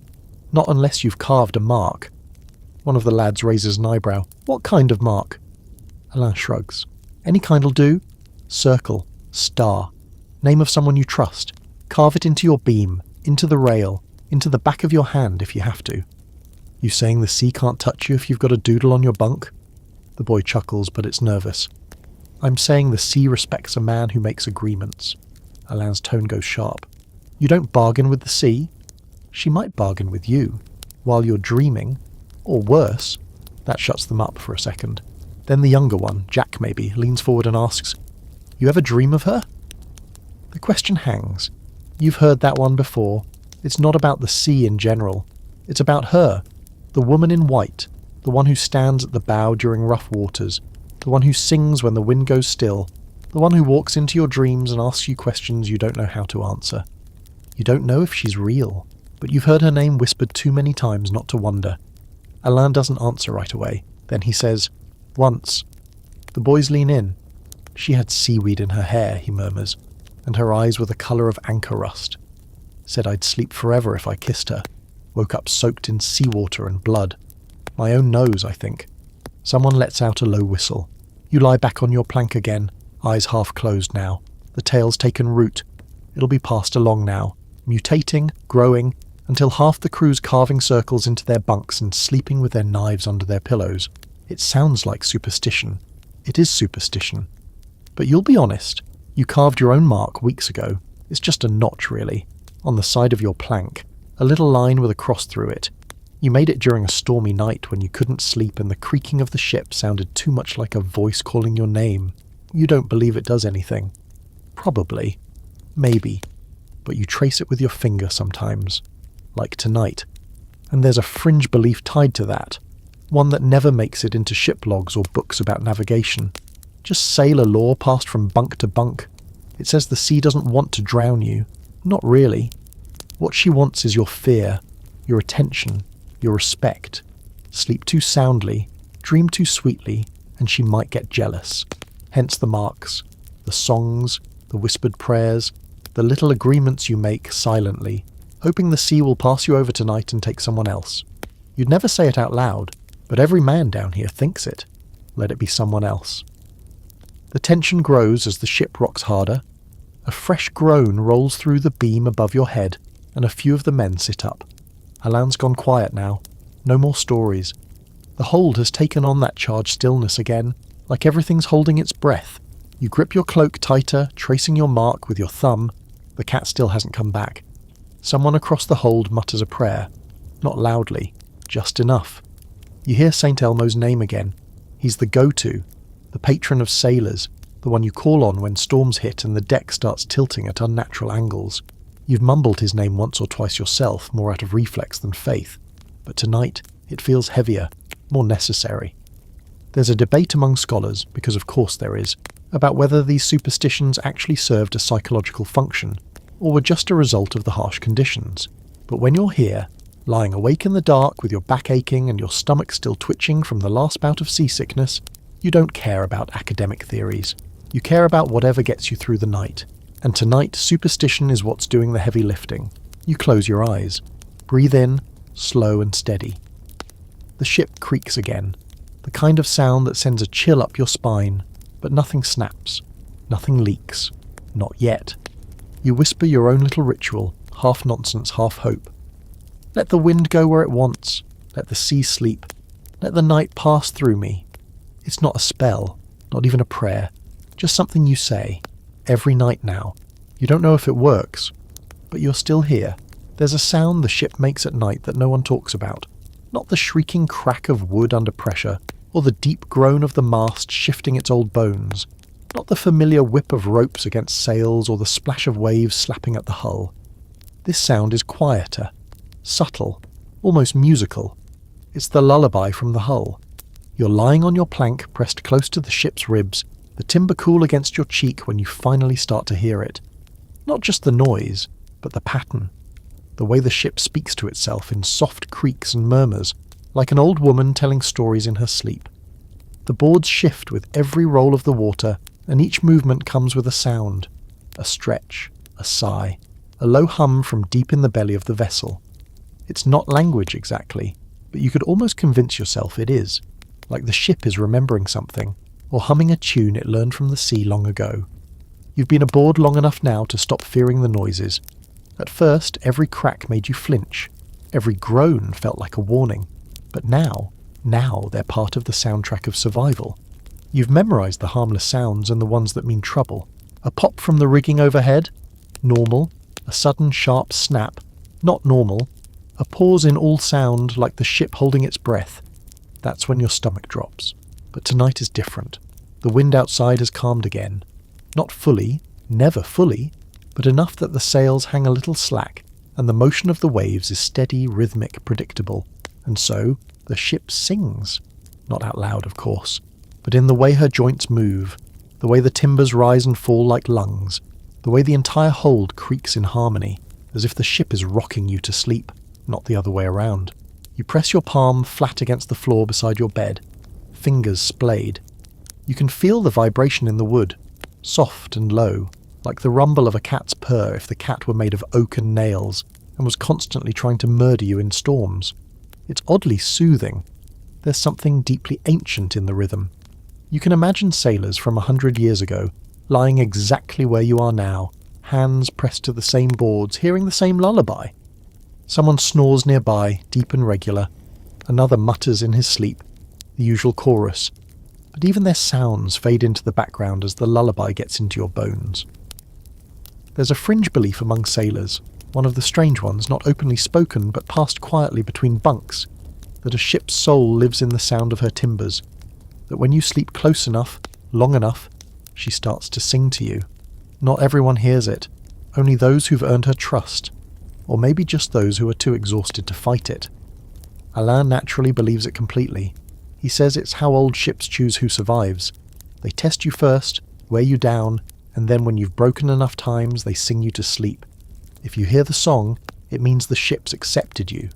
Not unless you've carved a mark. One of the lads raises an eyebrow. What kind of mark? Alain shrugs. Any kind'll do. Circle. Star. Name of someone you trust. Carve it into your beam, into the rail, into the back of your hand if you have to. You saying the sea can't touch you if you've got a doodle on your bunk? The boy chuckles, but it's nervous. I'm saying the sea respects a man who makes agreements. Alain's tone goes sharp. You don't bargain with the sea. She might bargain with you, while you're dreaming, or worse. That shuts them up for a second. Then the younger one, Jack maybe, leans forward and asks, You ever dream of her? The question hangs. You've heard that one before. It's not about the sea in general. It's about her, the woman in white, the one who stands at the bow during rough waters, the one who sings when the wind goes still, the one who walks into your dreams and asks you questions you don't know how to answer. You don't know if she's real, but you've heard her name whispered too many times not to wonder. Alain doesn't answer right away. Then he says, Once. The boys lean in. She had seaweed in her hair, he murmurs, and her eyes were the colour of anchor rust. Said I'd sleep forever if I kissed her. Woke up soaked in seawater and blood. My own nose, I think. Someone lets out a low whistle. You lie back on your plank again, eyes half closed now. The tale's taken root. It'll be passed along now, mutating, growing, until half the crew's carving circles into their bunks and sleeping with their knives under their pillows. It sounds like superstition. It is superstition. But you'll be honest. You carved your own mark weeks ago. It's just a notch, really. On the side of your plank, a little line with a cross through it. You made it during a stormy night when you couldn't sleep and the creaking of the ship sounded too much like a voice calling your name. You don't believe it does anything. Probably. Maybe. But you trace it with your finger sometimes. Like tonight. And there's a fringe belief tied to that. One that never makes it into ship logs or books about navigation. Just sailor lore passed from bunk to bunk. It says the sea doesn't want to drown you. Not really. What she wants is your fear, your attention, your respect. Sleep too soundly, dream too sweetly, and she might get jealous. Hence the marks, the songs, the whispered prayers, the little agreements you make silently, hoping the sea will pass you over tonight and take someone else. You'd never say it out loud, but every man down here thinks it. Let it be someone else. The tension grows as the ship rocks harder. A fresh groan rolls through the beam above your head, and a few of the men sit up. Alain's gone quiet now. No more stories. The hold has taken on that charged stillness again, like everything's holding its breath. You grip your cloak tighter, tracing your mark with your thumb. The cat still hasn't come back. Someone across the hold mutters a prayer. Not loudly, just enough. You hear St. Elmo's name again. He's the go-to, the patron of sailors, the one you call on when storms hit and the deck starts tilting at unnatural angles. You've mumbled his name once or twice yourself, more out of reflex than faith. But tonight, it feels heavier, more necessary. There's a debate among scholars, because of course there is, about whether these superstitions actually served a psychological function, or were just a result of the harsh conditions. But when you're here, lying awake in the dark with your back aching and your stomach still twitching from the last bout of seasickness, you don't care about academic theories. You care about whatever gets you through the night. And tonight, superstition is what's doing the heavy lifting. You close your eyes. Breathe in, slow and steady. The ship creaks again. The kind of sound that sends a chill up your spine, but nothing snaps. Nothing leaks. Not yet. You whisper your own little ritual, half nonsense, half hope. Let the wind go where it wants. Let the sea sleep. Let the night pass through me. It's not a spell, not even a prayer. Just something you say. Every night now. You don't know if it works, but you're still here. There's a sound the ship makes at night that no one talks about. Not the shrieking crack of wood under pressure, or the deep groan of the mast shifting its old bones. Not the familiar whip of ropes against sails or the splash of waves slapping at the hull. This sound is quieter, subtle, almost musical. It's the lullaby from the hull. You're lying on your plank pressed close to the ship's ribs, the timber cool against your cheek when you finally start to hear it. Not just the noise, but the pattern. The way the ship speaks to itself in soft creaks and murmurs, like an old woman telling stories in her sleep. The boards shift with every roll of the water, and each movement comes with a sound. A stretch, a sigh, a low hum from deep in the belly of the vessel. It's not language exactly, but you could almost convince yourself it is, like the ship is remembering something, or humming a tune it learned from the sea long ago. You've been aboard long enough now to stop fearing the noises. At first, every crack made you flinch. Every groan felt like a warning. But now they're part of the soundtrack of survival. You've memorized the harmless sounds and the ones that mean trouble. A pop from the rigging overhead? Normal. A sudden sharp snap? Not normal. A pause in all sound like the ship holding its breath. That's when your stomach drops. But tonight is different. The wind outside has calmed again. Not fully, never fully, but enough that the sails hang a little slack, and the motion of the waves is steady, rhythmic, predictable. And so, the ship sings. Not out loud, of course, but in the way her joints move, the way the timbers rise and fall like lungs, the way the entire hold creaks in harmony, as if the ship is rocking you to sleep, not the other way around. You press your palm flat against the floor beside your bed, fingers splayed. You can feel the vibration in the wood, soft and low, like the rumble of a cat's purr if the cat were made of oaken nails and was constantly trying to murder you in storms. It's oddly soothing. There's something deeply ancient in the rhythm. You can imagine sailors from 100 years ago, lying exactly where you are now, hands pressed to the same boards, hearing the same lullaby. Someone snores nearby, deep and regular. Another mutters in his sleep, the usual chorus. But even their sounds fade into the background as the lullaby gets into your bones. There's a fringe belief among sailors, one of the strange ones, not openly spoken but passed quietly between bunks, that a ship's soul lives in the sound of her timbers, that when you sleep close enough, long enough, she starts to sing to you. Not everyone hears it, only those who've earned her trust, or maybe just those who are too exhausted to fight it. Alain naturally believes it completely. He says it's how old ships choose who survives. They test you first, wear you down, and then when you've broken enough times, they sing you to sleep. If you hear the song, it means the ship's accepted you.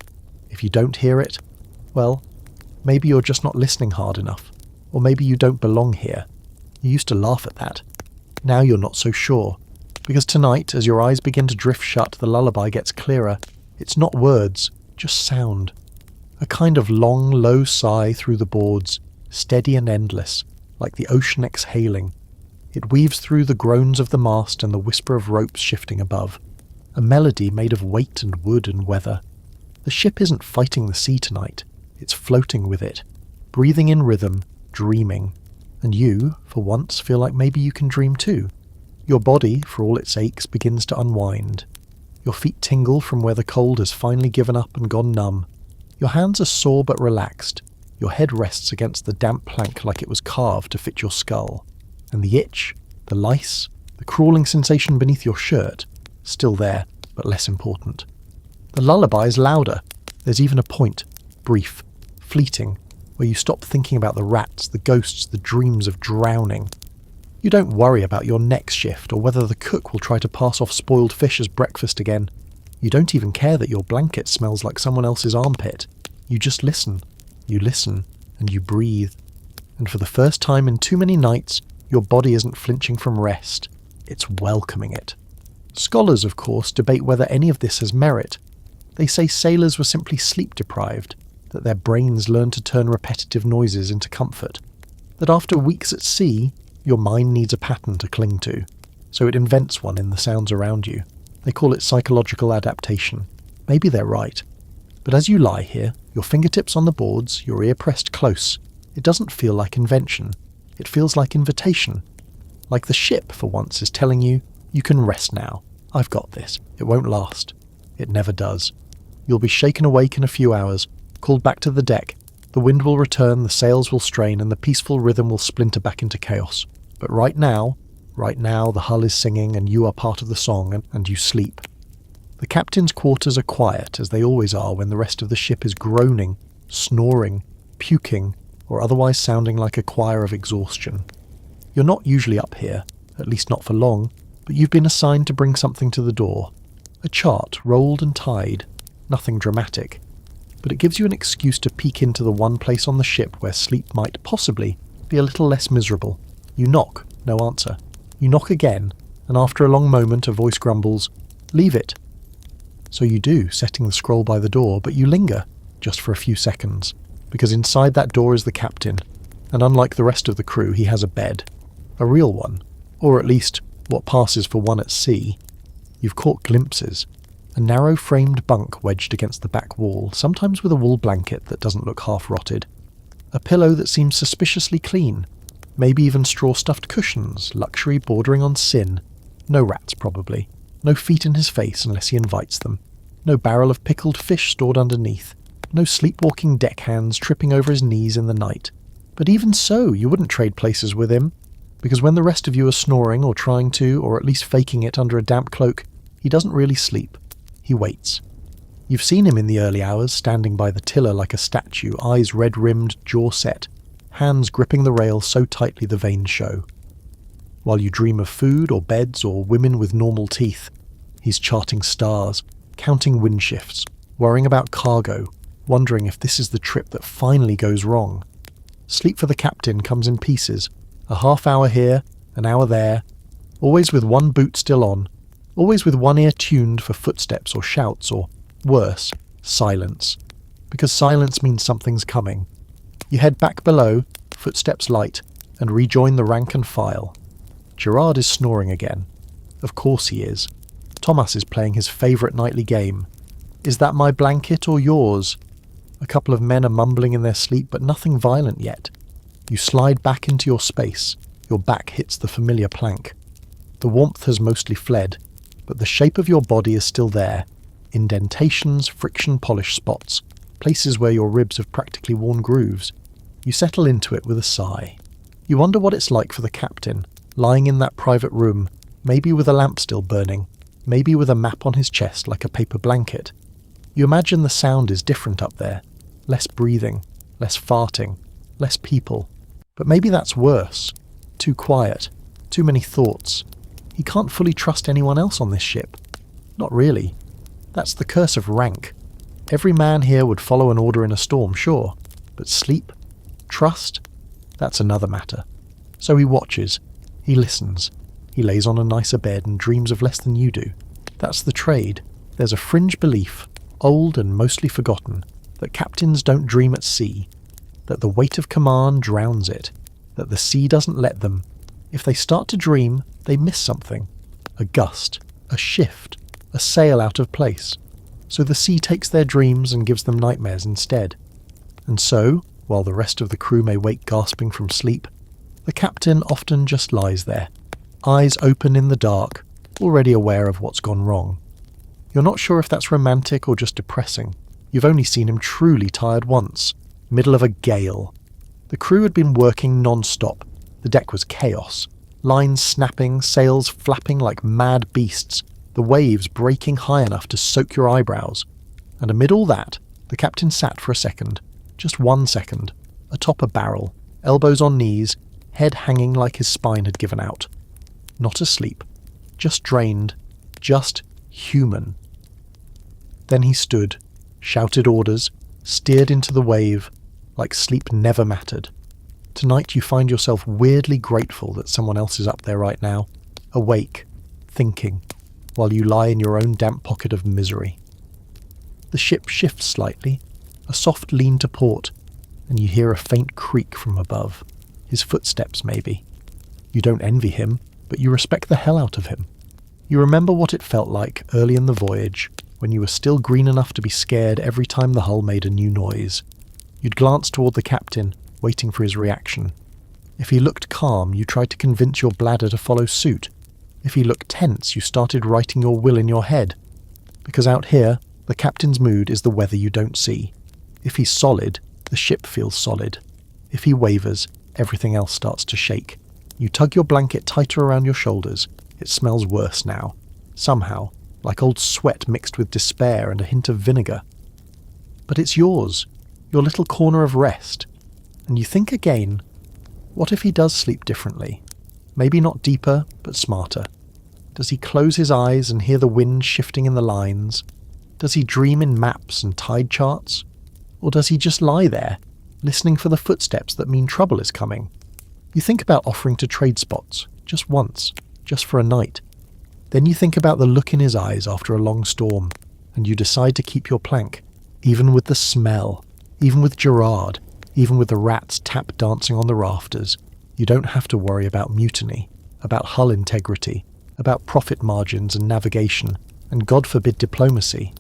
If you don't hear it, well, maybe you're just not listening hard enough, or maybe you don't belong here. You used to laugh at that. Now you're not so sure, because tonight, as your eyes begin to drift shut, the lullaby gets clearer. It's not words, just sound. A kind of long, low sigh through the boards, steady and endless, like the ocean exhaling. It weaves through the groans of the mast and the whisper of ropes shifting above. A melody made of weight and wood and weather. The ship isn't fighting the sea tonight. It's floating with it, breathing in rhythm, dreaming. And you, for once, feel like maybe you can dream too. Your body, for all its aches, begins to unwind. Your feet tingle from where the cold has finally given up and gone numb. Your hands are sore but relaxed. Your head rests against the damp plank like it was carved to fit your skull. And the itch, the lice, the crawling sensation beneath your shirt, still there, but less important. The lullaby is louder. There's even a point, brief, fleeting, where you stop thinking about the rats, the ghosts, the dreams of drowning. You don't worry about your next shift or whether the cook will try to pass off spoiled fish as breakfast again. You don't even care that your blanket smells like someone else's armpit. You just listen, and you breathe. And for the first time in too many nights, your body isn't flinching from rest. It's welcoming it. Scholars, of course, debate whether any of this has merit. They say sailors were simply sleep-deprived, that their brains learned to turn repetitive noises into comfort, that after weeks at sea, your mind needs a pattern to cling to, so it invents one in the sounds around you. They call it psychological adaptation. Maybe they're right. But as you lie here, your fingertips on the boards, your ear pressed close, it doesn't feel like invention. It feels like invitation. Like the ship, for once, is telling you, you can rest now. I've got this. It won't last. It never does. You'll be shaken awake in a few hours, called back to the deck. The wind will return, the sails will strain, and the peaceful rhythm will splinter back into chaos. But right now, the hull is singing and you are part of the song, and you sleep. The captain's quarters are quiet, as they always are when the rest of the ship is groaning, snoring, puking, or otherwise sounding like a choir of exhaustion. You're not usually up here, at least not for long, but you've been assigned to bring something to the door. A chart, rolled and tied. Nothing dramatic. But it gives you an excuse to peek into the one place on the ship where sleep might possibly be a little less miserable. You knock, no answer. You knock again, and after a long moment a voice grumbles, "Leave it." So you do, setting the scroll by the door, but you linger, just for a few seconds, because inside that door is the captain, and unlike the rest of the crew, he has a bed. A real one, or at least what passes for one at sea. You've caught glimpses. A narrow-framed bunk wedged against the back wall, sometimes with a wool blanket that doesn't look half-rotted. A pillow that seems suspiciously clean. Maybe even straw-stuffed cushions, luxury bordering on sin. No rats, probably. No feet in his face unless he invites them. No barrel of pickled fish stored underneath. No sleepwalking deckhands tripping over his knees in the night. But even so, you wouldn't trade places with him, because when the rest of you are snoring or trying to, or at least faking it under a damp cloak, he doesn't really sleep. He waits. You've seen him in the early hours, standing by the tiller like a statue, eyes red-rimmed, jaw set, hands gripping the rail so tightly the veins show. While you dream of food or beds or women with normal teeth, he's charting stars, counting wind shifts, worrying about cargo, wondering if this is the trip that finally goes wrong. Sleep for the captain comes in pieces, a half hour here, an hour there, always with one boot still on, always with one ear tuned for footsteps or shouts or, worse, silence. Because silence means something's coming. You head back below, footsteps light, and rejoin the rank and file. Gerard is snoring again. Of course he is. Thomas is playing his favourite nightly game. Is that my blanket or yours? A couple of men are mumbling in their sleep, but nothing violent yet. You slide back into your space. Your back hits the familiar plank. The warmth has mostly fled, but the shape of your body is still there. Indentations, friction polish spots, places where your ribs have practically worn grooves. You settle into it with a sigh. You wonder what it's like for the captain, lying in that private room, maybe with a lamp still burning, maybe with a map on his chest like a paper blanket. You imagine the sound is different up there, less breathing, less farting, less people. But maybe that's worse. Too quiet, too many thoughts. He can't fully trust anyone else on this ship. Not really. That's the curse of rank. Every man here would follow an order in a storm, sure, but sleep? Trust? That's another matter. So he watches, he listens, he lays on a nicer bed and dreams of less than you do. That's the trade. There's a fringe belief, old and mostly forgotten, that captains don't dream at sea, that the weight of command drowns it, that the sea doesn't let them. If they start to dream, they miss something. A gust, a shift, a sail out of place. So the sea takes their dreams and gives them nightmares instead. And so, while the rest of the crew may wake gasping from sleep, the captain often just lies there, eyes open in the dark, already aware of what's gone wrong. You're not sure if that's romantic or just depressing. You've only seen him truly tired once, middle of a gale. The crew had been working non-stop. The deck was chaos. Lines snapping, sails flapping like mad beasts, the waves breaking high enough to soak your eyebrows. And amid all that, the captain sat for a second, just 1 second, atop a barrel, elbows on knees, head hanging like his spine had given out. Not asleep, just drained, just human. Then he stood, shouted orders, steered into the wave, like sleep never mattered. Tonight you find yourself weirdly grateful that someone else is up there right now, awake, thinking, while you lie in your own damp pocket of misery. The ship shifts slightly, a soft lean to port, and you hear a faint creak from above. His footsteps, maybe. You don't envy him, but you respect the hell out of him. You remember what it felt like early in the voyage, when you were still green enough to be scared every time the hull made a new noise. You'd glance toward the captain, waiting for his reaction. If he looked calm, you tried to convince your bladder to follow suit. If he looked tense, you started writing your will in your head. Because out here, the captain's mood is the weather you don't see. If he's solid, the ship feels solid. If he wavers, everything else starts to shake. You tug your blanket tighter around your shoulders. It smells worse now. Somehow, like old sweat mixed with despair and a hint of vinegar. But it's yours, your little corner of rest. And you think again, what if he does sleep differently? Maybe not deeper, but smarter. Does he close his eyes and hear the wind shifting in the lines? Does he dream in maps and tide charts? Or does he just lie there, listening for the footsteps that mean trouble is coming? You think about offering to trade spots, just once, just for a night. Then you think about the look in his eyes after a long storm, and you decide to keep your plank, even with the smell, even with Gerard, even with the rats tap dancing on the rafters. You don't have to worry about mutiny, about hull integrity, about profit margins and navigation, and God forbid diplomacy.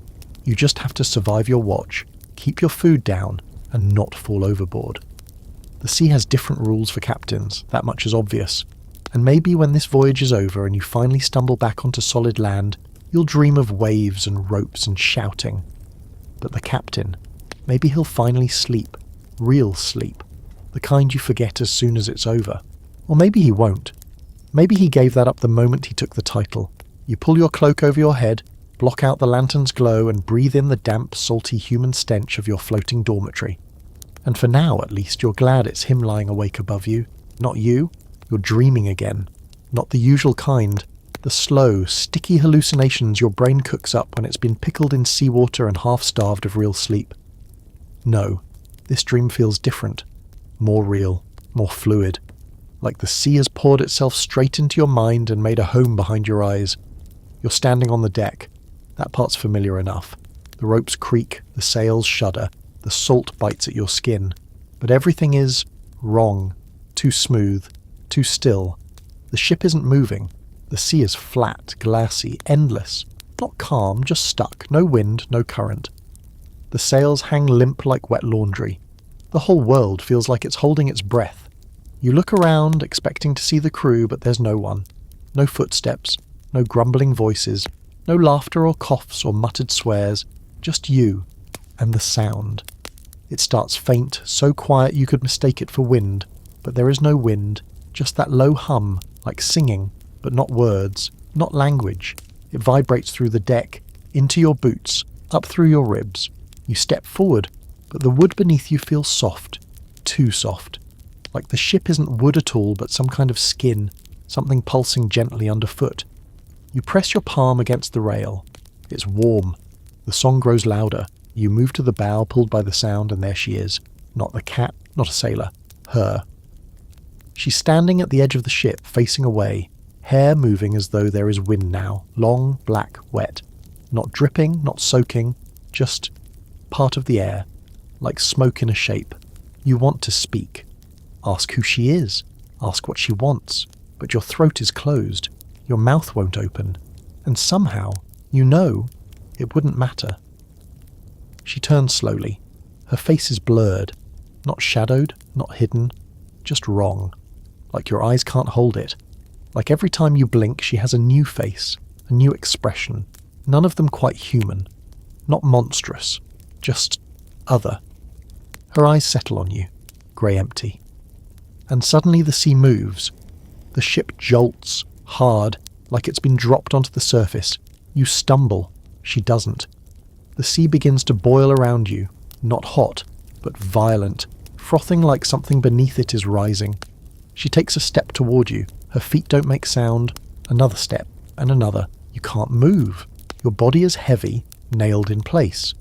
You just have to survive your watch, keep your food down, and not fall overboard. The sea has different rules for captains, that much is obvious. And maybe when this voyage is over and you finally stumble back onto solid land, you'll dream of waves and ropes and shouting. But the captain, maybe he'll finally sleep, real sleep, the kind you forget as soon as it's over. Or maybe he won't. Maybe he gave that up the moment he took the title. You pull your cloak over your head, block out the lantern's glow and breathe in the damp, salty human stench of your floating dormitory. And for now, at least, you're glad it's him lying awake above you, not you. You're dreaming again. Not the usual kind. The slow, sticky hallucinations your brain cooks up when it's been pickled in seawater and half-starved of real sleep. No, this dream feels different. More real, more fluid. Like the sea has poured itself straight into your mind and made a home behind your eyes. You're standing on the deck. That part's familiar enough. The ropes creak, the sails shudder, the salt bites at your skin. But everything is wrong, too smooth, too still. The ship isn't moving. The sea is flat, glassy, endless. Not calm, just stuck. No wind, no current. The sails hang limp like wet laundry. The whole world feels like it's holding its breath. You look around, expecting to see the crew, but there's no one. No footsteps, no grumbling voices, No laughter or coughs or muttered swears, just you and the sound. It starts faint, so quiet you could mistake it for wind, but there is no wind, just that low hum, like singing, but not words, not language. It vibrates through the deck, into your boots, up through your ribs. You step forward, but the wood beneath you feels soft, too soft. Like the ship isn't wood at all, but some kind of skin, something pulsing gently underfoot. You press your palm against the rail. It's warm. The song grows louder. You move to the bow, pulled by the sound, and there she is. Not the cat, not a sailor. Her. She's standing at the edge of the ship, facing away, hair moving as though there is wind now, long, black, wet. Not dripping, not soaking, just part of the air, like smoke in a shape. You want to speak. Ask who she is. Ask what she wants. But your throat is closed. Your mouth won't open. And somehow, you know, it wouldn't matter. She turns slowly. Her face is blurred. Not shadowed, not hidden. Just wrong. Like your eyes can't hold it. Like every time you blink, she has a new face, a new expression. None of them quite human. Not monstrous. Just other. Her eyes settle on you. Grey empty. And suddenly the sea moves. The ship jolts, hard, like it's been dropped onto the surface. You stumble. She doesn't. The sea begins to boil around you, not hot, but violent, frothing like something beneath it is rising. She takes a step toward you. Her feet don't make sound. Another step, and another. You can't move. Your body is heavy, nailed in place.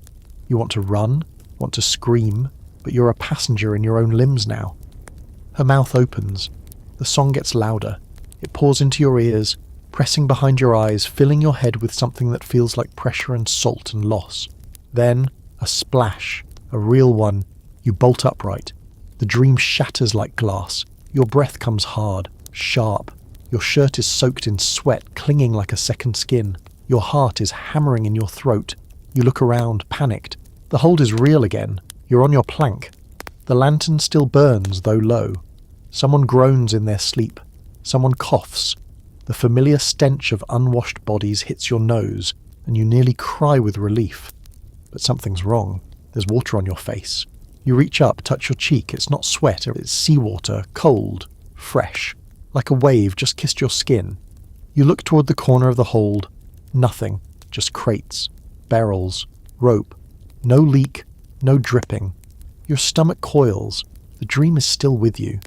You want to run, want to scream, but you're a passenger in your own limbs now. Her mouth opens. The song gets louder. It pours into your ears, pressing behind your eyes, filling your head with something that feels like pressure and salt and loss. Then, a splash, a real one. You bolt upright. The dream shatters like glass. Your breath comes hard, sharp. Your shirt is soaked in sweat, clinging like a second skin. Your heart is hammering in your throat. You look around, panicked. The hold is real again. You're on your plank. The lantern still burns, though low. Someone groans in their sleep. Someone coughs. The familiar stench of unwashed bodies hits your nose, and you nearly cry with relief. But something's wrong. There's water on your face. You reach up, touch your cheek. It's not sweat, it's seawater, cold, fresh. Like a wave just kissed your skin. You look toward the corner of the hold. Nothing. Just crates, barrels, rope. No leak, no dripping. Your stomach coils. The dream is still with you.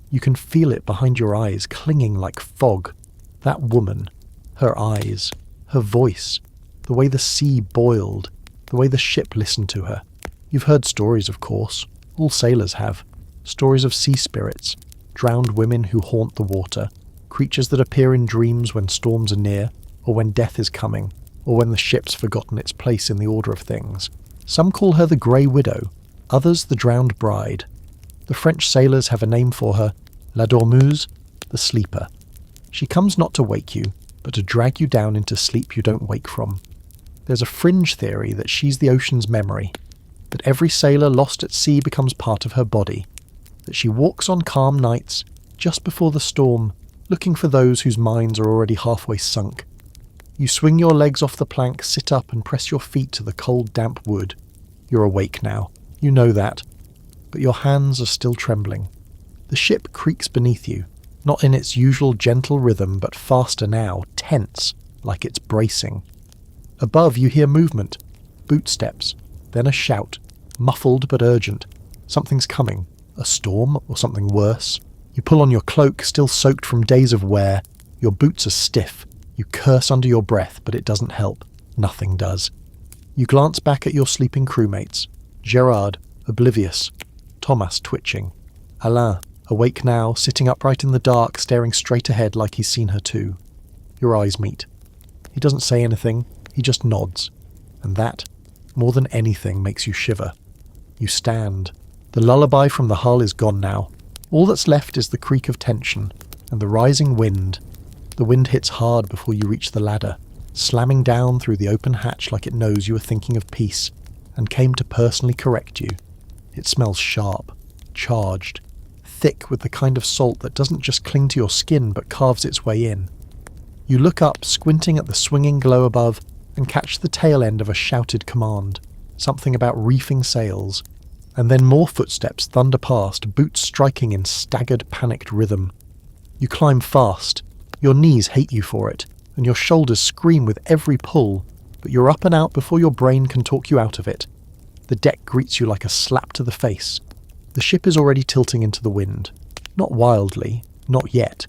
You can feel it behind your eyes, clinging like fog. That woman, her eyes, her voice, the way the sea boiled, the way the ship listened to her. You've heard stories, of course. All sailors have. Stories of sea spirits, drowned women who haunt the water, creatures that appear in dreams when storms are near, or when death is coming, or when the ship's forgotten its place in the order of things. Some call her the Grey Widow, others the Drowned Bride. The French sailors have a name for her, La Dormeuse, the Sleeper. She comes not to wake you, but to drag you down into sleep you don't wake from. There's a fringe theory that she's the ocean's memory, that every sailor lost at sea becomes part of her body, that she walks on calm nights, just before the storm, looking for those whose minds are already halfway sunk. You swing your legs off the plank, sit up and press your feet to the cold, damp wood. You're awake now. You know that. But your hands are still trembling. The ship creaks beneath you, not in its usual gentle rhythm, but faster now, tense, like it's bracing. Above you hear movement, bootsteps, then a shout, muffled but urgent. Something's coming, a storm or something worse. You pull on your cloak, still soaked from days of wear. Your boots are stiff. You curse under your breath, but it doesn't help. Nothing does. You glance back at your sleeping crewmates. Gerard, oblivious. Thomas, twitching. Alain, awake now, sitting upright in the dark, staring straight ahead like he's seen her too. Your eyes meet. He doesn't say anything, he just nods. And that, more than anything, makes you shiver. You stand. The lullaby from the hull is gone now. All that's left is the creak of tension, and the rising wind. The wind hits hard before you reach the ladder, slamming down through the open hatch like it knows you are thinking of peace, and came to personally correct you. It smells sharp, charged, thick with the kind of salt that doesn't just cling to your skin but carves its way in. You look up, squinting at the swinging glow above, and catch the tail end of a shouted command, something about reefing sails, and then more footsteps thunder past, boots striking in staggered, panicked rhythm. You climb fast, your knees hate you for it, and your shoulders scream with every pull, but you're up and out before your brain can talk you out of it. The deck greets you like a slap to the face. The ship is already tilting into the wind. Not wildly, not yet,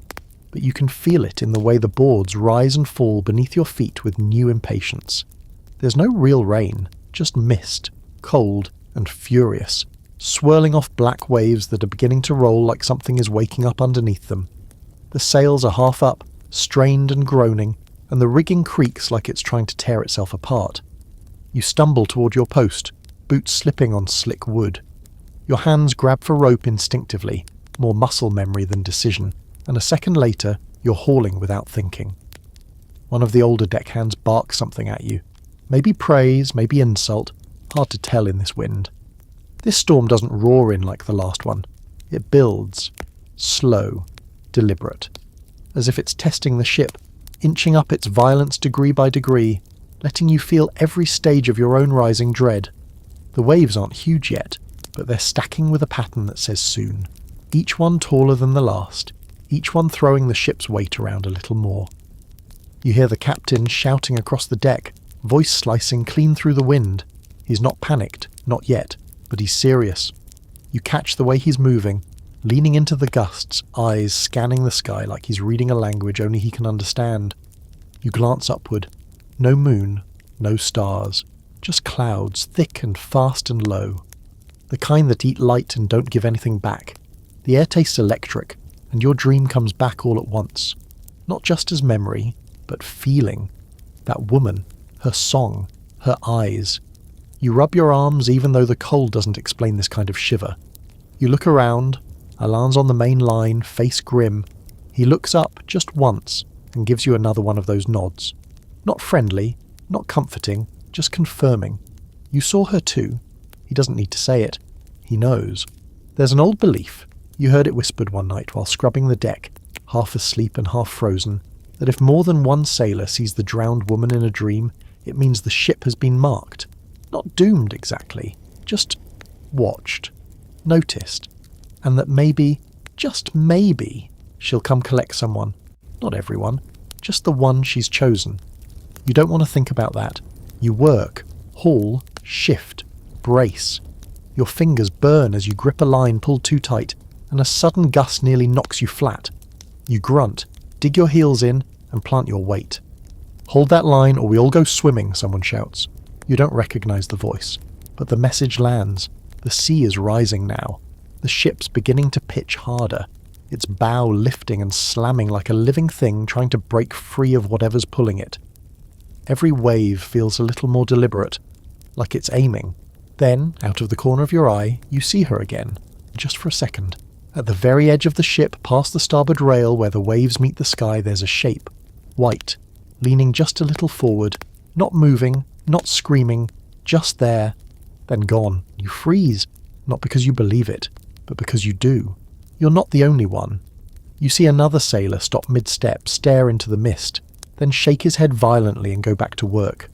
but you can feel it in the way the boards rise and fall beneath your feet with new impatience. There's no real rain, just mist, cold and furious, swirling off black waves that are beginning to roll like something is waking up underneath them. The sails are half up, strained and groaning, and the rigging creaks like it's trying to tear itself apart. You stumble toward your post, boots slipping on slick wood. Your hands grab for rope instinctively, more muscle memory than decision, and a second later, you're hauling without thinking. One of the older deckhands barks something at you. Maybe praise, maybe insult, hard to tell in this wind. This storm doesn't roar in like the last one. It builds, slow, deliberate, as if it's testing the ship, inching up its violence degree by degree, letting you feel every stage of your own rising dread. The waves aren't huge yet, but they're stacking with a pattern that says soon. Each one taller than the last, each one throwing the ship's weight around a little more. You hear the captain shouting across the deck, voice slicing clean through the wind. He's not panicked, not yet, but he's serious. You catch the way he's moving, leaning into the gusts, eyes scanning the sky like he's reading a language only he can understand. You glance upward. No moon, no stars, just clouds, thick and fast and low. The kind that eat light and don't give anything back. The air tastes electric, and your dream comes back all at once. Not just as memory, but feeling. That woman, her song, her eyes. You rub your arms even though the cold doesn't explain this kind of shiver. You look around. Alain's on the main line, face grim. He looks up just once and gives you another one of those nods. Not friendly, not comforting, just confirming. You saw her too. He doesn't need to say it. He knows. There's an old belief, you heard it whispered one night while scrubbing the deck, half asleep and half frozen, that if more than one sailor sees the drowned woman in a dream, it means the ship has been marked. Not doomed exactly, just watched, noticed, and that maybe, just maybe, she'll come collect someone. Not everyone, just the one she's chosen. You don't want to think about that. You work, haul, shift, brace. Your fingers burn as you grip a line pulled too tight, and a sudden gust nearly knocks you flat. You grunt, dig your heels in, and plant your weight. Hold that line or we all go swimming, someone shouts. You don't recognize the voice, but the message lands. The sea is rising now. The ship's beginning to pitch harder, its bow lifting and slamming like a living thing trying to break free of whatever's pulling it. Every wave feels a little more deliberate, like it's aiming. Then, out of the corner of your eye, you see her again, just for a second. At the very edge of the ship, past the starboard rail where the waves meet the sky, there's a shape. White, leaning just a little forward, not moving, not screaming, just there, then gone. You freeze, not because you believe it, but because you do. You're not the only one. You see another sailor stop mid-step, stare into the mist, then shake his head violently and go back to work.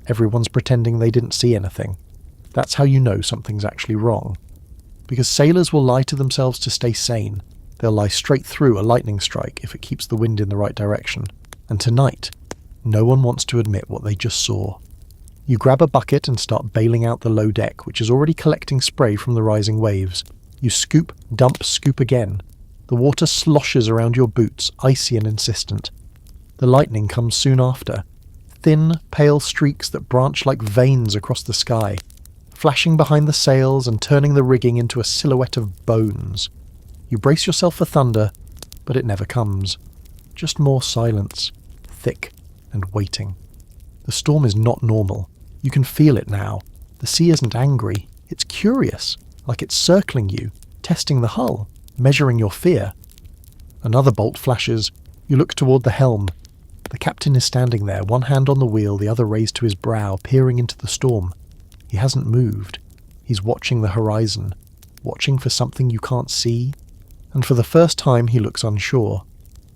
Everyone's pretending they didn't see anything. That's how you know something's actually wrong. Because sailors will lie to themselves to stay sane. They'll lie straight through a lightning strike if it keeps the wind in the right direction. And tonight, no one wants to admit what they just saw. You grab a bucket and start bailing out the low deck, which is already collecting spray from the rising waves. You scoop, dump, scoop again. The water sloshes around your boots, icy and insistent. The lightning comes soon after. Thin, pale streaks that branch like veins across the sky, flashing behind the sails and turning the rigging into a silhouette of bones. You brace yourself for thunder, but it never comes. Just more silence, thick and waiting. The storm is not normal. You can feel it now. The sea isn't angry. It's curious, like it's circling you, testing the hull, measuring your fear. Another bolt flashes. You look toward the helm. The captain is standing there, one hand on the wheel, the other raised to his brow, peering into the storm. He hasn't moved. He's watching the horizon, watching for something you can't see. And for the first time he looks unsure.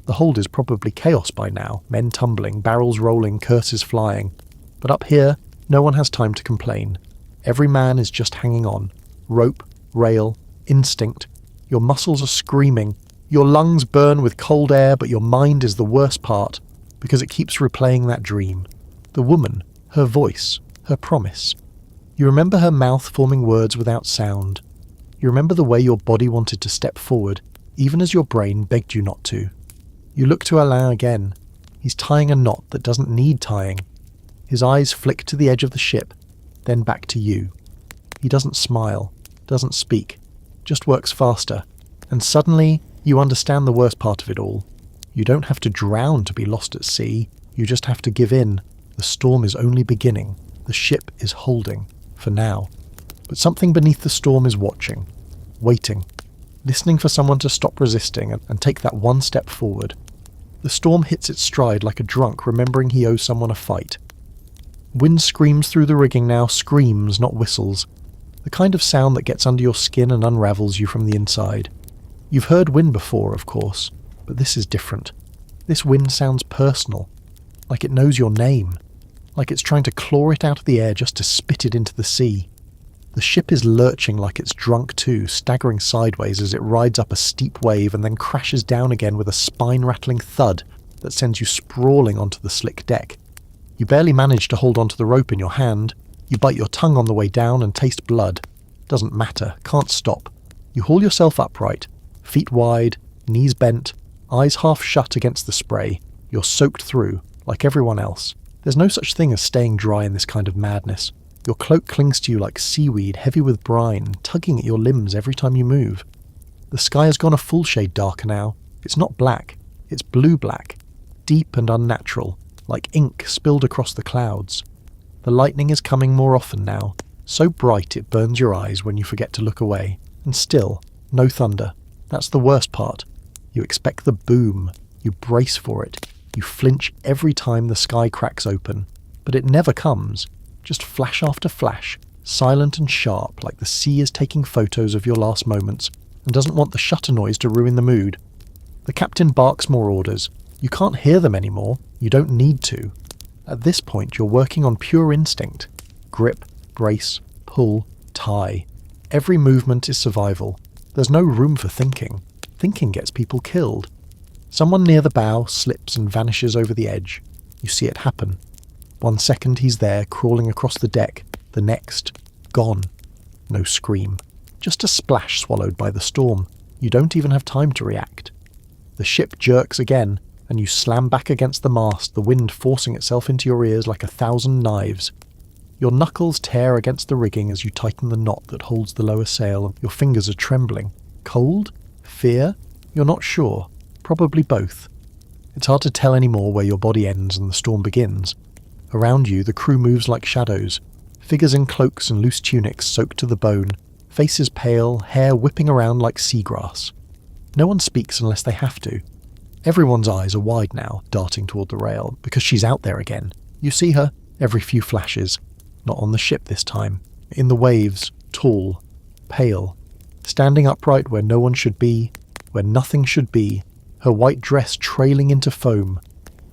The hold is probably chaos by now, men tumbling, barrels rolling, curses flying. But up here, no one has time to complain. Every man is just hanging on. Rope, rail, instinct. Your muscles are screaming. Your lungs burn with cold air, but your mind is the worst part, because it keeps replaying that dream. The woman, her voice, her promise. You remember her mouth forming words without sound. You remember the way your body wanted to step forward, even as your brain begged you not to. You look to Alain again. He's tying a knot that doesn't need tying. His eyes flick to the edge of the ship, then back to you. He doesn't smile, doesn't speak, just works faster. And suddenly, you understand the worst part of it all. You don't have to drown to be lost at sea. You just have to give in. The storm is only beginning. The ship is holding, for now. But something beneath the storm is watching, waiting, listening for someone to stop resisting and take that one step forward. The storm hits its stride like a drunk remembering he owes someone a fight. Wind screams through the rigging now, screams, not whistles. The kind of sound that gets under your skin and unravels you from the inside. You've heard wind before, of course, but this is different. This wind sounds personal, like it knows your name, like it's trying to claw it out of the air just to spit it into the sea. The ship is lurching like it's drunk too, staggering sideways as it rides up a steep wave and then crashes down again with a spine-rattling thud that sends you sprawling onto the slick deck. You barely manage to hold onto the rope in your hand. You bite your tongue on the way down and taste blood. Doesn't matter, can't stop. You haul yourself upright, feet wide, knees bent, eyes half shut against the spray. You're soaked through, like everyone else. There's no such thing as staying dry in this kind of madness. Your cloak clings to you like seaweed, heavy with brine, tugging at your limbs every time you move. The sky has gone a full shade darker now. It's not black, it's blue-black, deep and unnatural, like ink spilled across the clouds. The lightning is coming more often now, so bright it burns your eyes when you forget to look away. And still, no thunder. That's the worst part. You expect the boom. You brace for it. You flinch every time the sky cracks open. But it never comes. Just flash after flash, silent and sharp, like the sea is taking photos of your last moments and doesn't want the shutter noise to ruin the mood. The captain barks more orders. You can't hear them anymore. You don't need to. At this point, you're working on pure instinct. Grip, brace, pull, tie. Every movement is survival. There's no room for thinking. Thinking gets people killed. Someone near the bow slips and vanishes over the edge. You see it happen. 1 second he's there, crawling across the deck. The next, gone. No scream. Just a splash swallowed by the storm. You don't even have time to react. The ship jerks again, and you slam back against the mast, the wind forcing itself into your ears like 1,000 knives. Your knuckles tear against the rigging as you tighten the knot that holds the lower sail. Your fingers are trembling. Cold? Fear? You're not sure. Probably both. It's hard to tell anymore where your body ends and the storm begins. Around you, the crew moves like shadows. Figures in cloaks and loose tunics soaked to the bone. Faces pale, hair whipping around like seagrass. No one speaks unless they have to. Everyone's eyes are wide now, darting toward the rail, because she's out there again. You see her, every few flashes. Not on the ship this time. In the waves, tall, pale, standing upright where no one should be, where nothing should be, her white dress trailing into foam,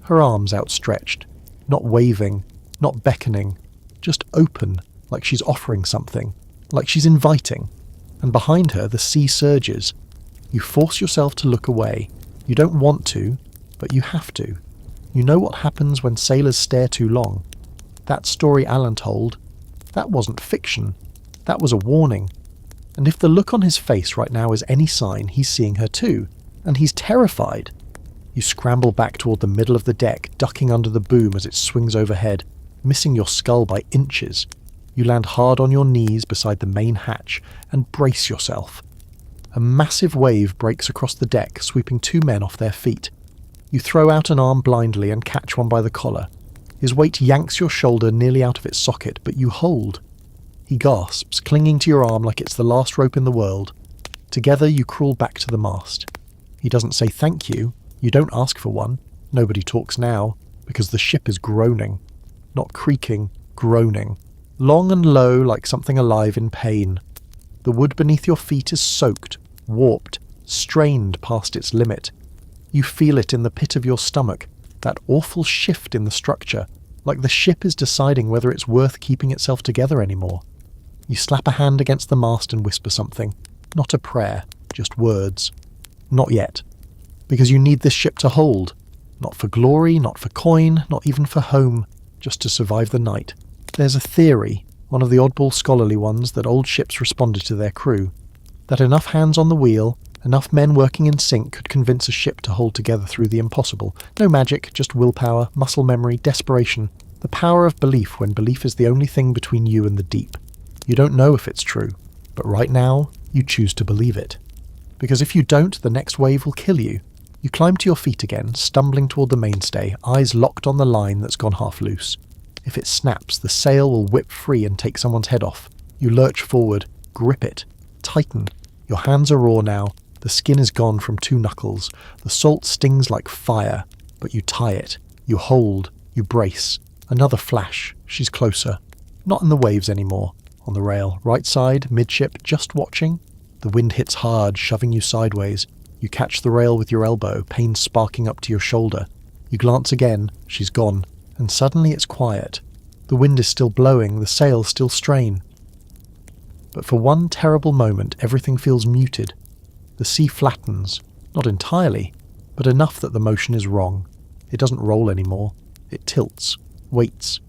her arms outstretched, not waving, not beckoning, just open, like she's offering something, like she's inviting. And behind her, the sea surges. You force yourself to look away. You don't want to, but you have to. You know what happens when sailors stare too long. That story Alan told, that wasn't fiction. That was a warning. And if the look on his face right now is any sign, he's seeing her too, and he's terrified. You scramble back toward the middle of the deck, ducking under the boom as it swings overhead, missing your skull by inches. You land hard on your knees beside the main hatch and brace yourself. A massive wave breaks across the deck, sweeping 2 men off their feet. You throw out an arm blindly and catch one by the collar. His weight yanks your shoulder nearly out of its socket, but you hold. He gasps, clinging to your arm like it's the last rope in the world. Together you crawl back to the mast. He doesn't say thank you. You don't ask for one. Nobody talks now, because the ship is groaning. Not creaking, groaning. Long and low like something alive in pain. The wood beneath your feet is soaked, warped, strained past its limit. You feel it in the pit of your stomach, that awful shift in the structure, like the ship is deciding whether it's worth keeping itself together anymore. You slap a hand against the mast and whisper something. Not a prayer, just words. Not yet. Because you need this ship to hold. Not for glory, not for coin, not even for home, just to survive the night. There's a theory, one of the oddball scholarly ones, that old ships responded to their crew. That enough hands on the wheel, enough men working in sync could convince a ship to hold together through the impossible. No magic, just willpower, muscle memory, desperation. The power of belief when belief is the only thing between you and the deep. You don't know if it's true, but right now, you choose to believe it. Because if you don't, the next wave will kill you. You climb to your feet again, stumbling toward the mainstay, eyes locked on the line that's gone half loose. If it snaps, the sail will whip free and take someone's head off. You lurch forward, grip it, tighten. Your hands are raw now, the skin is gone from 2 knuckles, the salt stings like fire, but you tie it. You hold, you brace. Another flash, she's closer. Not in the waves anymore. On the rail, right side, midship, just watching. The wind hits hard, shoving you sideways. You catch the rail with your elbow, pain sparking up to your shoulder. You glance again, she's gone, and suddenly it's quiet. The wind is still blowing, the sails still strain. But for one terrible moment, everything feels muted. The sea flattens, not entirely, but enough that the motion is wrong. It doesn't roll anymore. It tilts, waits.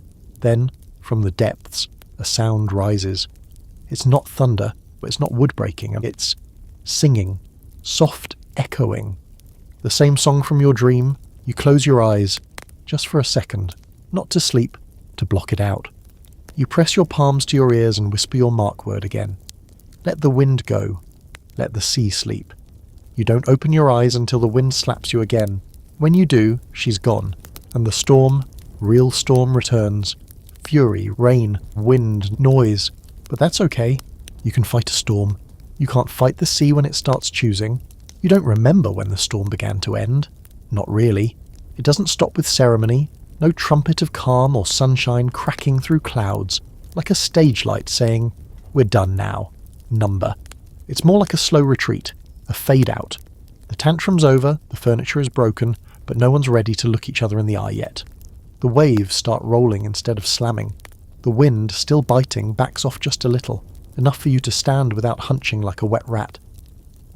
Then, from the depths, a sound rises. It's not thunder, but it's not wood breaking, it's singing, soft echoing. The same song from your dream. You close your eyes, just for a second, not to sleep, to block it out. You press your palms to your ears and whisper your mark word again. Let the wind go. Let the sea sleep. You don't open your eyes until the wind slaps you again. When you do, she's gone, and the storm, real storm, returns. Fury, rain, wind, noise. But that's okay. You can fight a storm. You can't fight the sea when it starts choosing. You don't remember when the storm began to end. Not really. It doesn't stop with ceremony. No trumpet of calm or sunshine cracking through clouds, like a stage light saying, "We're done now." Number. It's more like a slow retreat, a fade out. The tantrum's over, the furniture is broken, but no one's ready to look each other in the eye yet. The waves start rolling instead of slamming. The wind, still biting, backs off just a little, enough for you to stand without hunching like a wet rat.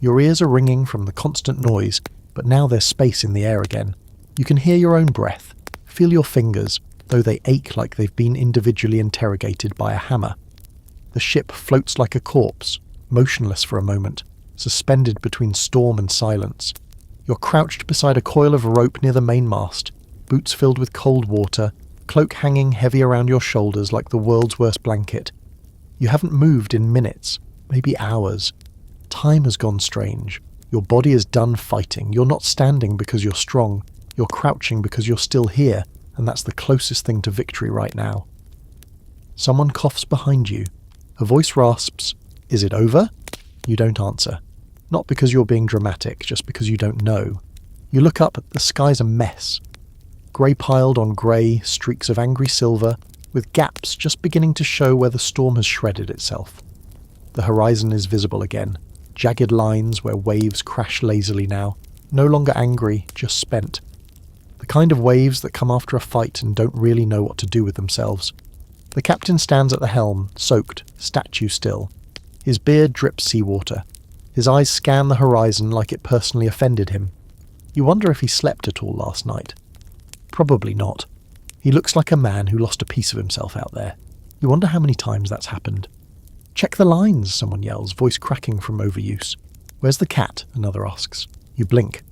Your ears are ringing from the constant noise, but now there's space in the air again. You can hear your own breath, feel your fingers, though they ache like they've been individually interrogated by a hammer. The ship floats like a corpse, motionless for a moment, suspended between storm and silence. You're crouched beside a coil of rope near the mainmast, boots filled with cold water, cloak hanging heavy around your shoulders like the world's worst blanket. You haven't moved in minutes, maybe hours. Time has gone strange. Your body is done fighting. You're not standing because you're strong. You're crouching because you're still here, and that's the closest thing to victory right now. Someone coughs behind you. A voice rasps, "Is it over?" You don't answer. Not because you're being dramatic, just because you don't know. You look up, the sky's a mess. Grey piled on grey, streaks of angry silver, with gaps just beginning to show where the storm has shredded itself. The horizon is visible again, jagged lines where waves crash lazily now, no longer angry, just spent. The kind of waves that come after a fight and don't really know what to do with themselves. The captain stands at the helm, soaked, statue still. His beard drips seawater. His eyes scan the horizon like it personally offended him. You wonder if he slept at all last night. Probably not. He looks like a man who lost a piece of himself out there. You wonder how many times that's happened. "Check the lines," someone yells, voice cracking from overuse. "Where's the cat?" another asks. You blink.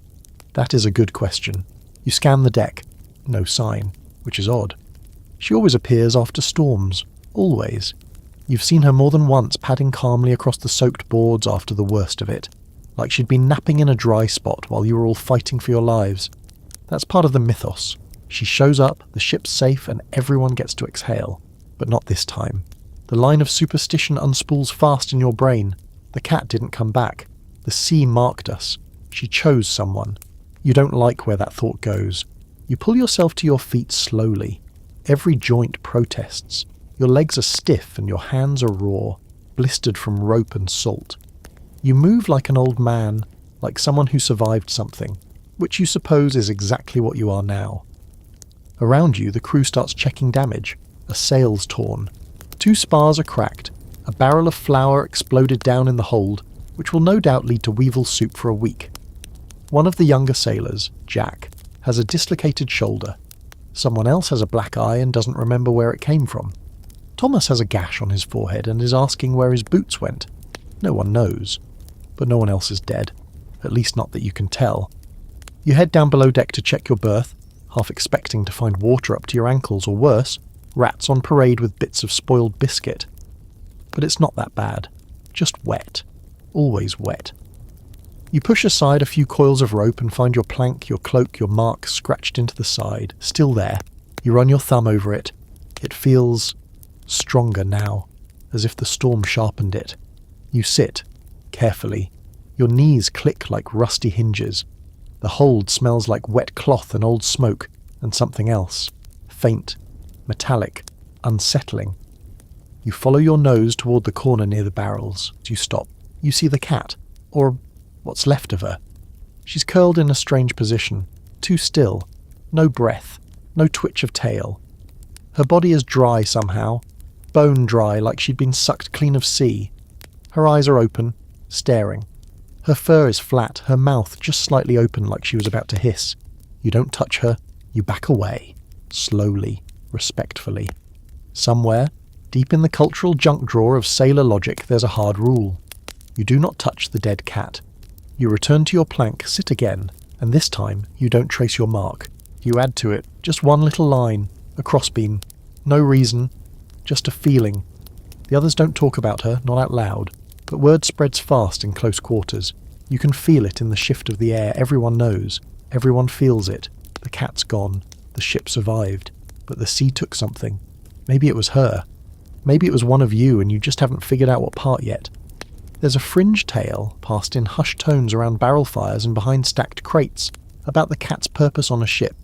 That is a good question. You scan the deck. No sign, which is odd. She always appears after storms. Always. You've seen her more than once padding calmly across the soaked boards after the worst of it, like she'd been napping in a dry spot while you were all fighting for your lives. That's part of the mythos. She shows up, the ship's safe, and everyone gets to exhale. But not this time. The line of superstition unspools fast in your brain. The cat didn't come back. The sea marked us. She chose someone. You don't like where that thought goes. You pull yourself to your feet slowly. Every joint protests. Your legs are stiff and your hands are raw, blistered from rope and salt. You move like an old man, like someone who survived something, which you suppose is exactly what you are now. Around you, the crew starts checking damage. A sail's torn. 2 spars are cracked. A barrel of flour exploded down in the hold, which will no doubt lead to weevil soup for a week. One of the younger sailors, Jack, has a dislocated shoulder. Someone else has a black eye and doesn't remember where it came from. Thomas has a gash on his forehead and is asking where his boots went. No one knows. But no one else is dead. At least not that you can tell. You head down below deck to check your berth, half expecting to find water up to your ankles, or worse, rats on parade with bits of spoiled biscuit. But it's not that bad. Just wet. Always wet. You push aside a few coils of rope and find your plank, your cloak, your mark scratched into the side, still there. You run your thumb over it. It feels stronger now, as if the storm sharpened it. You sit, carefully. Your knees click like rusty hinges. The hold smells like wet cloth and old smoke, and something else. Faint, metallic, unsettling. You follow your nose toward the corner near the barrels. You stop. You see the cat, or what's left of her. She's curled in a strange position, too still. No breath, no twitch of tail. Her body is dry somehow, bone dry like she'd been sucked clean of sea. Her eyes are open, staring. Her fur is flat, her mouth just slightly open like she was about to hiss. You don't touch her, you back away, slowly, respectfully. Somewhere, deep in the cultural junk drawer of sailor logic, there's a hard rule. You do not touch the dead cat. You return to your plank, sit again, and this time you don't trace your mark. You add to it just one little line, a crossbeam. No reason, just a feeling. The others don't talk about her, not out loud, but word spreads fast in close quarters. You can feel it in the shift of the air. Everyone knows. Everyone feels it. The cat's gone. The ship survived. But the sea took something. Maybe it was her. Maybe it was one of you and you just haven't figured out what part yet. There's a fringe tale, passed in hushed tones around barrel fires and behind stacked crates, about the cat's purpose on a ship.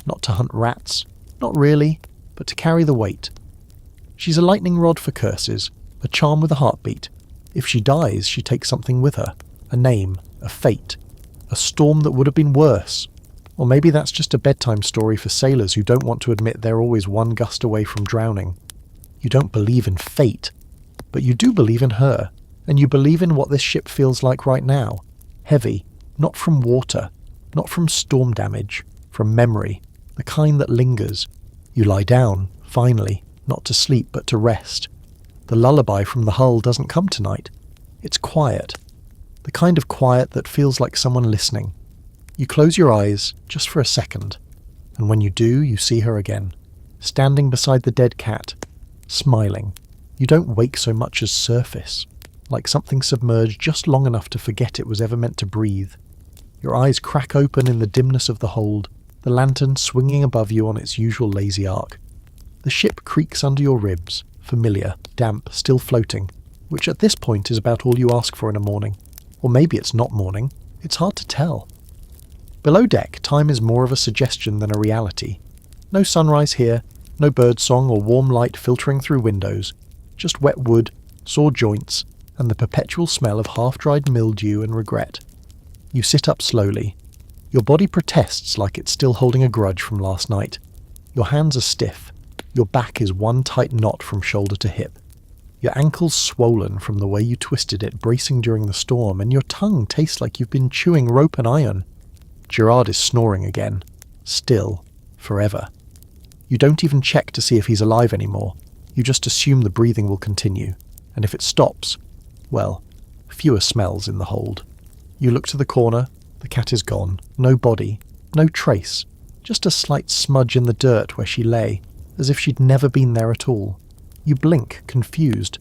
Not to hunt rats. Not really, but to carry the weight. She's a lightning rod for curses, a charm with a heartbeat. If she dies, she takes something with her. A name, a fate, a storm that would have been worse. Or maybe that's just a bedtime story for sailors who don't want to admit they're always one gust away from drowning. You don't believe in fate, but you do believe in her, and you believe in what this ship feels like right now. Heavy, not from water, not from storm damage, from memory, the kind that lingers. You lie down, finally, not to sleep but to rest. The lullaby from the hull doesn't come tonight. It's quiet. The kind of quiet that feels like someone listening. You close your eyes, just for a second, and when you do, you see her again, standing beside the dead cat, smiling. You don't wake so much as surface, like something submerged just long enough to forget it was ever meant to breathe. Your eyes crack open in the dimness of the hold, the lantern swinging above you on its usual lazy arc. The ship creaks under your ribs, familiar, damp, still floating, which at this point is about all you ask for in a morning. Or maybe it's not morning. It's hard to tell. Below deck, time is more of a suggestion than a reality. No sunrise here, no birdsong or warm light filtering through windows, just wet wood, sore joints, and the perpetual smell of half-dried mildew and regret. You sit up slowly. Your body protests like it's still holding a grudge from last night. Your hands are stiff. Your back is one tight knot from shoulder to hip. Your ankle's swollen from the way you twisted it bracing during the storm, and your tongue tastes like you've been chewing rope and iron. Gerard is snoring again. Still. Forever. You don't even check to see if he's alive anymore. You just assume the breathing will continue. And if it stops, well, fewer smells in the hold. You look to the corner. The cat is gone. No body. No trace. Just a slight smudge in the dirt where she lay, as if she'd never been there at all. You blink, confused.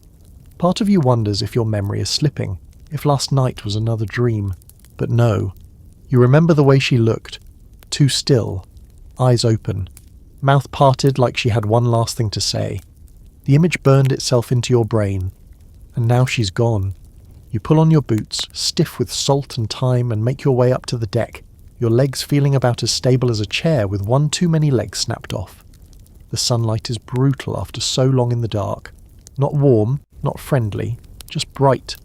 Part of you wonders if your memory is slipping, if last night was another dream. But no. You remember the way she looked. Too still. Eyes open. Mouth parted like she had one last thing to say. The image burned itself into your brain. And now she's gone. You pull on your boots, stiff with salt and time, and make your way up to the deck, your legs feeling about as stable as a chair with one too many legs snapped off. The sunlight is brutal after so long in the dark. Not warm, not friendly, just bright,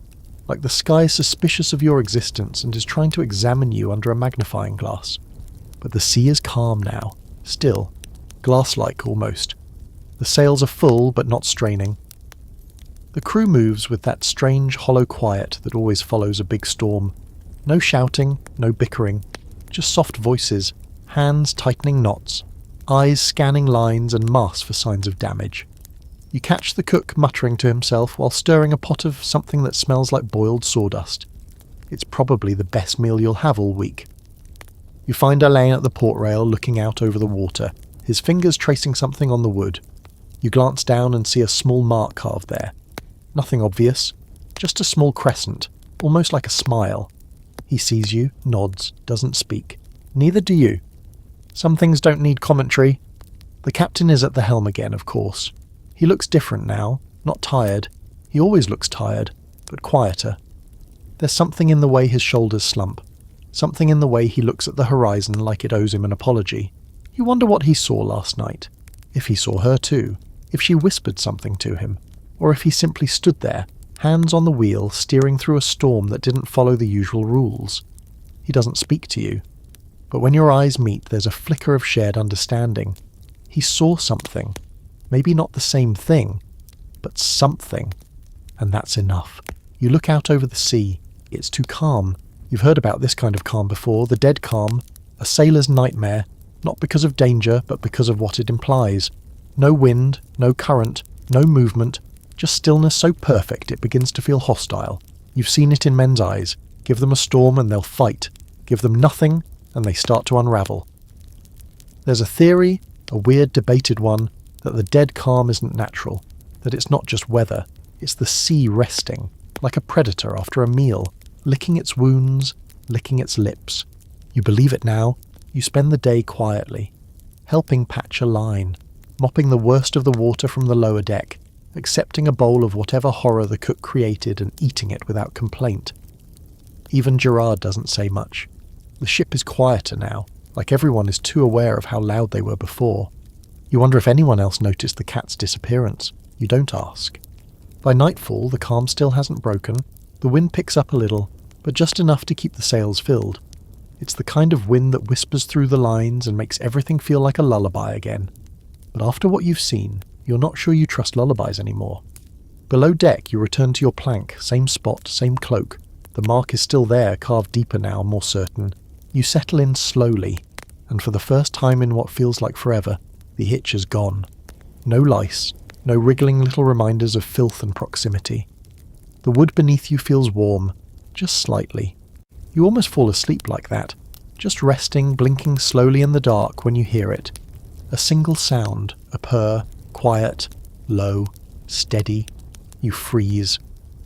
like the sky is suspicious of your existence and is trying to examine you under a magnifying glass. But the sea is calm now, still. glass-like almost. The sails are full but not straining. The crew moves with that strange hollow quiet that always follows a big storm. No shouting, no bickering, just soft voices, hands tightening knots, eyes scanning lines and masks for signs of damage. You catch the cook muttering to himself while stirring a pot of something that smells like boiled sawdust. It's probably the best meal you'll have all week. You find Alain at the port rail looking out over the water, his fingers tracing something on the wood. You glance down and see a small mark carved there. Nothing obvious, just a small crescent, almost like a smile. He sees you, nods, doesn't speak. Neither do you. Some things don't need commentary. The captain is at the helm again, of course. He looks different now, not tired. He always looks tired, but quieter. There's something in the way his shoulders slump, something in the way he looks at the horizon like it owes him an apology. You wonder what he saw last night. If he saw her too, if she whispered something to him, or if he simply stood there, hands on the wheel, steering through a storm that didn't follow the usual rules. He doesn't speak to you. But when your eyes meet, there's a flicker of shared understanding. He saw something. Maybe not the same thing, but something. And that's enough. You look out over the sea. It's too calm. You've heard about this kind of calm before, the dead calm, a sailor's nightmare, not because of danger, but because of what it implies. No wind, no current, no movement, just stillness so perfect it begins to feel hostile. You've seen it in men's eyes. Give them a storm and they'll fight. Give them nothing and they start to unravel. There's a theory, a weird debated one, that the dead calm isn't natural, that it's not just weather, it's the sea resting, like a predator after a meal, licking its wounds, licking its lips. You believe it now. You spend the day quietly, helping patch a line, mopping the worst of the water from the lower deck, accepting a bowl of whatever horror the cook created and eating it without complaint. Even Gerard doesn't say much. The ship is quieter now, like everyone is too aware of how loud they were before. You wonder if anyone else noticed the cat's disappearance. You don't ask. By nightfall, the calm still hasn't broken. The wind picks up a little, but just enough to keep the sails filled. It's the kind of wind that whispers through the lines and makes everything feel like a lullaby again. But after what you've seen, you're not sure you trust lullabies anymore. Below deck, you return to your plank, same spot, same cloak. The mark is still there, carved deeper now, more certain. You settle in slowly, and for the first time in what feels like forever, the hitch is gone. No lice, no wriggling little reminders of filth and proximity. The wood beneath you feels warm, just slightly. You almost fall asleep like that, just resting, blinking slowly in the dark when you hear it. A single sound, a purr, quiet, low, steady. You freeze.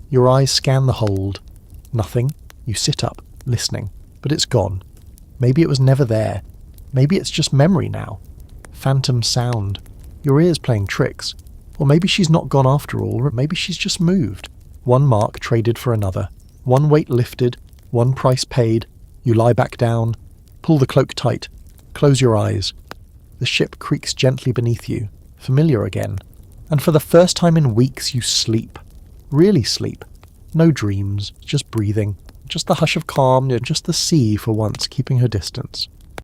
Your eyes scan the hold. Nothing. You sit up, listening, but it's gone. Maybe it was never there. Maybe it's just memory now. Phantom sound. Your ears playing tricks. Or maybe she's not gone after all, or maybe she's just moved. One mark traded for another. One weight lifted, one price paid. You lie back down, pull the cloak tight, close your eyes. The ship creaks gently beneath you, familiar again. And for the first time in weeks you sleep. Really sleep. No dreams, just breathing. Just the hush of calm, just the sea for once keeping her distance.